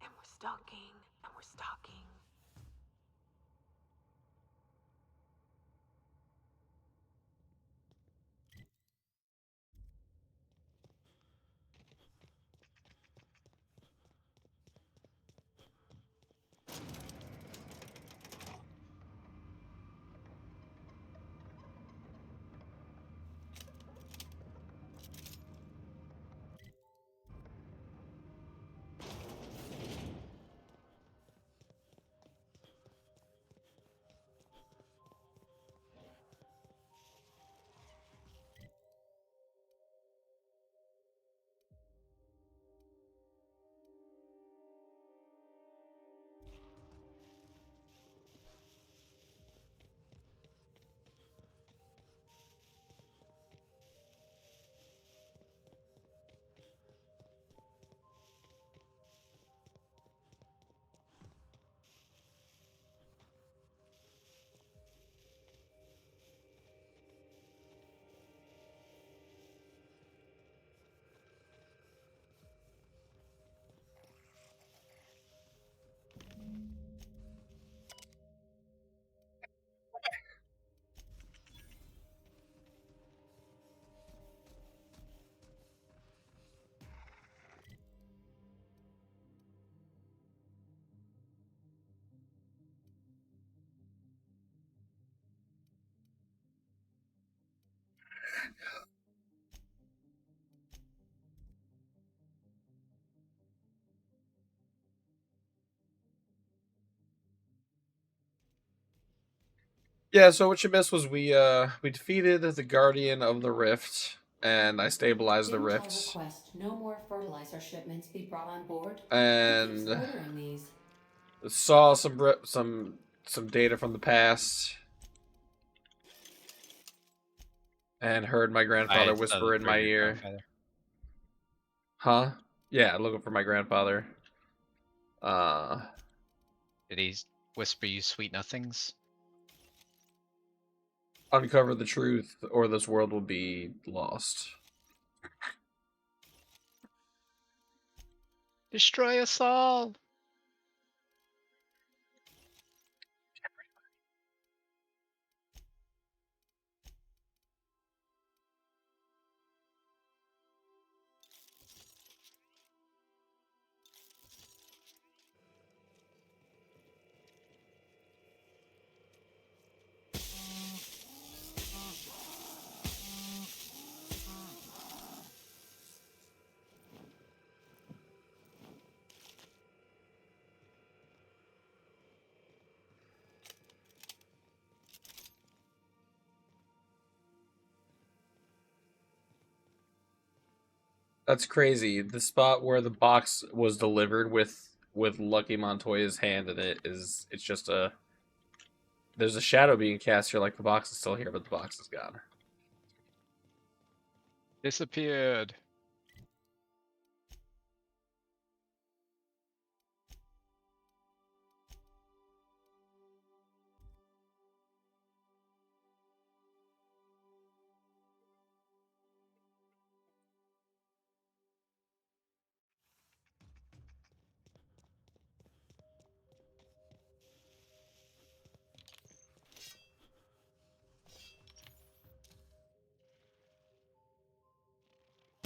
And we're stalking. And we're stalking. Yeah, so what you missed was we defeated the Guardian of the Rift, and I stabilized the Didn't I rifts, request no more fertilizer shipments be brought on board? Who keeps and ordering these? saw some data from the past, and heard my grandfather I saw the whisper in my your ear. grandfather. Huh? Yeah, looking for my grandfather. Did he whisper you sweet nothings? Uncover the truth, or this world will be lost. Destroy us all! That's crazy. The spot where the box was delivered with Lucky Montoya's hand in it it's just a there's a shadow being cast here, like the box is still here, but the box is gone. Disappeared.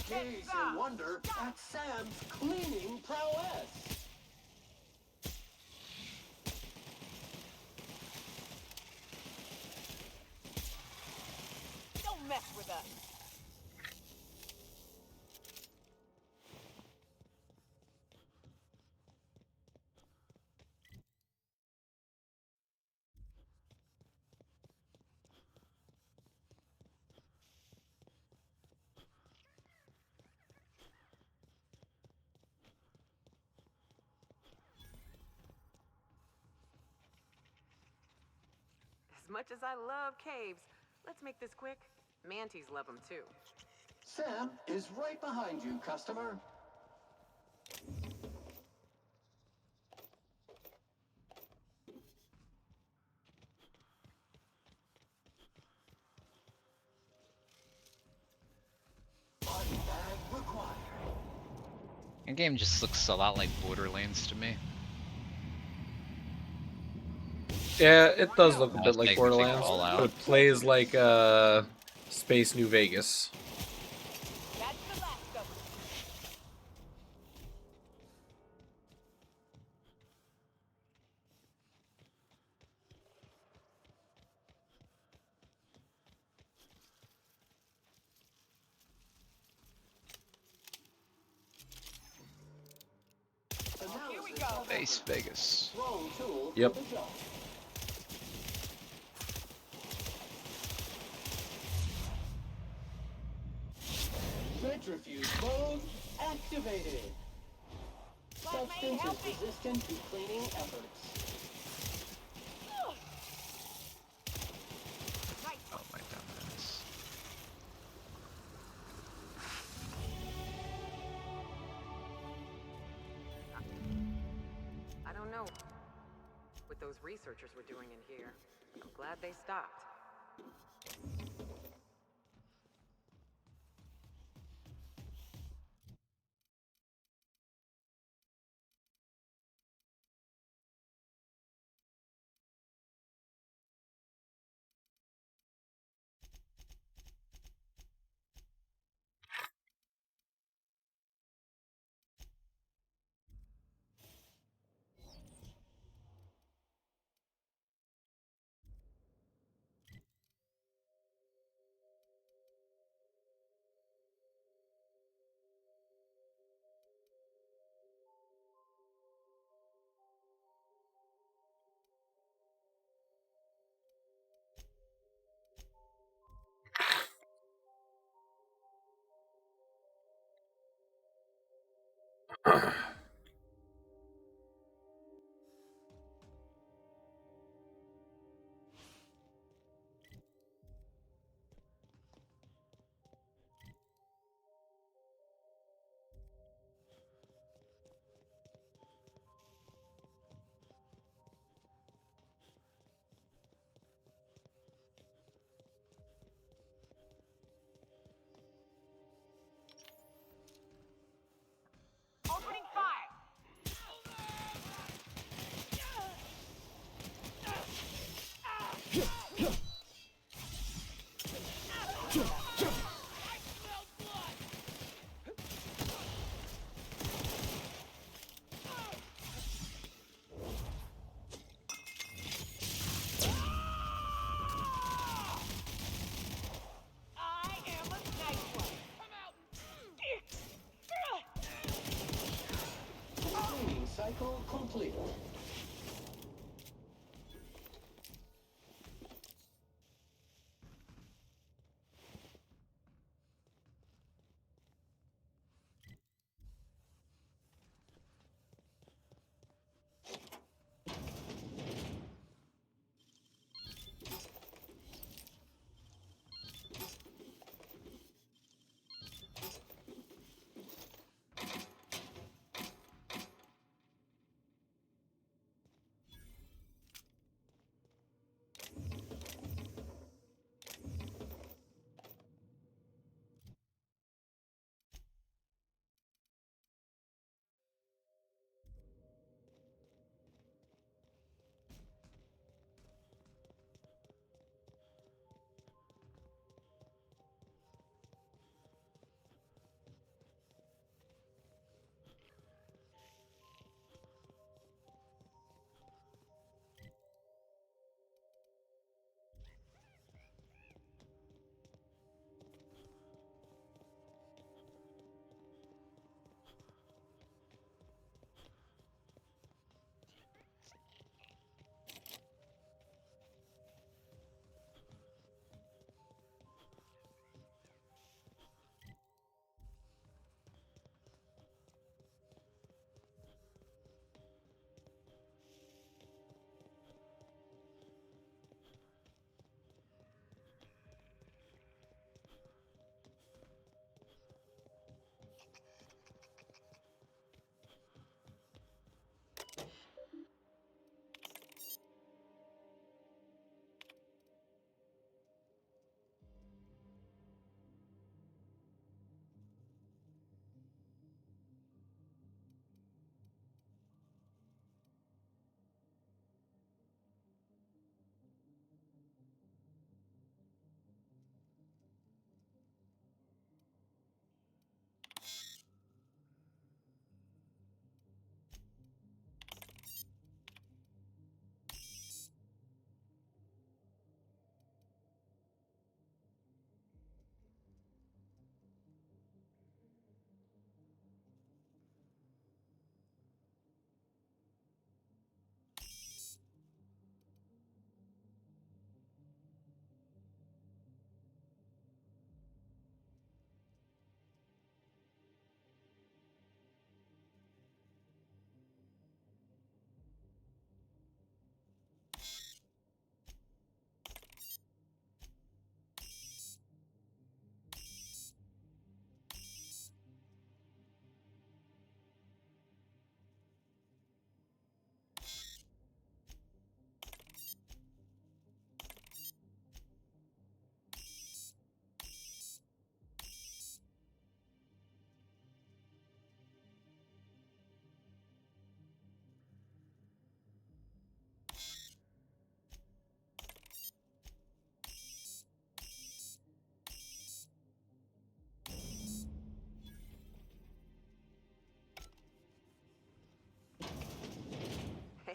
Gaze in wonder at Sam's cleaning prowess. Don't mess with us. As much as I love caves, let's make this quick. Manties love them too. Sam is right behind you, customer. Unbag required. The game just looks a lot like Borderlands to me. Yeah, it does look a I bit was like like, we take Borderlands, all out. but it plays like Space New Vegas. That's the last of them. Here we go. Space Vegas. Wrong tool Yep. for the job. Centrifuge mode activated. Substance is resistant to cleaning efforts. Oh my goodness. I don't know what those researchers were doing in here. I'm glad they stopped. I am a nice one. Come out. Cleaning cycle complete.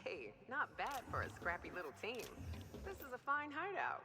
Hey, not bad for a scrappy little team. This is a fine hideout.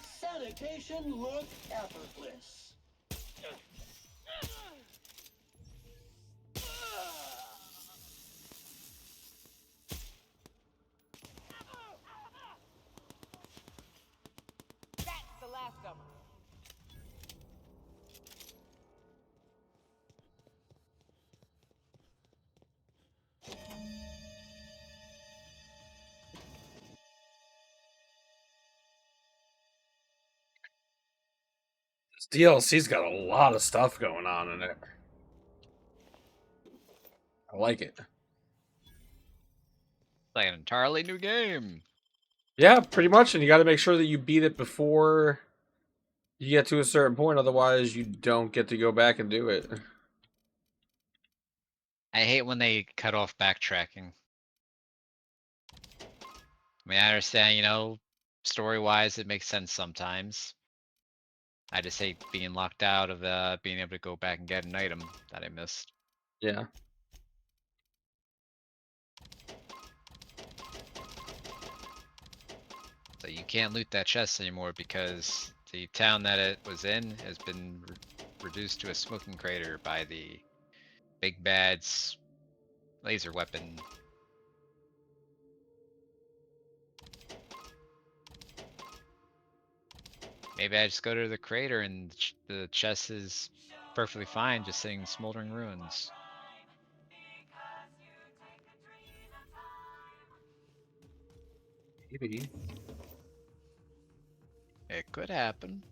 makes sanitation look effortless. That's the last of them. This DLC's got a lot of stuff going on in it. I like it. Like an entirely new game. Yeah, pretty much, and you got to make sure that you beat it before you get to a certain point, otherwise you don't get to go back and do it. I hate when they cut off backtracking. I mean, I understand, you know, story-wise, it makes sense sometimes. I just hate being locked out of being able to go back and get an item that I missed. Yeah. So you can't loot that chest anymore because the town that it was in has been reduced to a smoking crater by the big bad's laser weapon. Maybe I just go to the crater and the chest is perfectly fine, just sitting in smoldering ruins. Maybe. It could happen.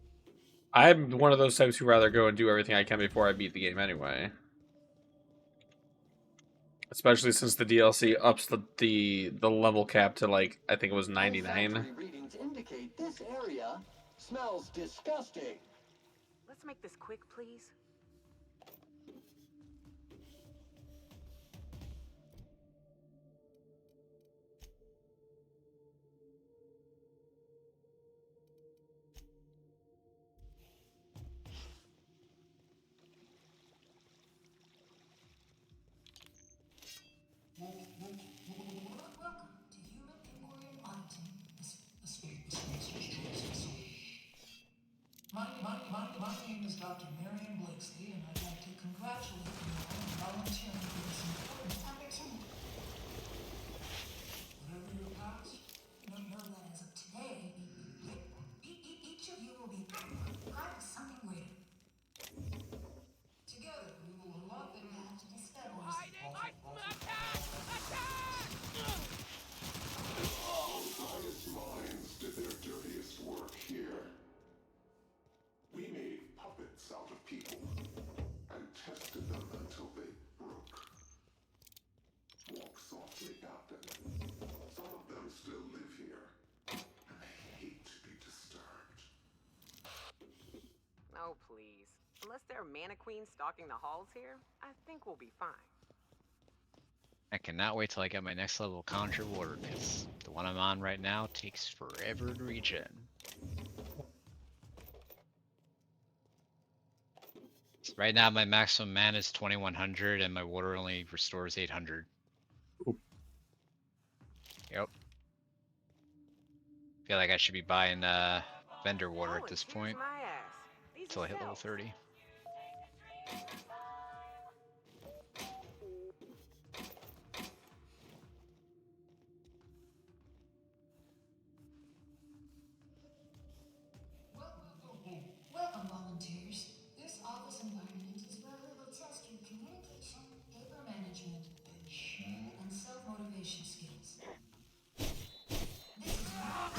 I'm one of those types who rather go and do everything I can before I beat the game anyway. Especially since the DLC ups the level cap to, like, I think it was 99. Olfactory readings indicate this area smells disgusting. Let's make this quick, please. My name is Dr. Marion Blakesley, and I'd like to congratulate you all on volunteering for this important opportunity. Whatever your past, know that as of today, each of you will be part of something greater. Together, we will unlock the path to discoveries. All science minds did their dirtiest work here. We made puppets out of people and tested them until they broke. Walk softly, Captain. Some of them still live here, and they hate to be disturbed. Oh, please. Unless there are mana queens stalking the halls here, I think we'll be fine. I cannot wait till I get my next level Conjure Water, because the one I'm on right now takes forever to regen. So right now my maximum mana is 2100 and my water only restores 800. Ooh. Yep. Feel like I should be buying vendor water at this point until I hit level 30. Welcome, volunteers. This office environment is where we will test your communication, paper management, and self-motivation skills. This is not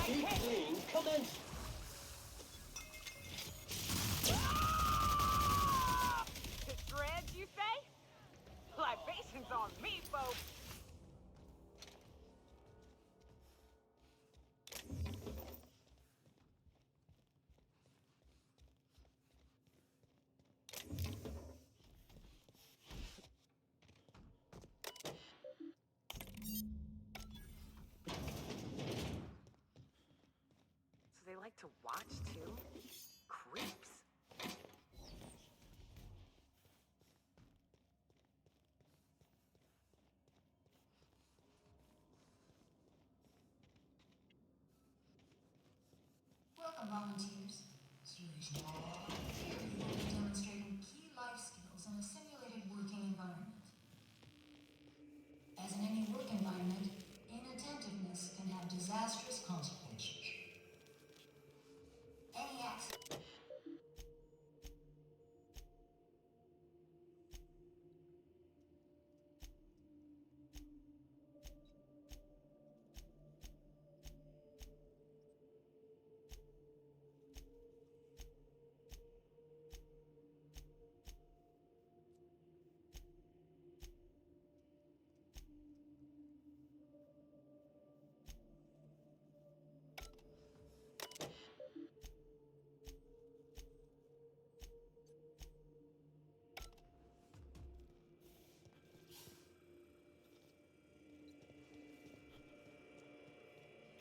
Deep clean commenced. Dread, you say? Libations on me, folks. get to watch too? Creeps. Welcome, volunteers. Here you will be demonstrating key life skills in a simulated working environment. As in any work environment, inattentiveness can have disastrous consequences. Any accident.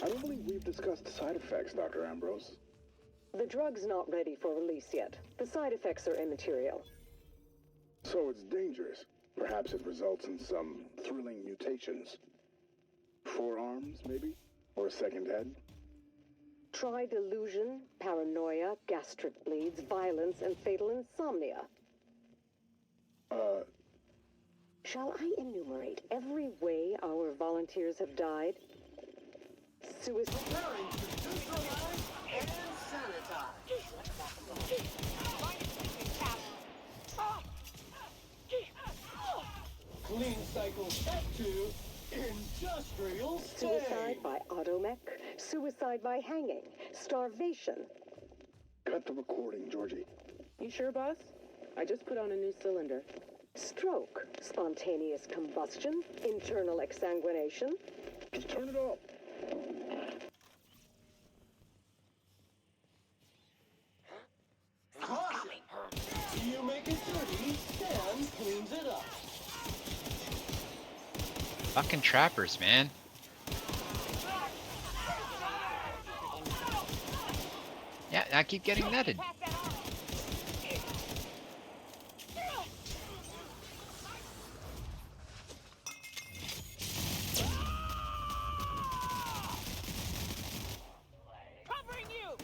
I don't believe we've discussed side effects, Dr. Ambrose. The drug's not ready for release yet. The side effects are immaterial. So it's dangerous. Perhaps it results in some thrilling mutations. Forearms, maybe? Or a second head? Try delusion, paranoia, gastric bleeds, violence, and fatal insomnia. Shall I enumerate every way our volunteers have died? Suicide. Preparing to neutralize and sanitize. Clean cycle step 2, industrial Suicide by automech, suicide by hanging, starvation. Cut the recording, Georgie. You sure, boss? I just put on a new cylinder. Stroke, spontaneous combustion, internal exsanguination. Just turn it off. Caution! You make it dirty, Sam cleans it up. Fucking trappers, man. Yeah, I keep getting netted. Covering you!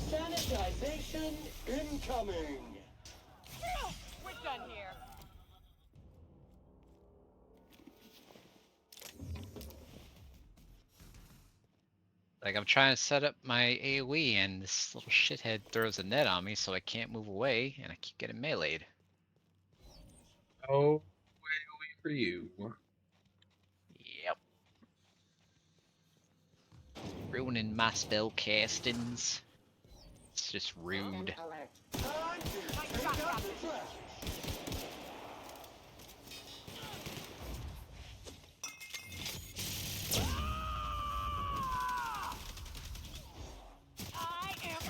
Sanitization incoming. We're done here. Like, I'm trying to set up my AoE and this little shithead throws a net on me so I can't move away and I keep getting meleeed. Oh, for you. Yep. Ruining my spell castings. It's just rude. Time to take out the trash. I am.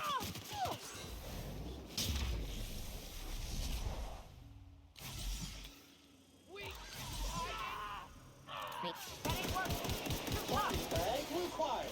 Weak. That ain't working. Too Body tough. bag required.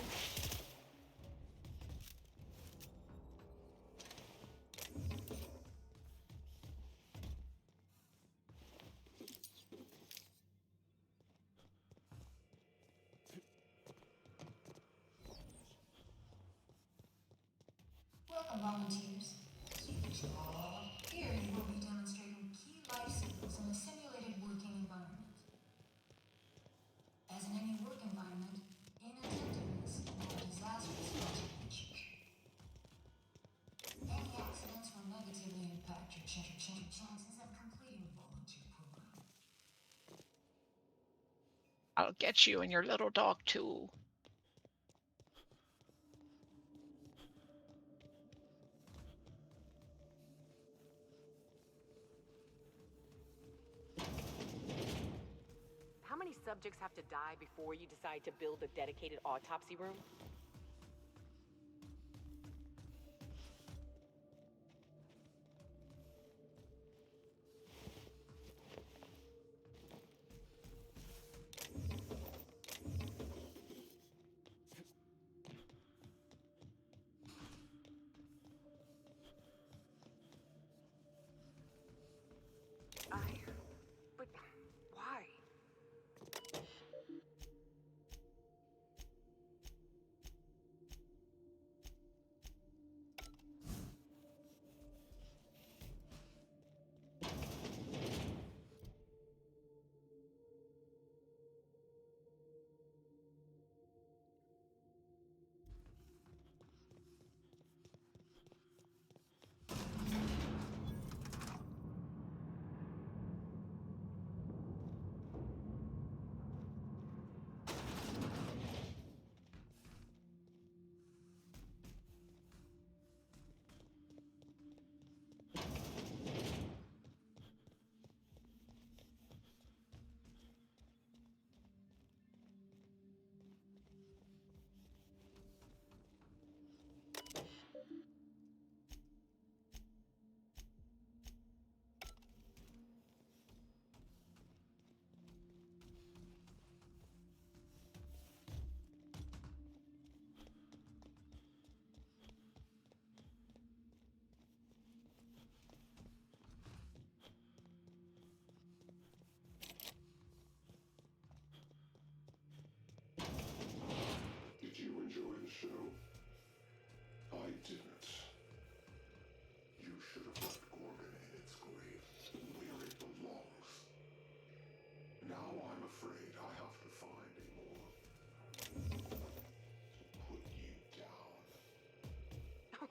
Welcome, volunteers. Here you will be demonstrating key life skills in a simulated working environment. As in any work environment, inattentiveness can have disastrous consequences. Any accidents will negatively impact your chances of completing the volunteer program. I'll get you and your little dog too. How many subjects have to die before you decide to build a dedicated autopsy room?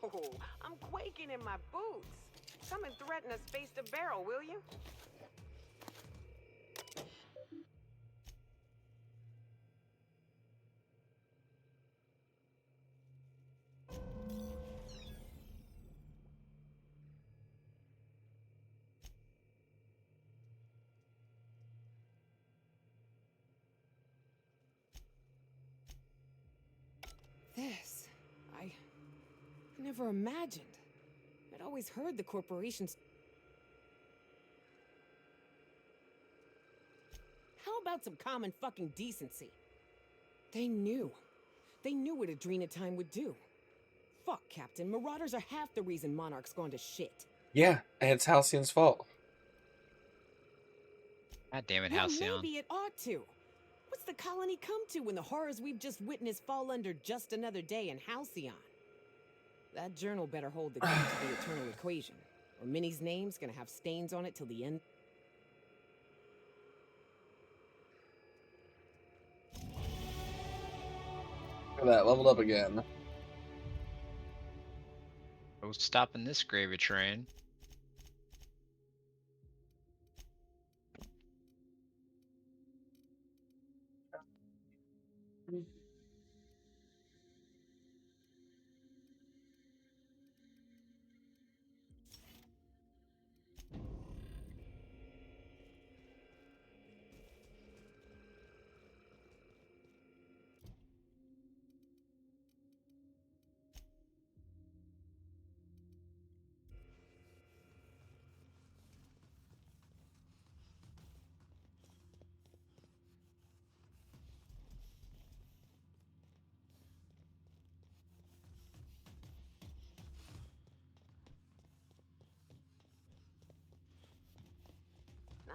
Oh, I'm quaking in my boots. Come and threaten us face to barrel, will you? This. I never imagined. I'd always heard the corporations. How about some common fucking decency? They knew. They knew what Adrena Time would do. Fuck, Captain. Marauders are half the reason Monarch's gone to shit. Yeah, and it's Halcyon's fault. God damn it, Well, Halcyon. maybe it ought to. What's the colony come to when the horrors we've just witnessed fall under just another day in Halcyon? That journal better hold the key to the eternal equation, or Minnie's name's gonna have stains on it till the end. Look at that, leveled up again. No stopping this gravy train.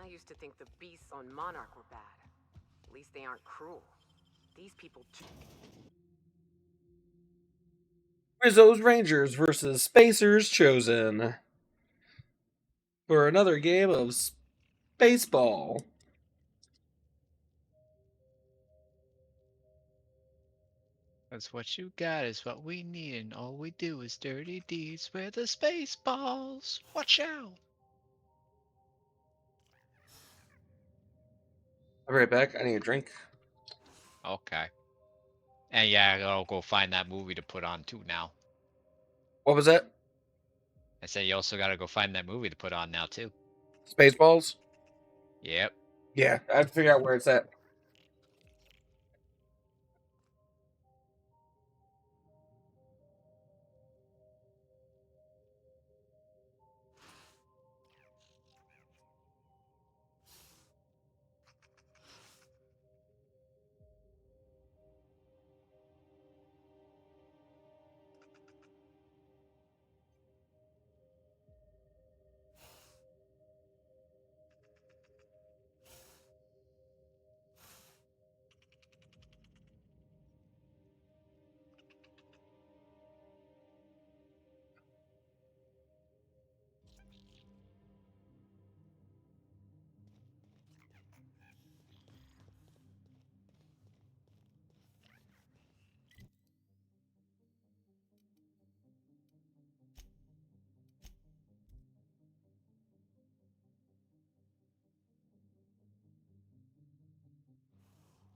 I used to think the beasts on Monarch were bad. At least they aren't cruel. These people... Rizzo's Rangers versus Spacers Chosen. For another game of Spaceball. That's what you got is what we need, and all we do is dirty deeds with the space balls. Watch out. I'll be right back. I need a drink. Okay. And yeah, I'll go find that movie to put on too now. What was that? I said you also gotta go find that movie to put on now too. Spaceballs? Yep. Yeah, I have to figure out where it's at.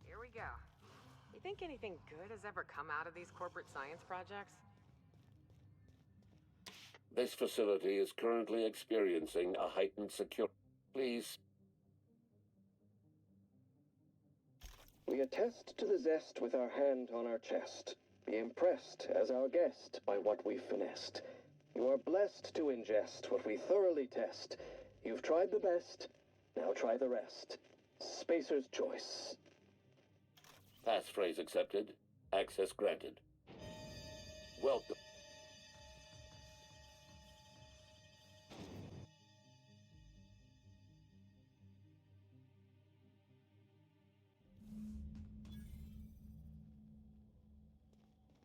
Here we go. You think anything good has ever come out of these corporate science projects? This facility is currently experiencing a heightened security. Please. We attest to the zest with our hand on our chest. Be impressed as our guest by what we've finessed. You are blessed to ingest what we thoroughly test. You've tried the best, now try the rest. Spacer's choice. Passphrase accepted. Access granted. Welcome.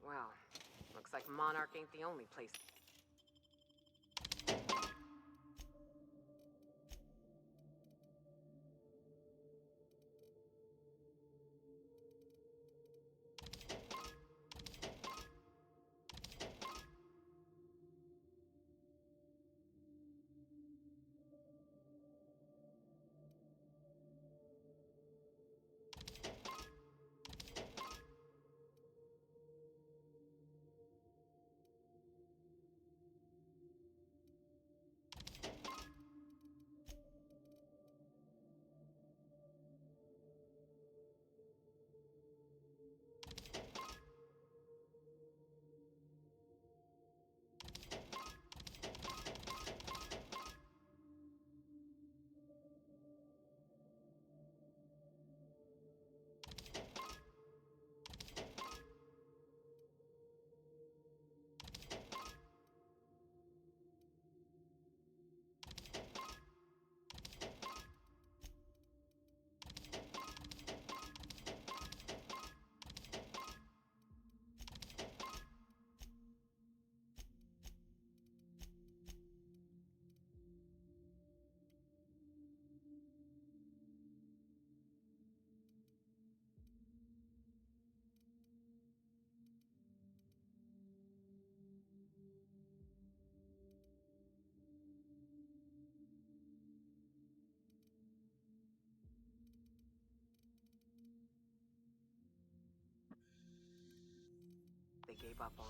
Well, looks like Monarch ain't the only place. they gave up on.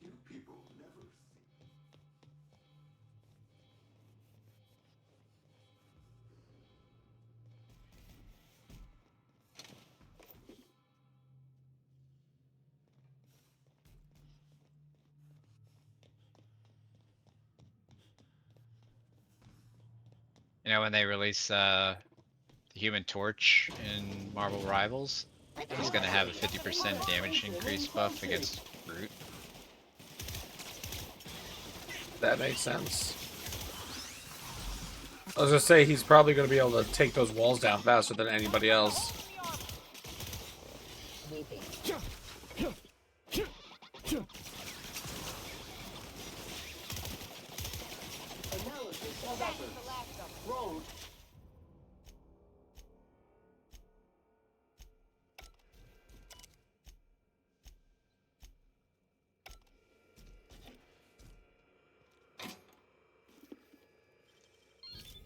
You people never see. You know, when they release the Human Torch in Marvel Rivals, he's gonna have a 50% damage increase buff against Groot. That makes sense. I was gonna say he's probably gonna be able to take those walls down faster than anybody else. Weeping. Analysis of efforts. Road.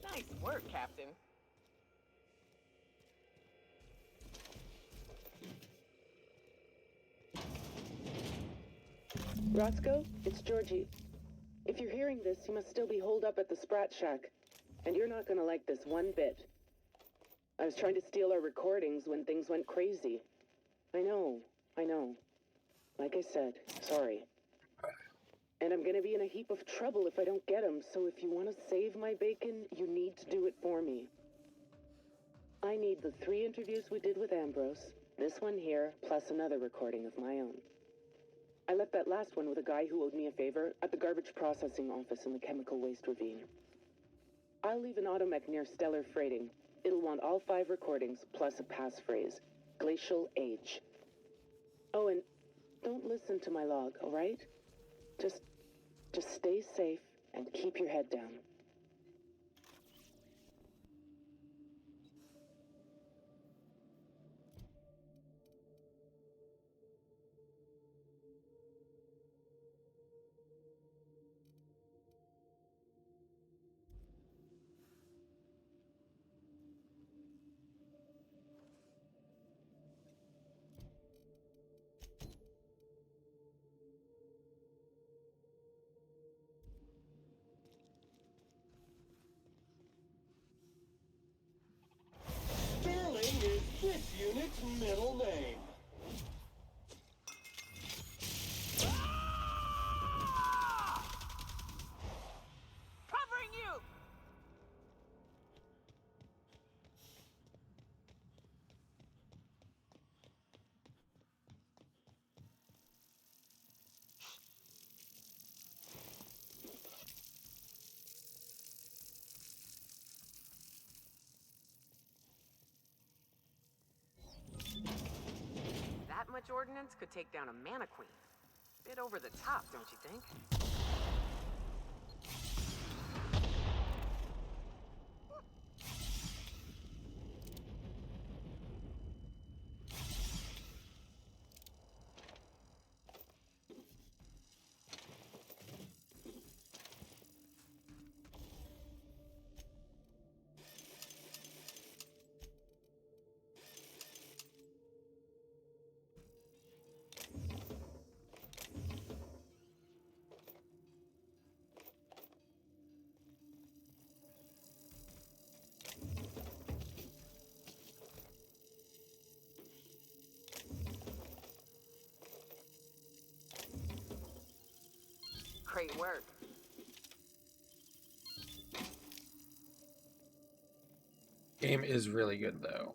Nice work, Captain. Roscoe, it's Georgie. If you're hearing this, you must still be holed up at the Sprat Shack. And you're not gonna like this one bit. I was trying to steal our recordings when things went crazy. I know. Like I said, sorry. And I'm gonna be in a heap of trouble if I don't get them, so if you want to save my bacon, you need to do it for me. I need the 3 interviews we did with Ambrose, this one here, plus another recording of my own. I left that last one with a guy who owed me a favor at the garbage processing office in the chemical waste ravine. I'll leave an automech near Stellar Freighting. It'll want all 5 recordings, plus a passphrase. Glacial Age. Oh, and don't listen to my log, all right? Just stay safe and keep your head down. Sterling is this unit's middle name. Covering you! That much ordnance could take down a mana queen. Bit over the top, don't you think? Great work. Game is really good though.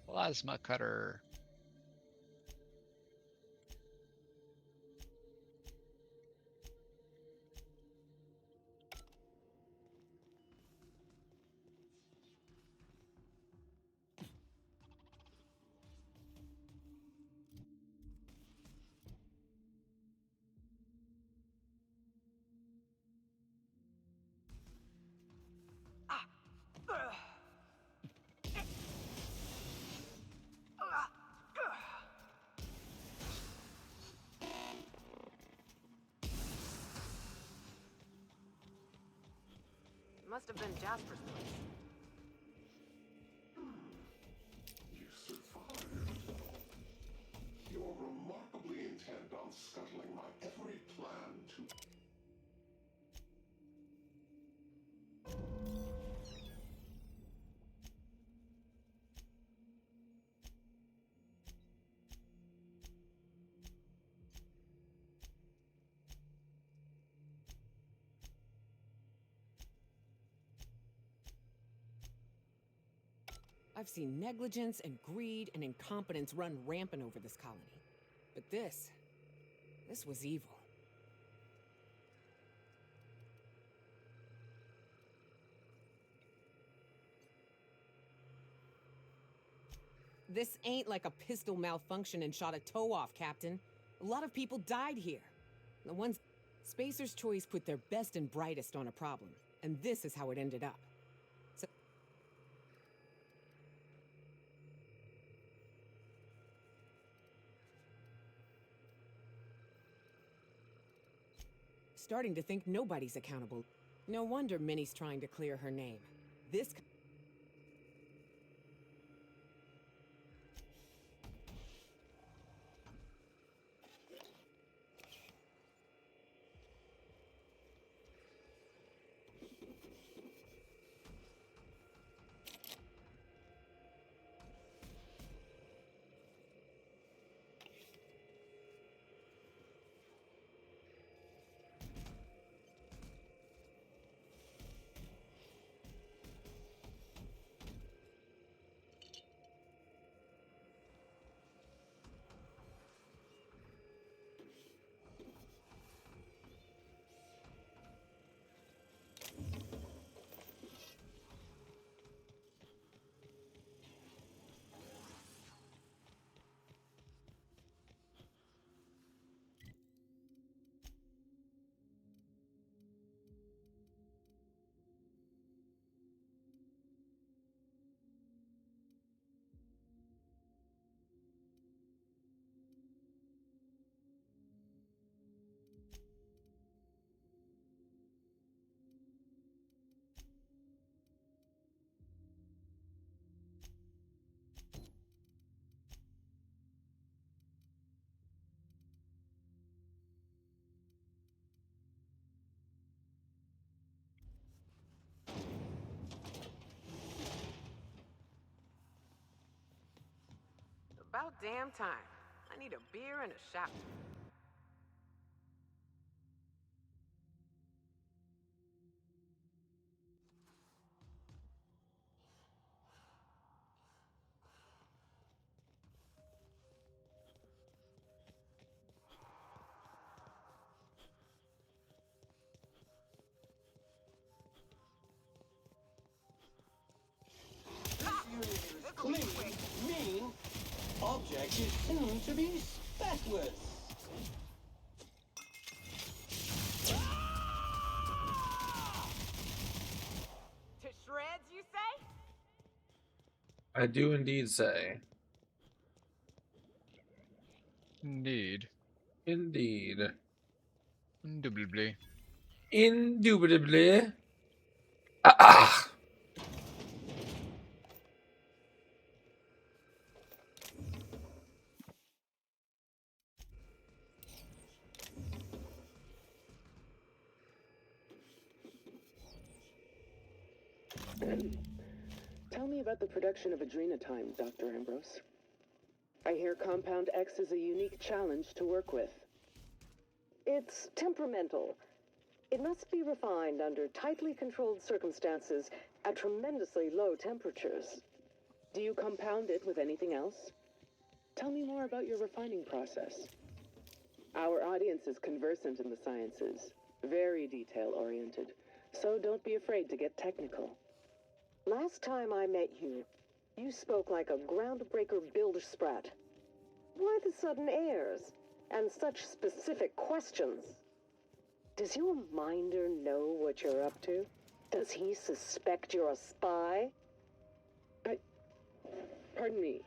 Well, plasma cutter. Must have been Jasper's place. You survived. You're remarkably intent on scuttling my every plan to... I've seen negligence and greed and incompetence run rampant over this colony. But this was evil. This ain't like a pistol malfunction and shot a toe off, Captain. A lot of people died here. The ones... Spacer's Choice put their best and brightest on a problem, and this is how it ended up. So... Starting to think nobody's accountable. No wonder Minnie's trying to clear her name. This... About damn time. I need a beer and a shower. Clean, mean, object is soon to be speckless. To shreds, you say? I do indeed say. Indeed. Indeed. Indubitably. Indubitably. Ah! Tell me about the production of adrenotime, Dr. Ambrose. I hear Compound X is a unique challenge to work with. It's temperamental. It must be refined under tightly controlled circumstances at tremendously low temperatures. Do you compound it with anything else? Tell me more about your refining process. Our audience is conversant in the sciences, very detail-oriented, so don't be afraid to get technical. Last time I met you, you spoke like a groundbreaker bilge sprat. Why the sudden airs? And such specific questions? Does your minder know what you're up to? Does he suspect you're a spy? Pardon me.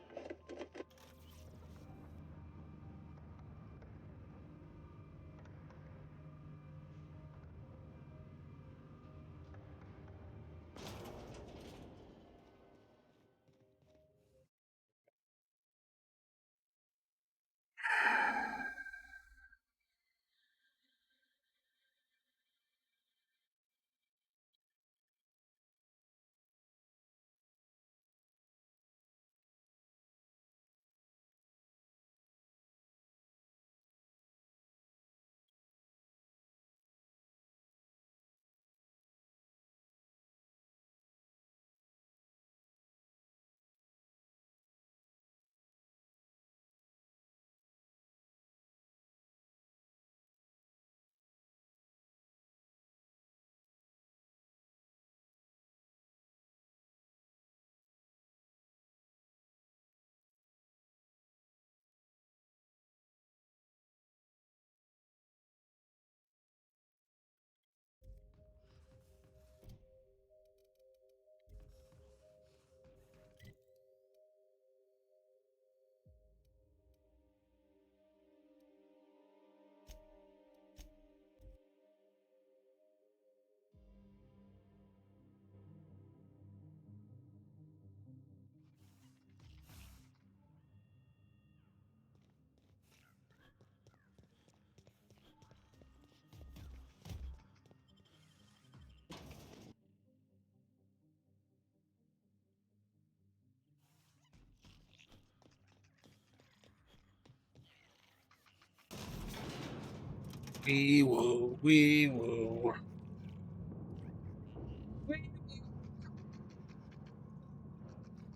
Wee woo, wee woo.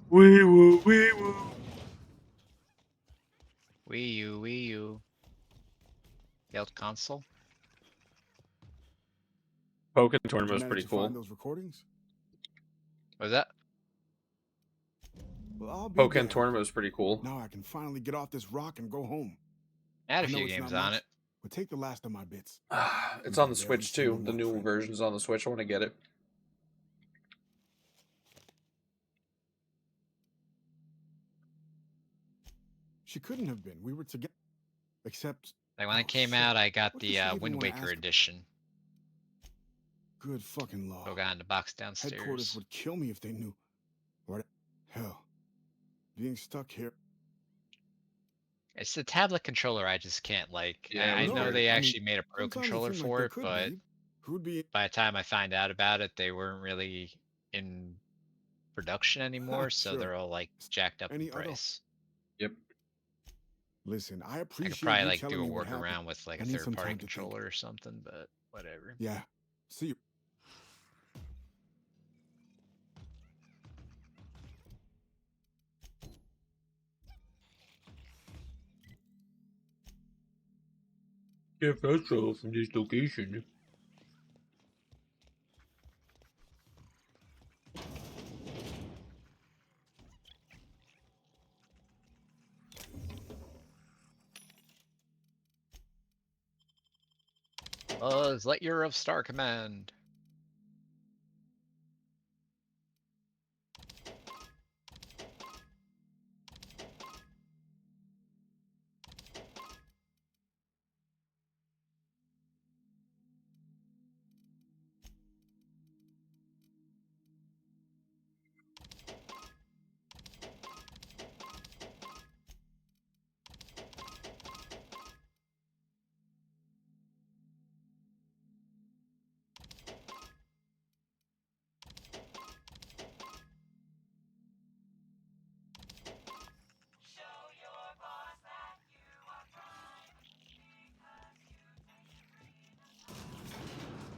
Wee woo, wee woo. Wii U, Wii U. Failed console. Pokken Did tournament you was manage pretty to cool. find those recordings? What was that? Well, I'll be Pokken damned. tournament was pretty cool. Now I can finally get off this rock and go home. I had I a know few it's games not on much, it. but take the last of my bits. It's You on the have every Switch too. single The one, new friend. version's on the Switch. I want to get it. She couldn't have been. We were together. Except, Like when oh it came shit. out, I got What the does she even Wind want to Waker ask? edition. Good fucking law. So got in the box Headquarters downstairs. would kill me if they knew. What? Hell, being stuck here. It's the tablet controller I just can't like. Yeah, it I was know weird. they I mean, actually made a pro sometimes it controller seemed like for they it, could but be. Who'd be? by the time I find out about it, they weren't really in production anymore, so Sure. they're all like jacked up in Any other? price. Yep. Listen, I I could appreciate probably you like telling do a me what happened. workaround with like I a need some third-party time to think. controller or something, but whatever. Yeah. See you. Get fast travel from this location. Buzz Lightyear of Star Command.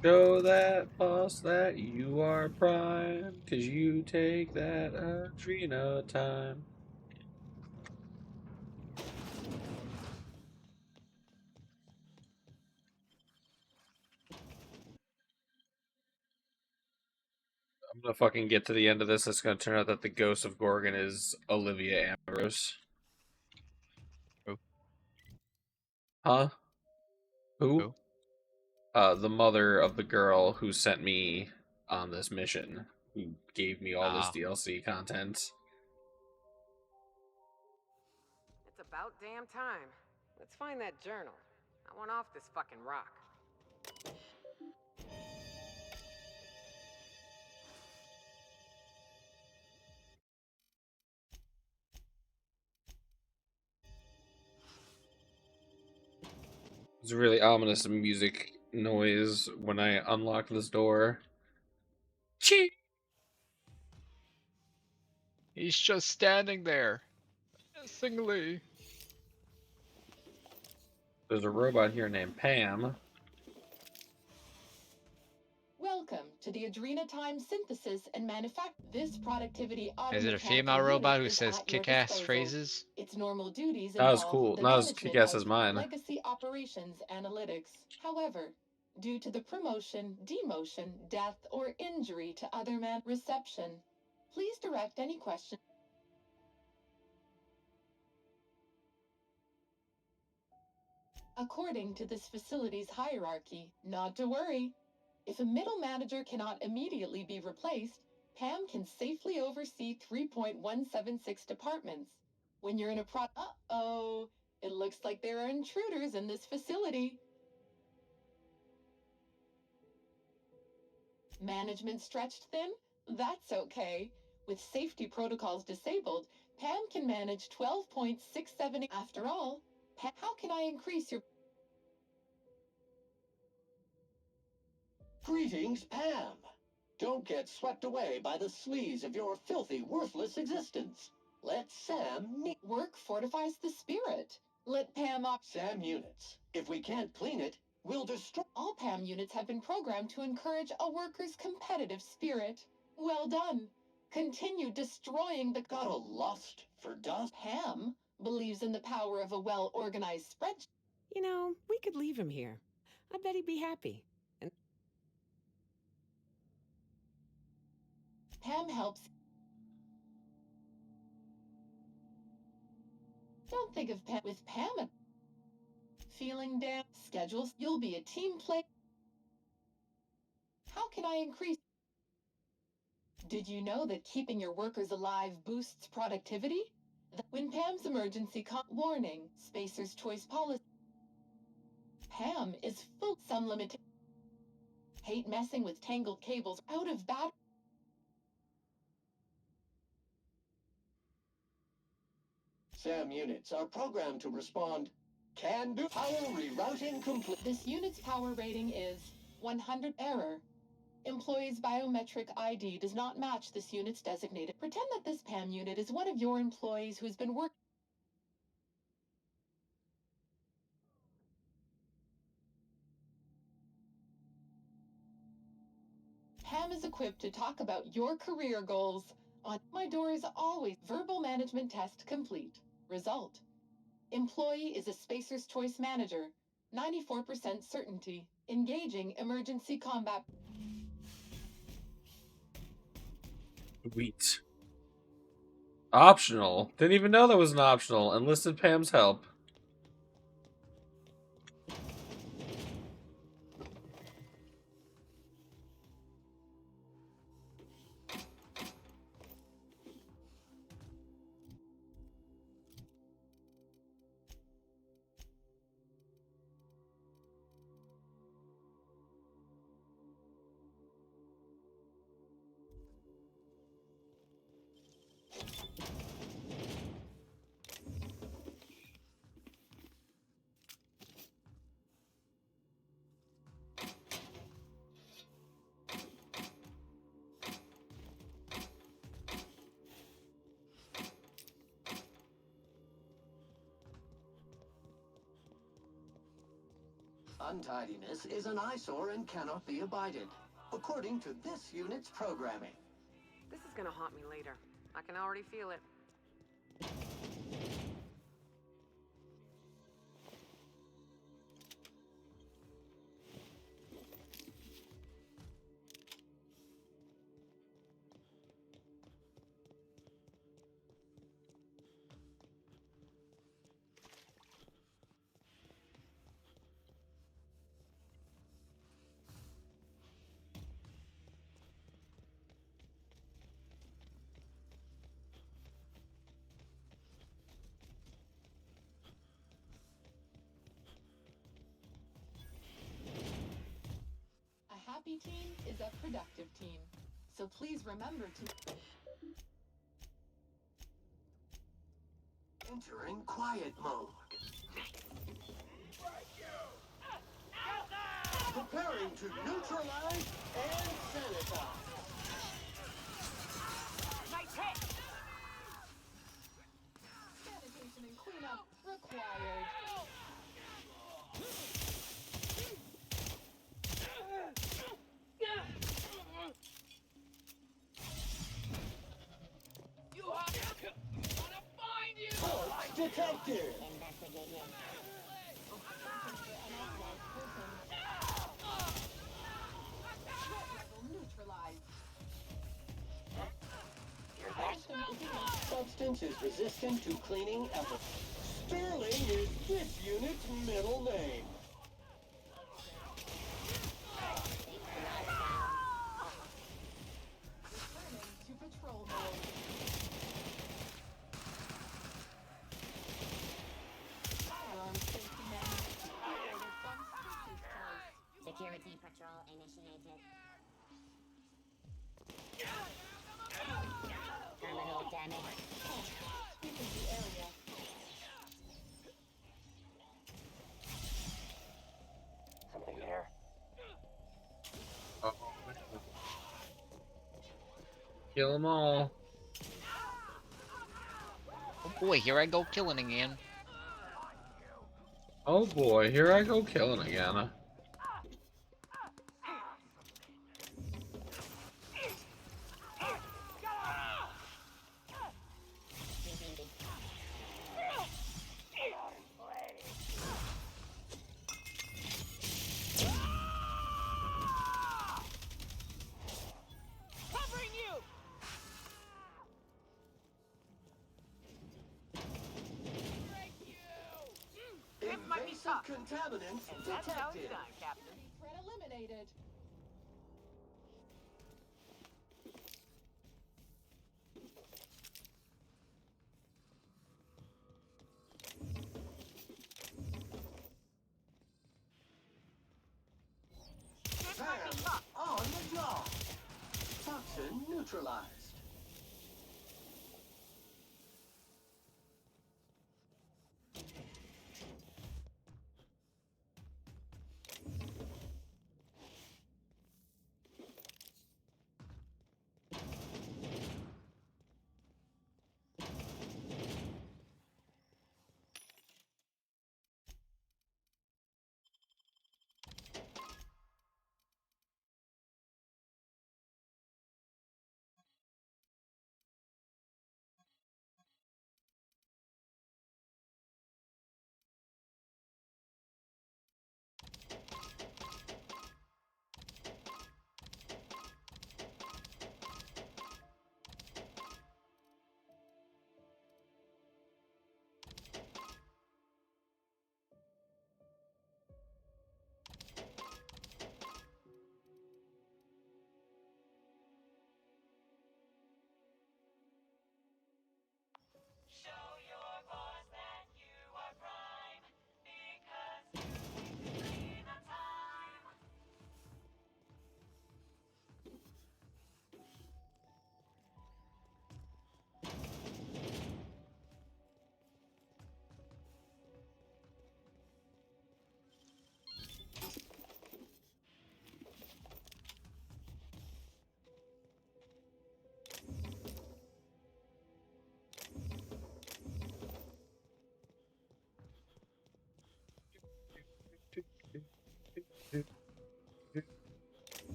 Show that boss that you are prime, 'cause you take that Adrena time. I'm gonna fucking get to the end of this. It's gonna turn out that the ghost of Gorgon is Olivia Ambrose. Who? Huh? Who? Who? The mother of the girl who sent me on this mission, who gave me all this Oh. DLC content. It's about damn time. Let's find that journal. I want off this fucking rock. There's a really ominous music noise when I unlock this door. Chee! He's just standing there. Singly. There's a robot here named Pam. Welcome to the Adrena Time synthesis and manufacture. This productivity Is it a automechanical female unit robot who is says at your kick-ass disposal. phrases? Its normal duties Not as involve cool, the not as management kick-ass of as mine. legacy operations analytics. However, due to the promotion, demotion, death, or injury to other man reception, please direct any questions. According to this facility's hierarchy, not to worry. If a middle manager cannot immediately be replaced, Pam can safely oversee 3.176 departments. When you're in a uh-oh, it looks like there are intruders in this facility. Management stretched thin? That's okay. With safety protocols disabled, Pam can manage 12.67. After all, Pam, how can I increase your... Greetings, Pam. Don't get swept away by the sleaze of your filthy, worthless existence. Let Sam meet. Work fortifies the spirit. Let Pam up. Sam units. If we can't clean it, we'll destroy. All PAM units have been programmed to encourage a worker's competitive spirit. Well done. Continue destroying the... Got a lust for dust. PAM believes in the power of a well-organized spreadsheet. You know, we could leave him here. I bet he'd be happy. And PAM helps... Don't think of PAM with PAM. Feeling down. Schedules. You'll be a team player. How can I increase... Did you know that keeping your workers alive boosts productivity? When Pam's emergency warning, Spacer's Choice policy. Pam is full some limited. Hate messing with tangled cables out of battery. Sam units are programmed to respond. Can do. Power rerouting complete. This unit's power rating is 100. Error. Employee's biometric ID does not match this unit's designated. Pretend that this PAM unit is one of your employees who's been working. Pam is equipped to talk about your career goals. On my door is always verbal management test complete. Result. Employee is a Spacer's Choice manager. 94% certainty. Engaging emergency combat. Sweet. Optional. Didn't even know that was an optional. Enlisted Pam's help. Untidiness is an eyesore and cannot be abided, according to this unit's programming. This is gonna haunt me later. I can already feel it. A happy team is a productive team. So please remember to... Entering quiet mode. Preparing to neutralize and sanitize. Nice hit! Sanitation and cleanup required. You are gonna find you! Force detected! Substance is resistant to cleaning effort. Sterling is this unit's middle name. Returning to patrol mode. Firearm safety manual updated from Spruce's choice. Security patrol initiated. Terminal damage. Sweeping the area. Something there. Kill them all. Oh boy, here I go killing again. Oh boy, here I go killing again. Covering you! This might be Invasive tough. contaminants And that's how it's detected. done, Captain. Threat eliminated. Sam on the job. Toxin neutralized.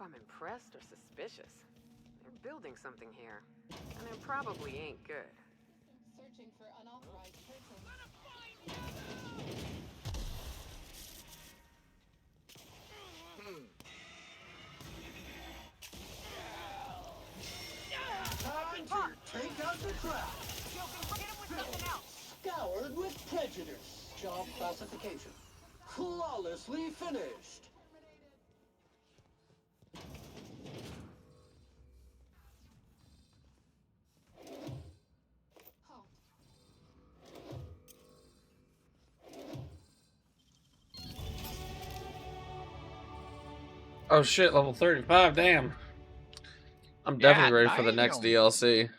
I'm impressed or suspicious. They're building something here, and it probably ain't good. Searching for unauthorized persons. Time to take out the trash. Scoured with prejudice. Job classification. Flawlessly finished. Oh shit, level 35, damn. I'm Yeah, definitely ready for the next damn. DLC.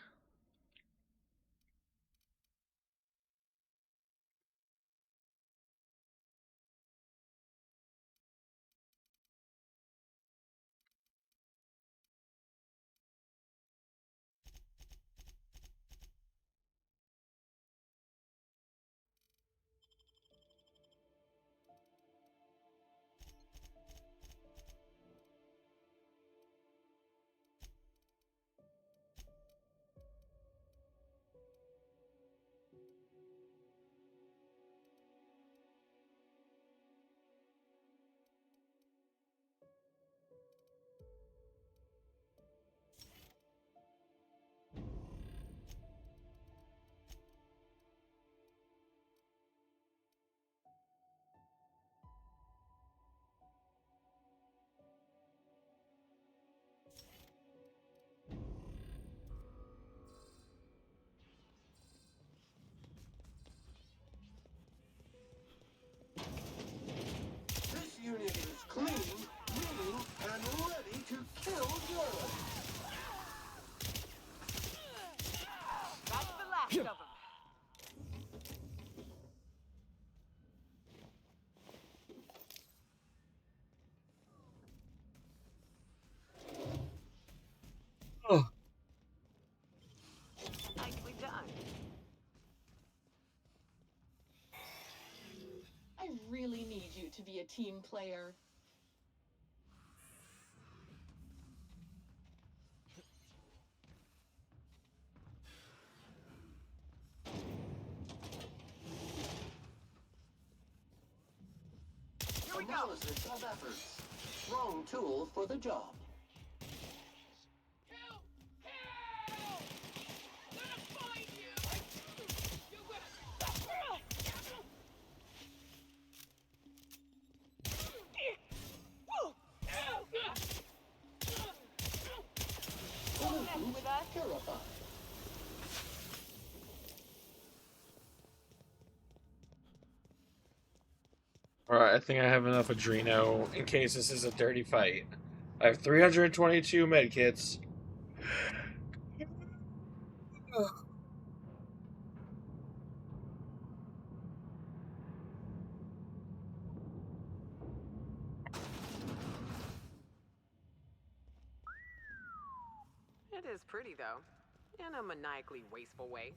This unit is clean, mean, and ready to kill good. That's the last of them. Oh. Nicely done. I really need you to be a team player. Here we go. Analysis of efforts. Wrong tool for the job. Terrified. Alright, I think I have enough Adreno in case this is a dirty fight. I have 322 medkits. It is pretty, though, in a maniacally wasteful way.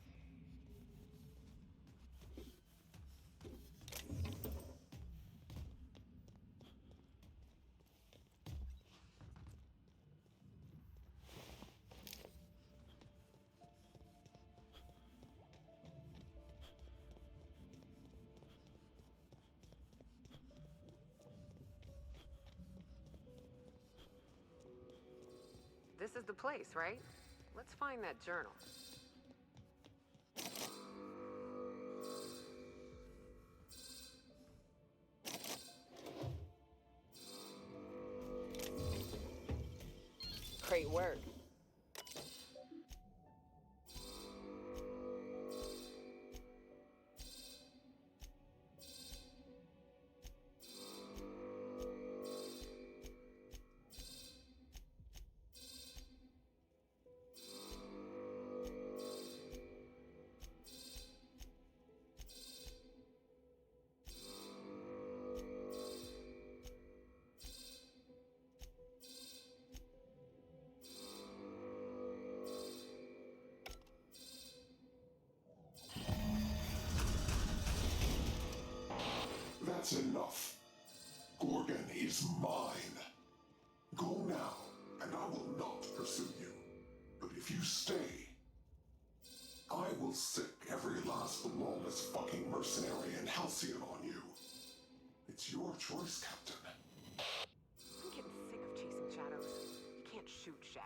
This is the place, right? Let's find that journal. Great work. That's enough. Gorgon is mine. Go now, and I will not pursue you. But if you stay, I will sick every last lawless fucking mercenary in Halcyon on you. It's your choice, Captain. I'm getting sick of chasing shadows. You can't shoot shadows.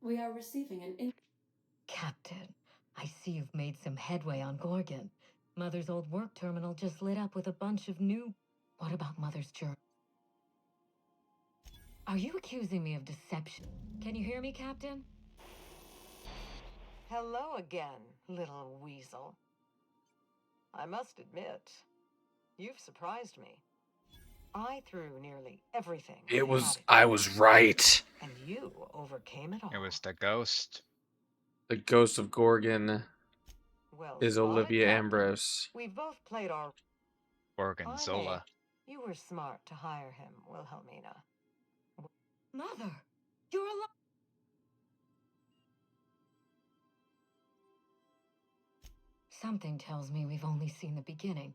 We are receiving an Captain, I see you've made some headway on Gorgon. Mother's old work terminal just lit up with a bunch of new... What about Mother's journal? Are you accusing me of deception? Can you hear me, Captain? Hello again, little weasel. I must admit, you've surprised me. I threw nearly everything I was right. and you overcame it all. It was the ghost. The ghost of Gorgon Well is spotted, Olivia Captain. Ambrose. We've both played our... Gorgonzola. You were smart to hire him, Wilhelmina. Mother, you're alive! Something tells me we've only seen the beginning.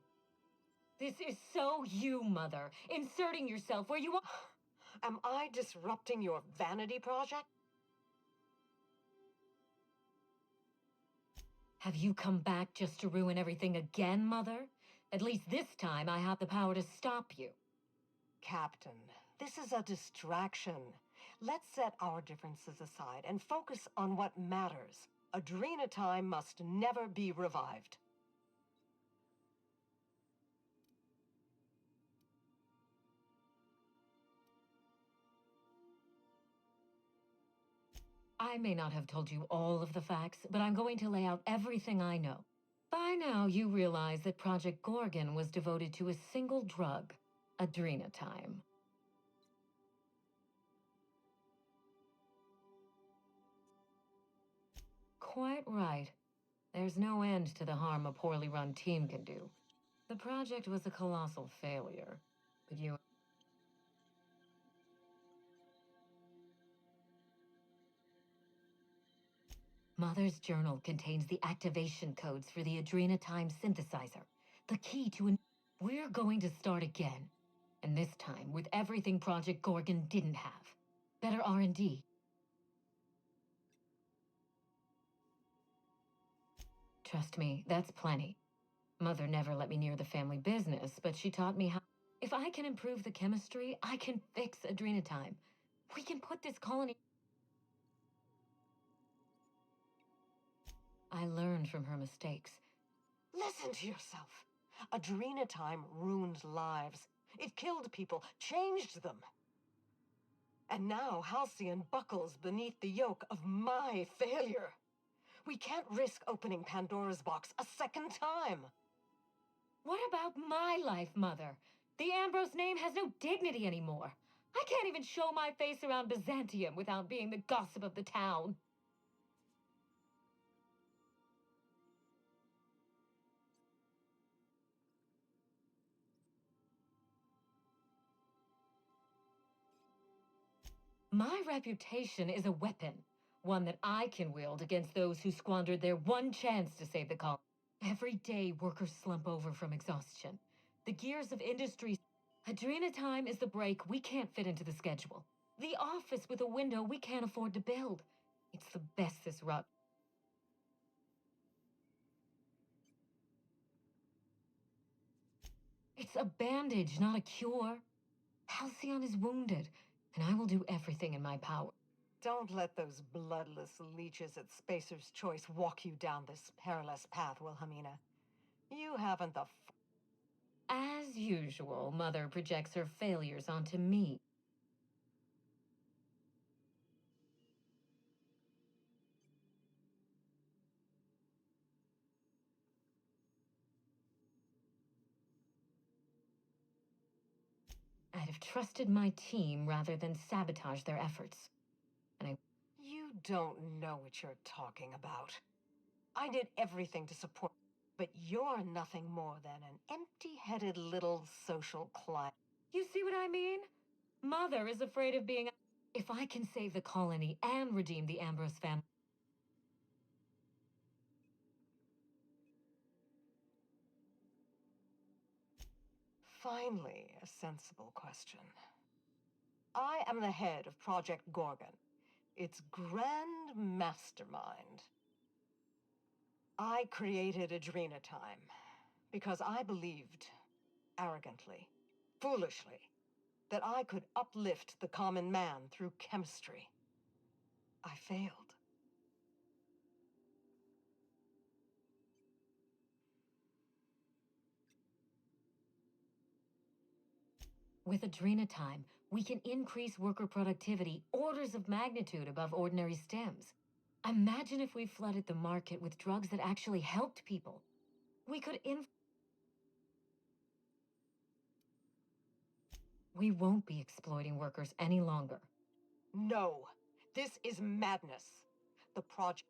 This is so you, Mother, inserting yourself where you are. Am I disrupting your vanity project? Have you come back just to ruin everything again, Mother? At least this time I have the power to stop you. Captain, this is a distraction. Let's set our differences aside and focus on what matters. Adrena time must never be revived. I may not have told you all of the facts, but I'm going to lay out everything I know. By now, you realize that Project Gorgon was devoted to a single drug, adrenatime. Quite right. There's no end to the harm a poorly run team can do. The project was a colossal failure, but you... Mother's journal contains the activation codes for the adrenatime synthesizer, the key to an... We're going to start again, and this time with everything Project Gorgon didn't have. Better R&D. Trust me, that's plenty. Mother never let me near the family business, but she taught me how... If I can improve the chemistry, I can fix adrenatime. We can put this colony... I learned from her mistakes. Listen to yourself. Adrenatime ruined lives. It killed people, changed them. And now Halcyon buckles beneath the yoke of my failure. We can't risk opening Pandora's box a second time. What about my life, Mother? The Ambrose name has no dignity anymore. I can't even show my face around Byzantium without being the gossip of the town. My reputation is a weapon, one that I can wield against those who squandered their one chance to save the colony. Every day, workers slump over from exhaustion. The gears of industry. Adrena time is the break we can't fit into the schedule. The office with a window we can't afford to build. It's the best this rut. It's a bandage, not a cure. Halcyon is wounded, and I will do everything in my power. Don't let those bloodless leeches at Spacer's Choice walk you down this perilous path, Wilhelmina. You haven't the As usual, Mother projects her failures onto me. I'd have trusted my team rather than sabotage their efforts. You don't know what you're talking about. I did everything to support, but you're nothing more than an empty-headed little social climb. You see what I mean? Mother is afraid of being... If I can save the colony and redeem the Ambrose family... Finally, a sensible question. I am the head of Project Gorgon, its grand mastermind. I created Adrena Time because I believed, arrogantly, foolishly, that I could uplift the common man through chemistry. I failed. With Adrena Time, we can increase worker productivity orders of magnitude above ordinary stems. Imagine if we flooded the market with drugs that actually helped people. We could We won't be exploiting workers any longer. No, this is madness. The project...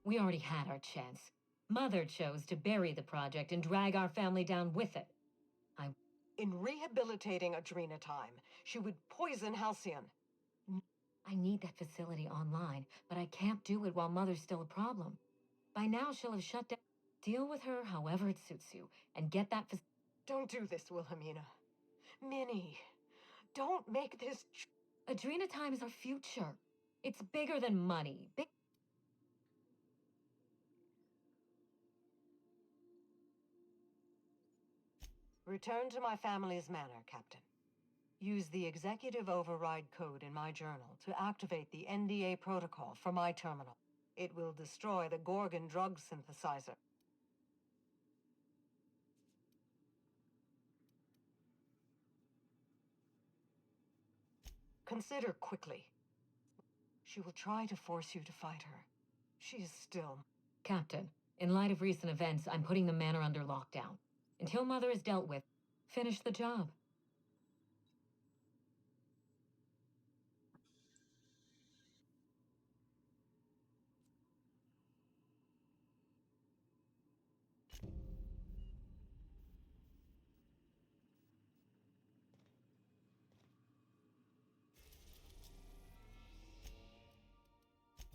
We already had our chance. Mother chose to bury the project and drag our family down with it. In rehabilitating Adrena Time, she would poison Halcyon. I need that facility online, but I can't do it while Mother's still a problem. By now, she'll have shut down. Deal with her however it suits you, and get that Don't do this, Wilhelmina. Minnie, don't make this... Adrena Time is our future. It's bigger than money. Return to my family's manor, Captain. Use the executive override code in my journal to activate the NDA protocol for my terminal. It will destroy the Gorgon drug synthesizer. Consider quickly. She will try to force you to fight her. She is still... Captain, in light of recent events, I'm putting the manor under lockdown. Until Mother is dealt with, finish the job.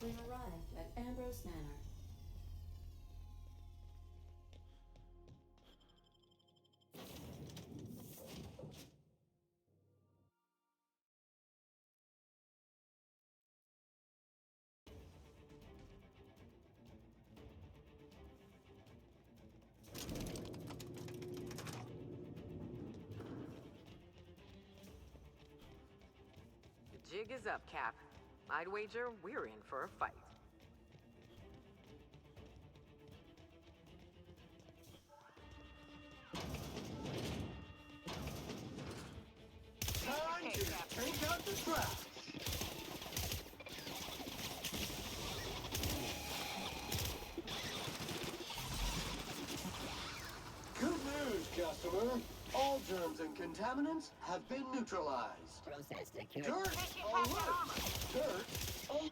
We've arrived at Ambrose Manor. The jig is up, Cap. I'd wager we're in for a fight. blast! Good news, customer. All germs and contaminants have been neutralized. Process secure. Dirt alert! Dirt alert!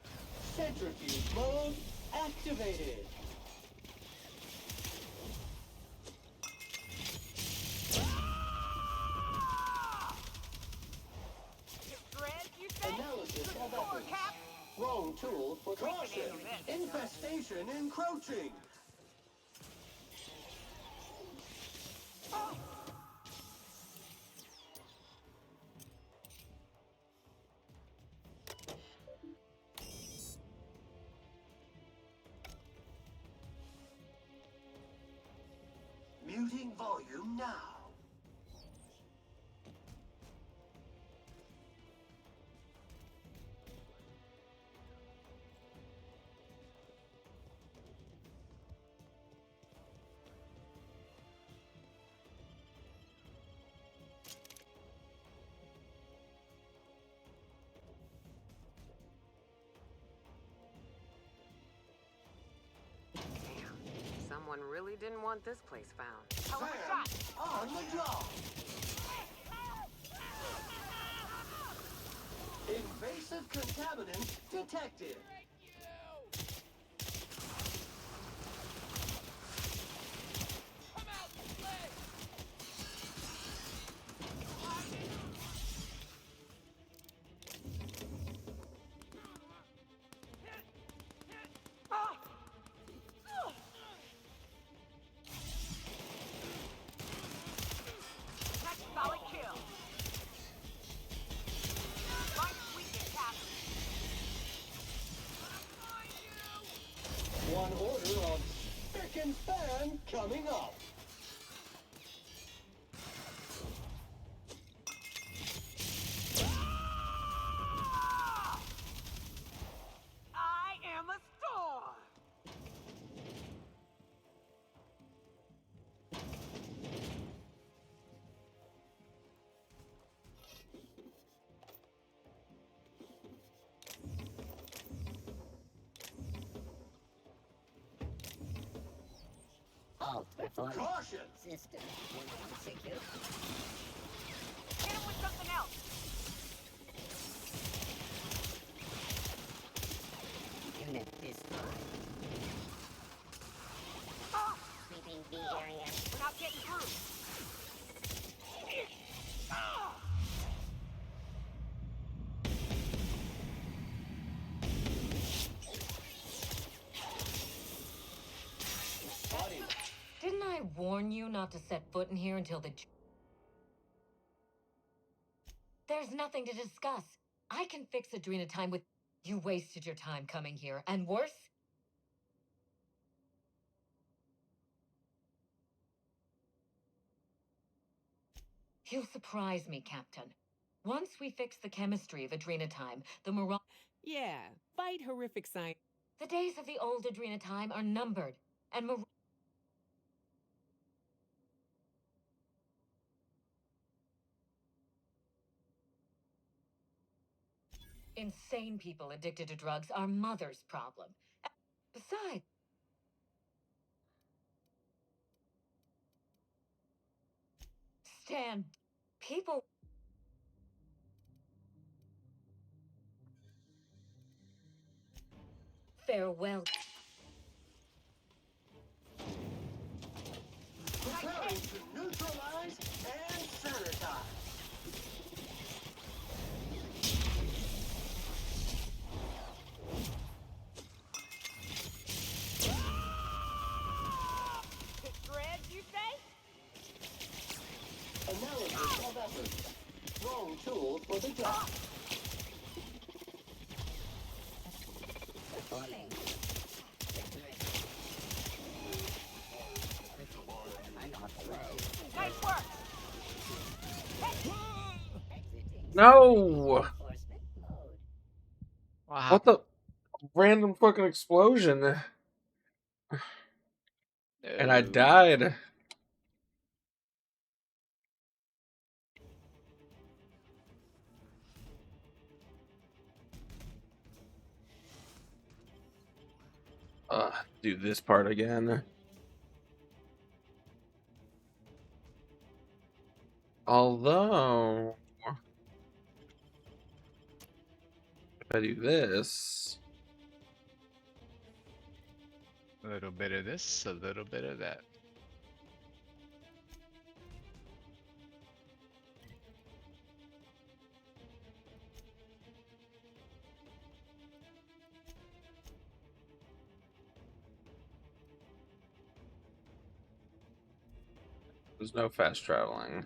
Centrifuge mode activated. Analysis of weapons. Wrong tool for caution. Infestation encroaching. Muting volume now. Someone really didn't want this place found. Sam, on the job. Invasive contaminant detected. Solid kill. One order of spick and span coming up. I am a star. Alt performing. Caution! System secure. Hit him with something else. Unit destroyed. Sweeping B area. We're not getting through. Didn't I warn you not to set foot in here until the... There's nothing to discuss. I can fix Adrena time with... You wasted your time coming here, and worse... You'll surprise me, Captain. Once we fix the chemistry of Adrena time, the morale... Yeah, fight horrific science. The days of the old Adrena time are numbered, and insane people addicted to drugs are Mother's problem. Besides... Stan, people... Farewell. Preparing to neutralize and sanitize. Dread, you say? Analysis of efforts. Wrong tool for the job. Performing. Nice work. No! Wow. What the random fucking explosion? And I died. Do this part again. Although, if I do this, A little bit of this, a little bit of that. there's no fast traveling.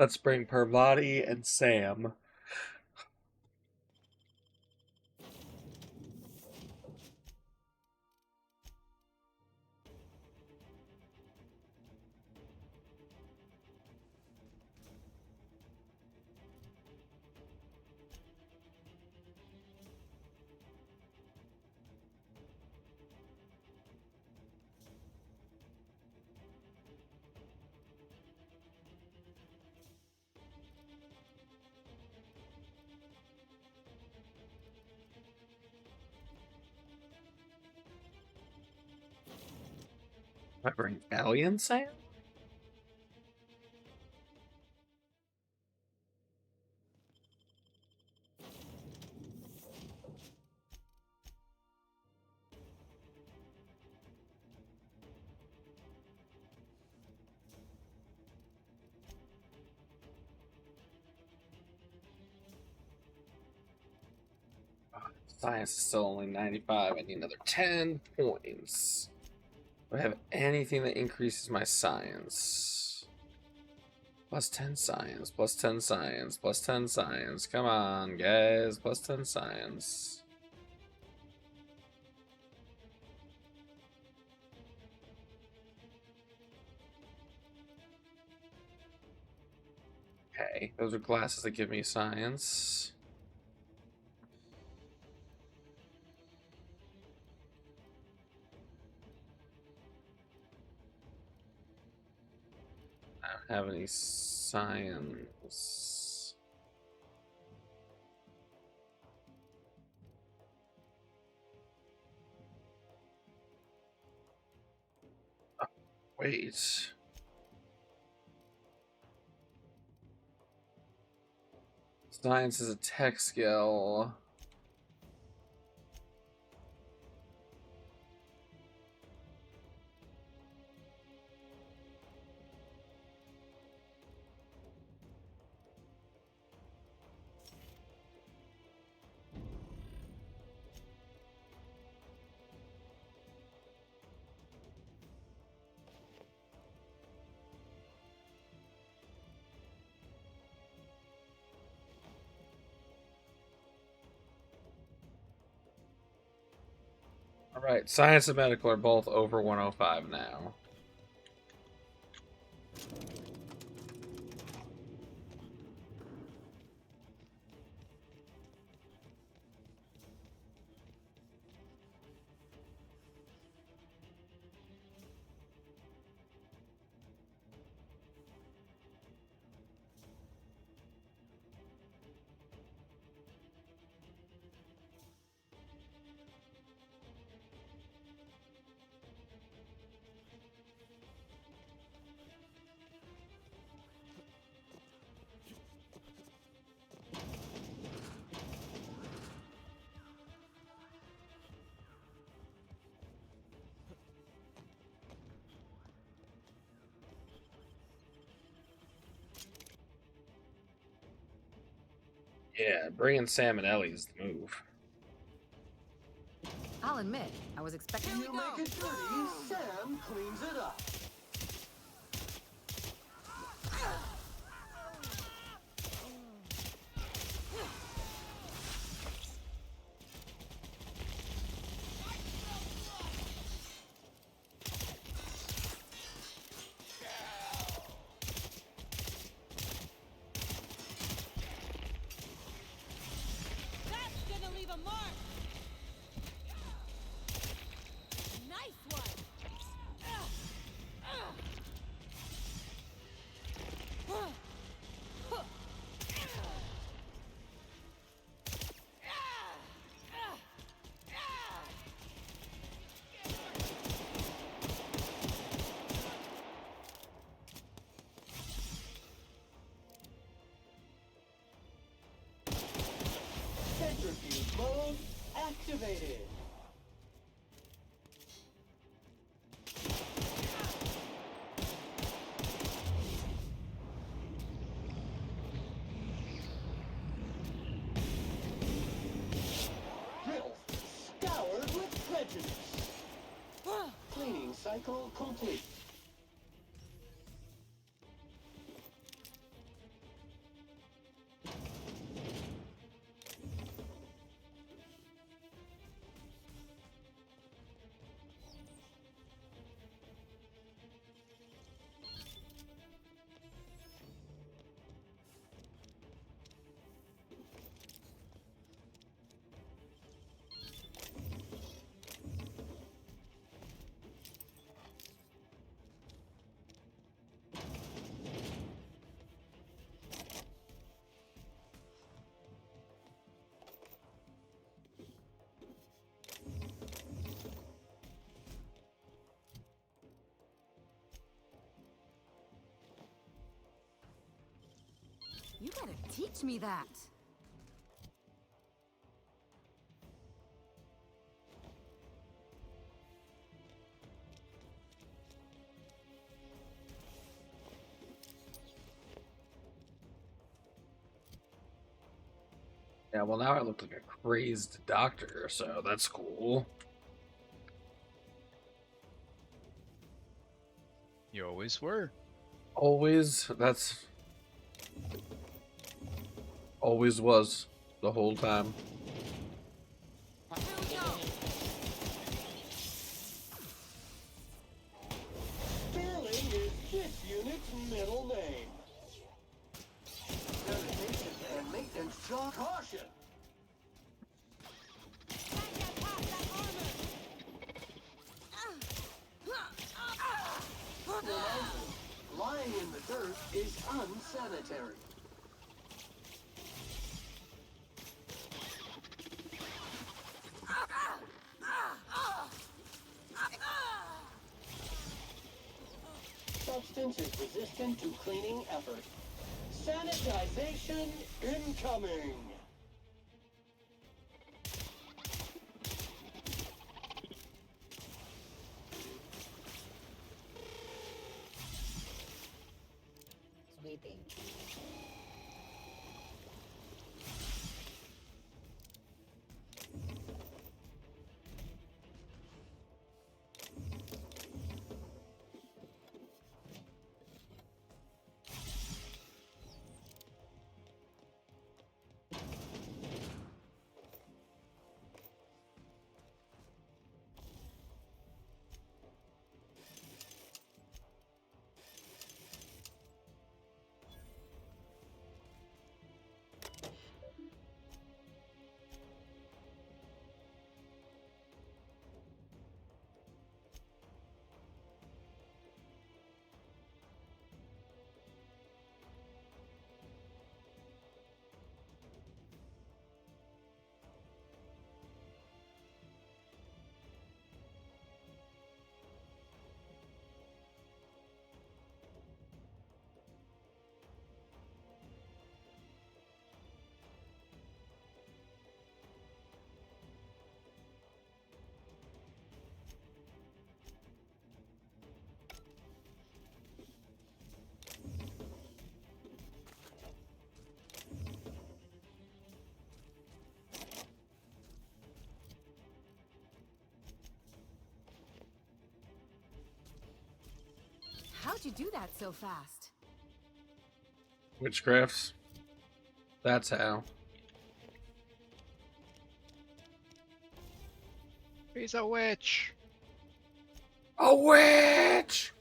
Let's bring Parvati and Sam. I bring Ellie and Sam? Science is still only 95. I need another 10 points. Do I have anything that increases my science? Plus 10 science, plus 10 science, plus 10 science. Come on, guys. Plus 10 science. Okay, those are glasses that give me science. I don't have any science. Oh, wait. Science is a tech skill. All right, science and medical are both over 105 now. Yeah, bringing Sam and Ellie's the move. I'll admit, I was expecting You make it dirty, Sam cleans it up. That's gonna leave a mark. Nice one. Centrifuge mode activated. Filth scoured with prejudice. Cleaning cycle complete. You gotta teach me that. Yeah, well now I look like a crazed doctor, so that's cool. You always were. Always, that's always was the whole time. Sterling is this unit's middle name. Sanitation and maintenance job caution. Reminder, lying in the dirt is unsanitary. Substance is resistant to cleaning effort. Sanitization incoming. Sweeping. How'd you do that so fast? Witchcrafts. That's how. He's a witch. A witch!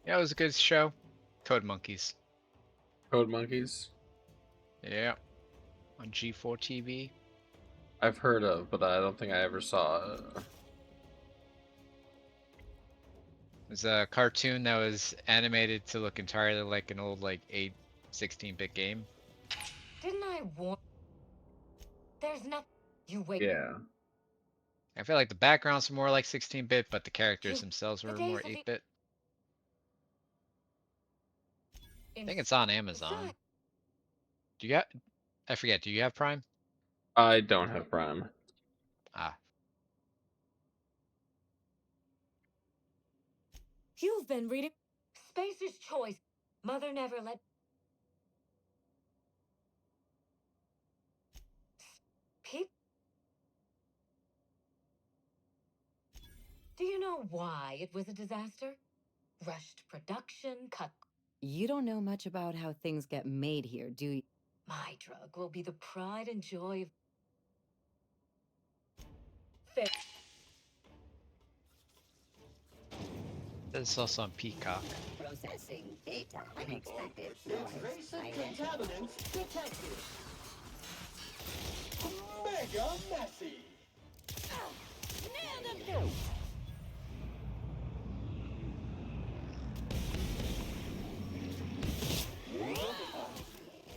Yeah, it was a good show. Code Monkeys. Code Monkeys. Yeah. On G4 TV. I've heard of, but I don't think I ever saw it. It's a cartoon that was animated to look entirely like an old, like, 16-bit game. Didn't I warn? There's nothing. You wait. Yeah. I feel like the backgrounds were more like 16-bit, but the characters You- themselves the were days more of the- 8-bit. I think it's on Amazon. Do you have? I forget. Do you have Prime? I don't have Prime. Ah. You've been reading Spacer's Choice. Mother never let. Peep. Do you know why it was a disaster? Rushed production, cut. You don't know much about how things get made here, do you? My drug will be the pride and joy of. Fit. This is also on Peacock. Processing data. Unexpected Invasive contaminants detected. Mega messy. Nailed him!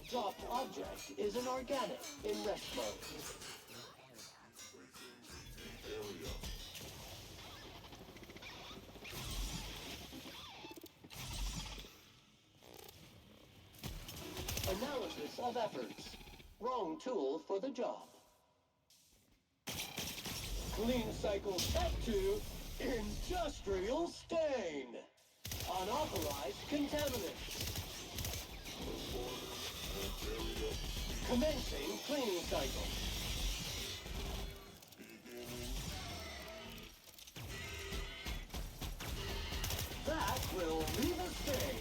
Dropped object is an organic in rest mode. Analysis of efforts. Wrong tool for the job. Clean cycle step 2. Industrial stain. Unauthorized contaminants. Commencing cleaning cycle. That will leave a stain.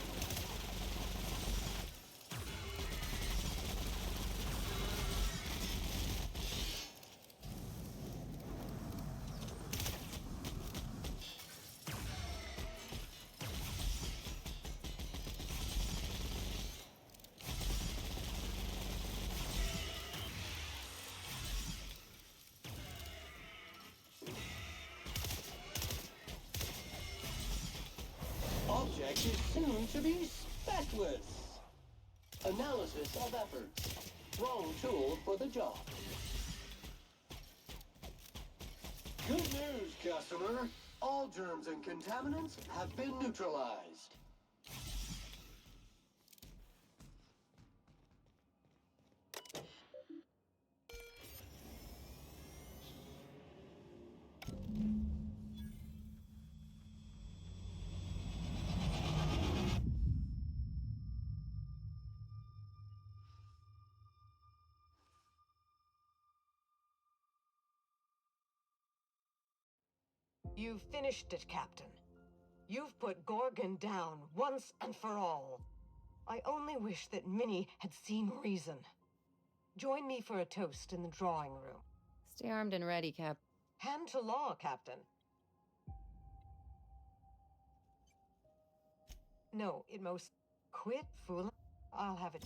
Object is soon to be speckless. Analysis of efforts. Wrong tool for the job. Good news, customer. All germs and contaminants have been neutralized. You've finished it, Captain. You've put Gorgon down once and for all. I only wish that Minnie had seen reason. Join me for a toast in the drawing room. Stay armed and ready, Cap. Hand to law, Captain. No, it most... Quit fooling. I'll have it.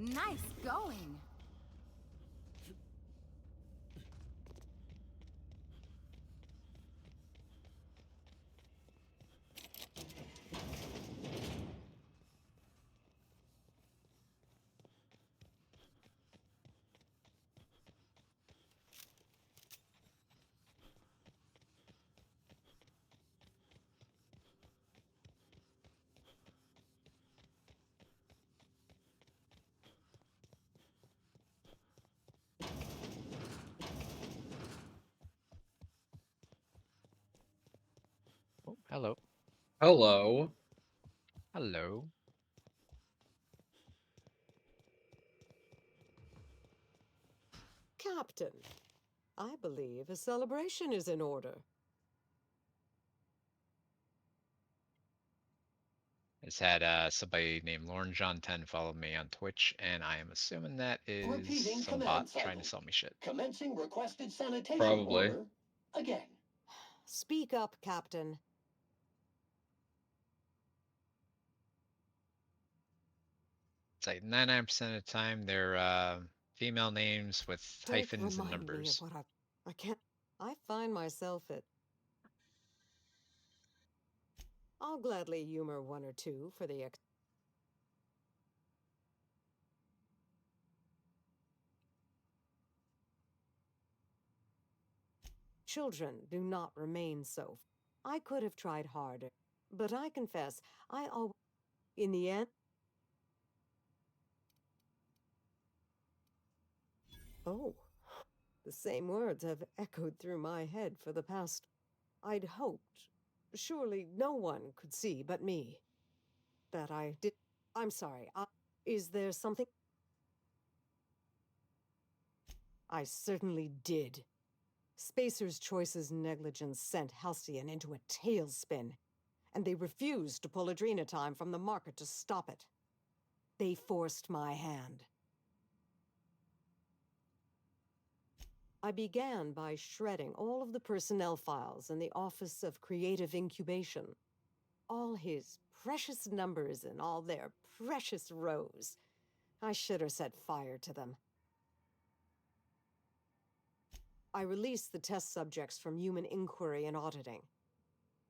Nice going. Oh, hello. Hello. Hello. Captain, I believe a celebration is in order. Just had somebody named Lauren John 10 follow me on Twitch, and I am assuming that is Repeating some command bot trying cycle. to sell me shit. Commencing requested sanitation Probably. order again. Speak up, Captain. It's like 99% of the time they're female names with Don't hyphens and remind me of numbers. what I can't. I find myself at. I'll gladly humor one or two for the Children do not remain so. I could have tried harder, but I confess, I always. In the end. Oh, the same words have echoed through my head for the past. I'd hoped. Surely no one could see but me. That I did. I'm sorry. Is there something? I certainly did. Spacer's Choice's negligence sent Halcyon into a tailspin, and they refused to pull Adrenatime from the market to stop it. They forced my hand. I began by shredding all of the personnel files in the Office of Creative Incubation. All his precious numbers and all their precious rows. I should have set fire to them. I released the test subjects from human inquiry and auditing.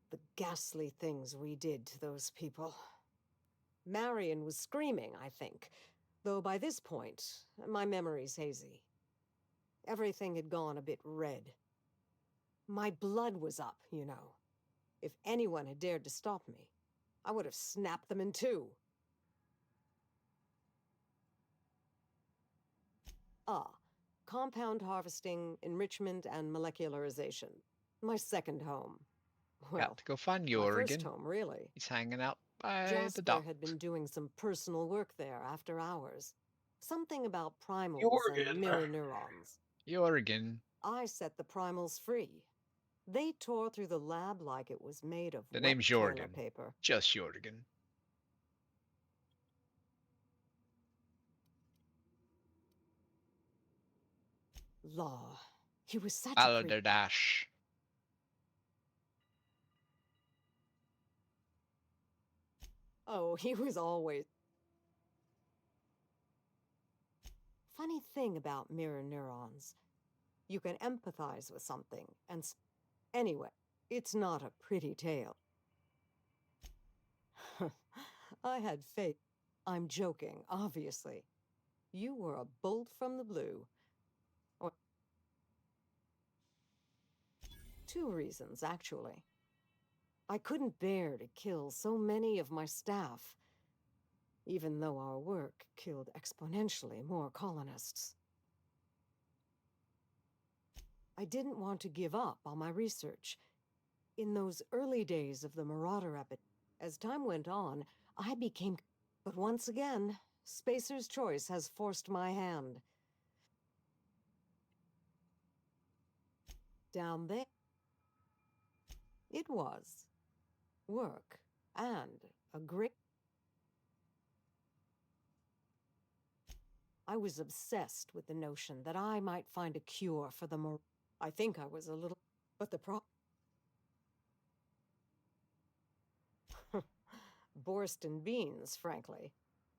The ghastly things we did to those people. Marion was screaming, I think, though by this point, my memory's hazy. Everything had gone a bit red. My blood was up, you know. If anyone had dared to stop me, I would have snapped them in two. Compound harvesting, enrichment, and molecularization. My second home. Well, Got to go find my first Jorgen. home, really. He's hanging out by the Jasper dock. had been doing some personal work there after hours. Something about primals and Jorgen. mirror neurons. Jorgen. I set the primals free. They tore through the lab like it was made of The wet name's toilet Jorgen. paper. Just Jorgen. Law. He was such a creep. Balderdash. Oh, he was always. Funny thing about mirror neurons. You can empathize with something, and anyway, it's not a pretty tale. I had faith. I'm joking, obviously. You were a bolt from the blue. Or two reasons, actually. I couldn't bear to kill so many of my staff, even though our work killed exponentially more colonists. I didn't want to give up on my research. In those early days of the Marauder epidemic, as time went on, I became. But once again, Spacer's Choice has forced my hand. Down there. It was. Work. And a great. I was obsessed with the notion that I might find a cure for the I think I was a little. But the Borscht and beans, frankly.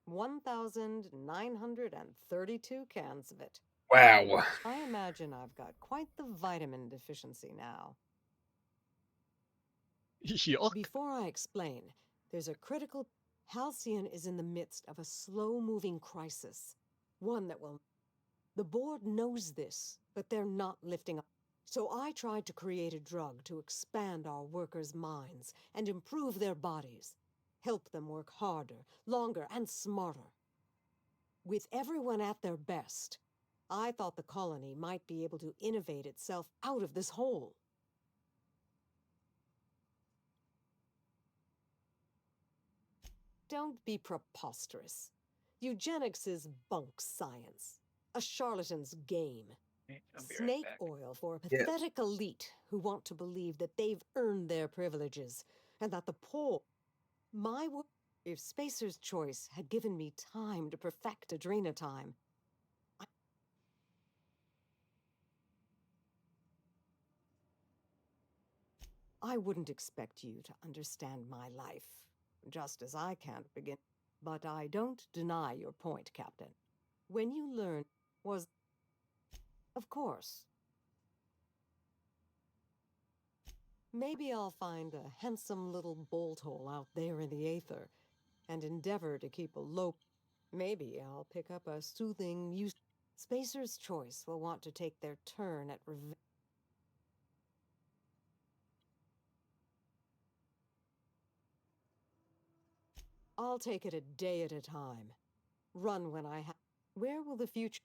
1,932 cans of it. Wow. I imagine I've got quite the vitamin deficiency now. Yuck. Before I explain, there's a critical... Halcyon is in the midst of a slow-moving crisis. One that will... The board knows this, but they're not lifting up. So I tried to create a drug to expand our workers' minds and improve their bodies. Help them work harder, longer, and smarter. With everyone at their best, I thought the colony might be able to innovate itself out of this hole. Don't be preposterous. Eugenics is bunk science, a charlatan's game. Snake oil for a pathetic elite who want to believe that they've earned their privileges and that the poor... My work... If Spacer's Choice had given me time to perfect Adrenatime, I wouldn't expect you to understand my life, just as I can't begin. But I don't deny your point, Captain. When you learn was... Of course. Maybe I'll find a handsome little bolt hole out there in the aether and endeavor to keep a low... Maybe I'll pick up a soothing use... Spacer's Choice will want to take their turn at revenge. I'll take it a day at a time. Run when I have... Where will the future...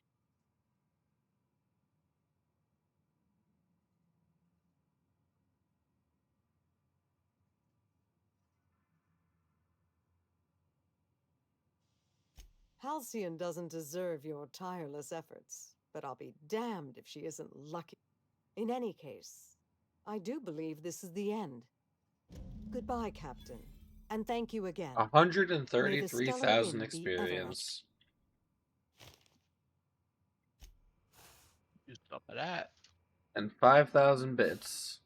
Halcyon doesn't deserve your tireless efforts, but I'll be damned if she isn't lucky. In any case, I do believe this is the end. Goodbye, Captain, and thank you again. May the stellar 133,000 wind be ever at... experience. Just up of that. And 5,000 bits.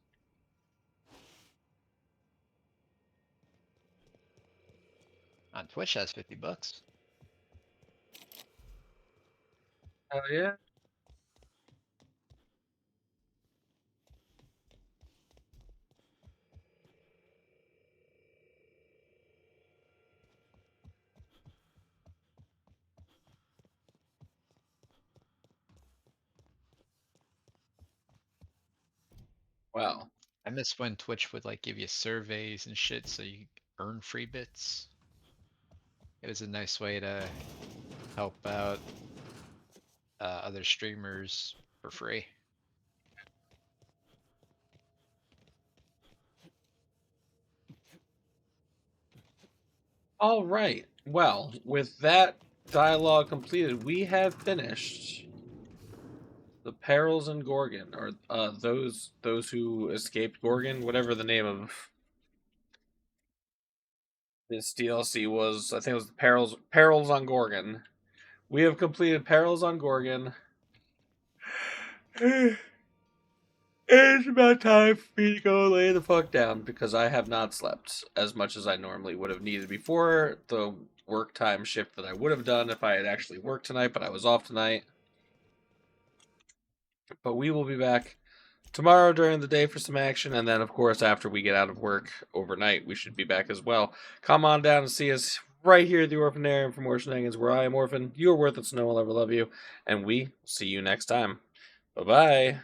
On Twitch, that's $50. Hell yeah. Wow. I miss when Twitch would like give you surveys and shit so you earn free bits. It was a nice way to help out other streamers for free. All right. Well, with that dialogue completed, we have finished the Perils in Gorgon, or those who escaped Gorgon, whatever the name of this DLC was. I think it was the Perils on Gorgon. We have completed Perils on Gorgon. It's about time for me to go lay the fuck down because I have not slept as much as I normally would have needed before the work time shift that I would have done if I had actually worked tonight, but I was off tonight. But we will be back tomorrow during the day for some action, and then, of course, after we get out of work overnight, we should be back as well. Come on down and see us right here at the Orphanarium for more shenanigans, where I am Orphan, you are worth it, so no one will ever love you, and we see you next time. Bye-bye.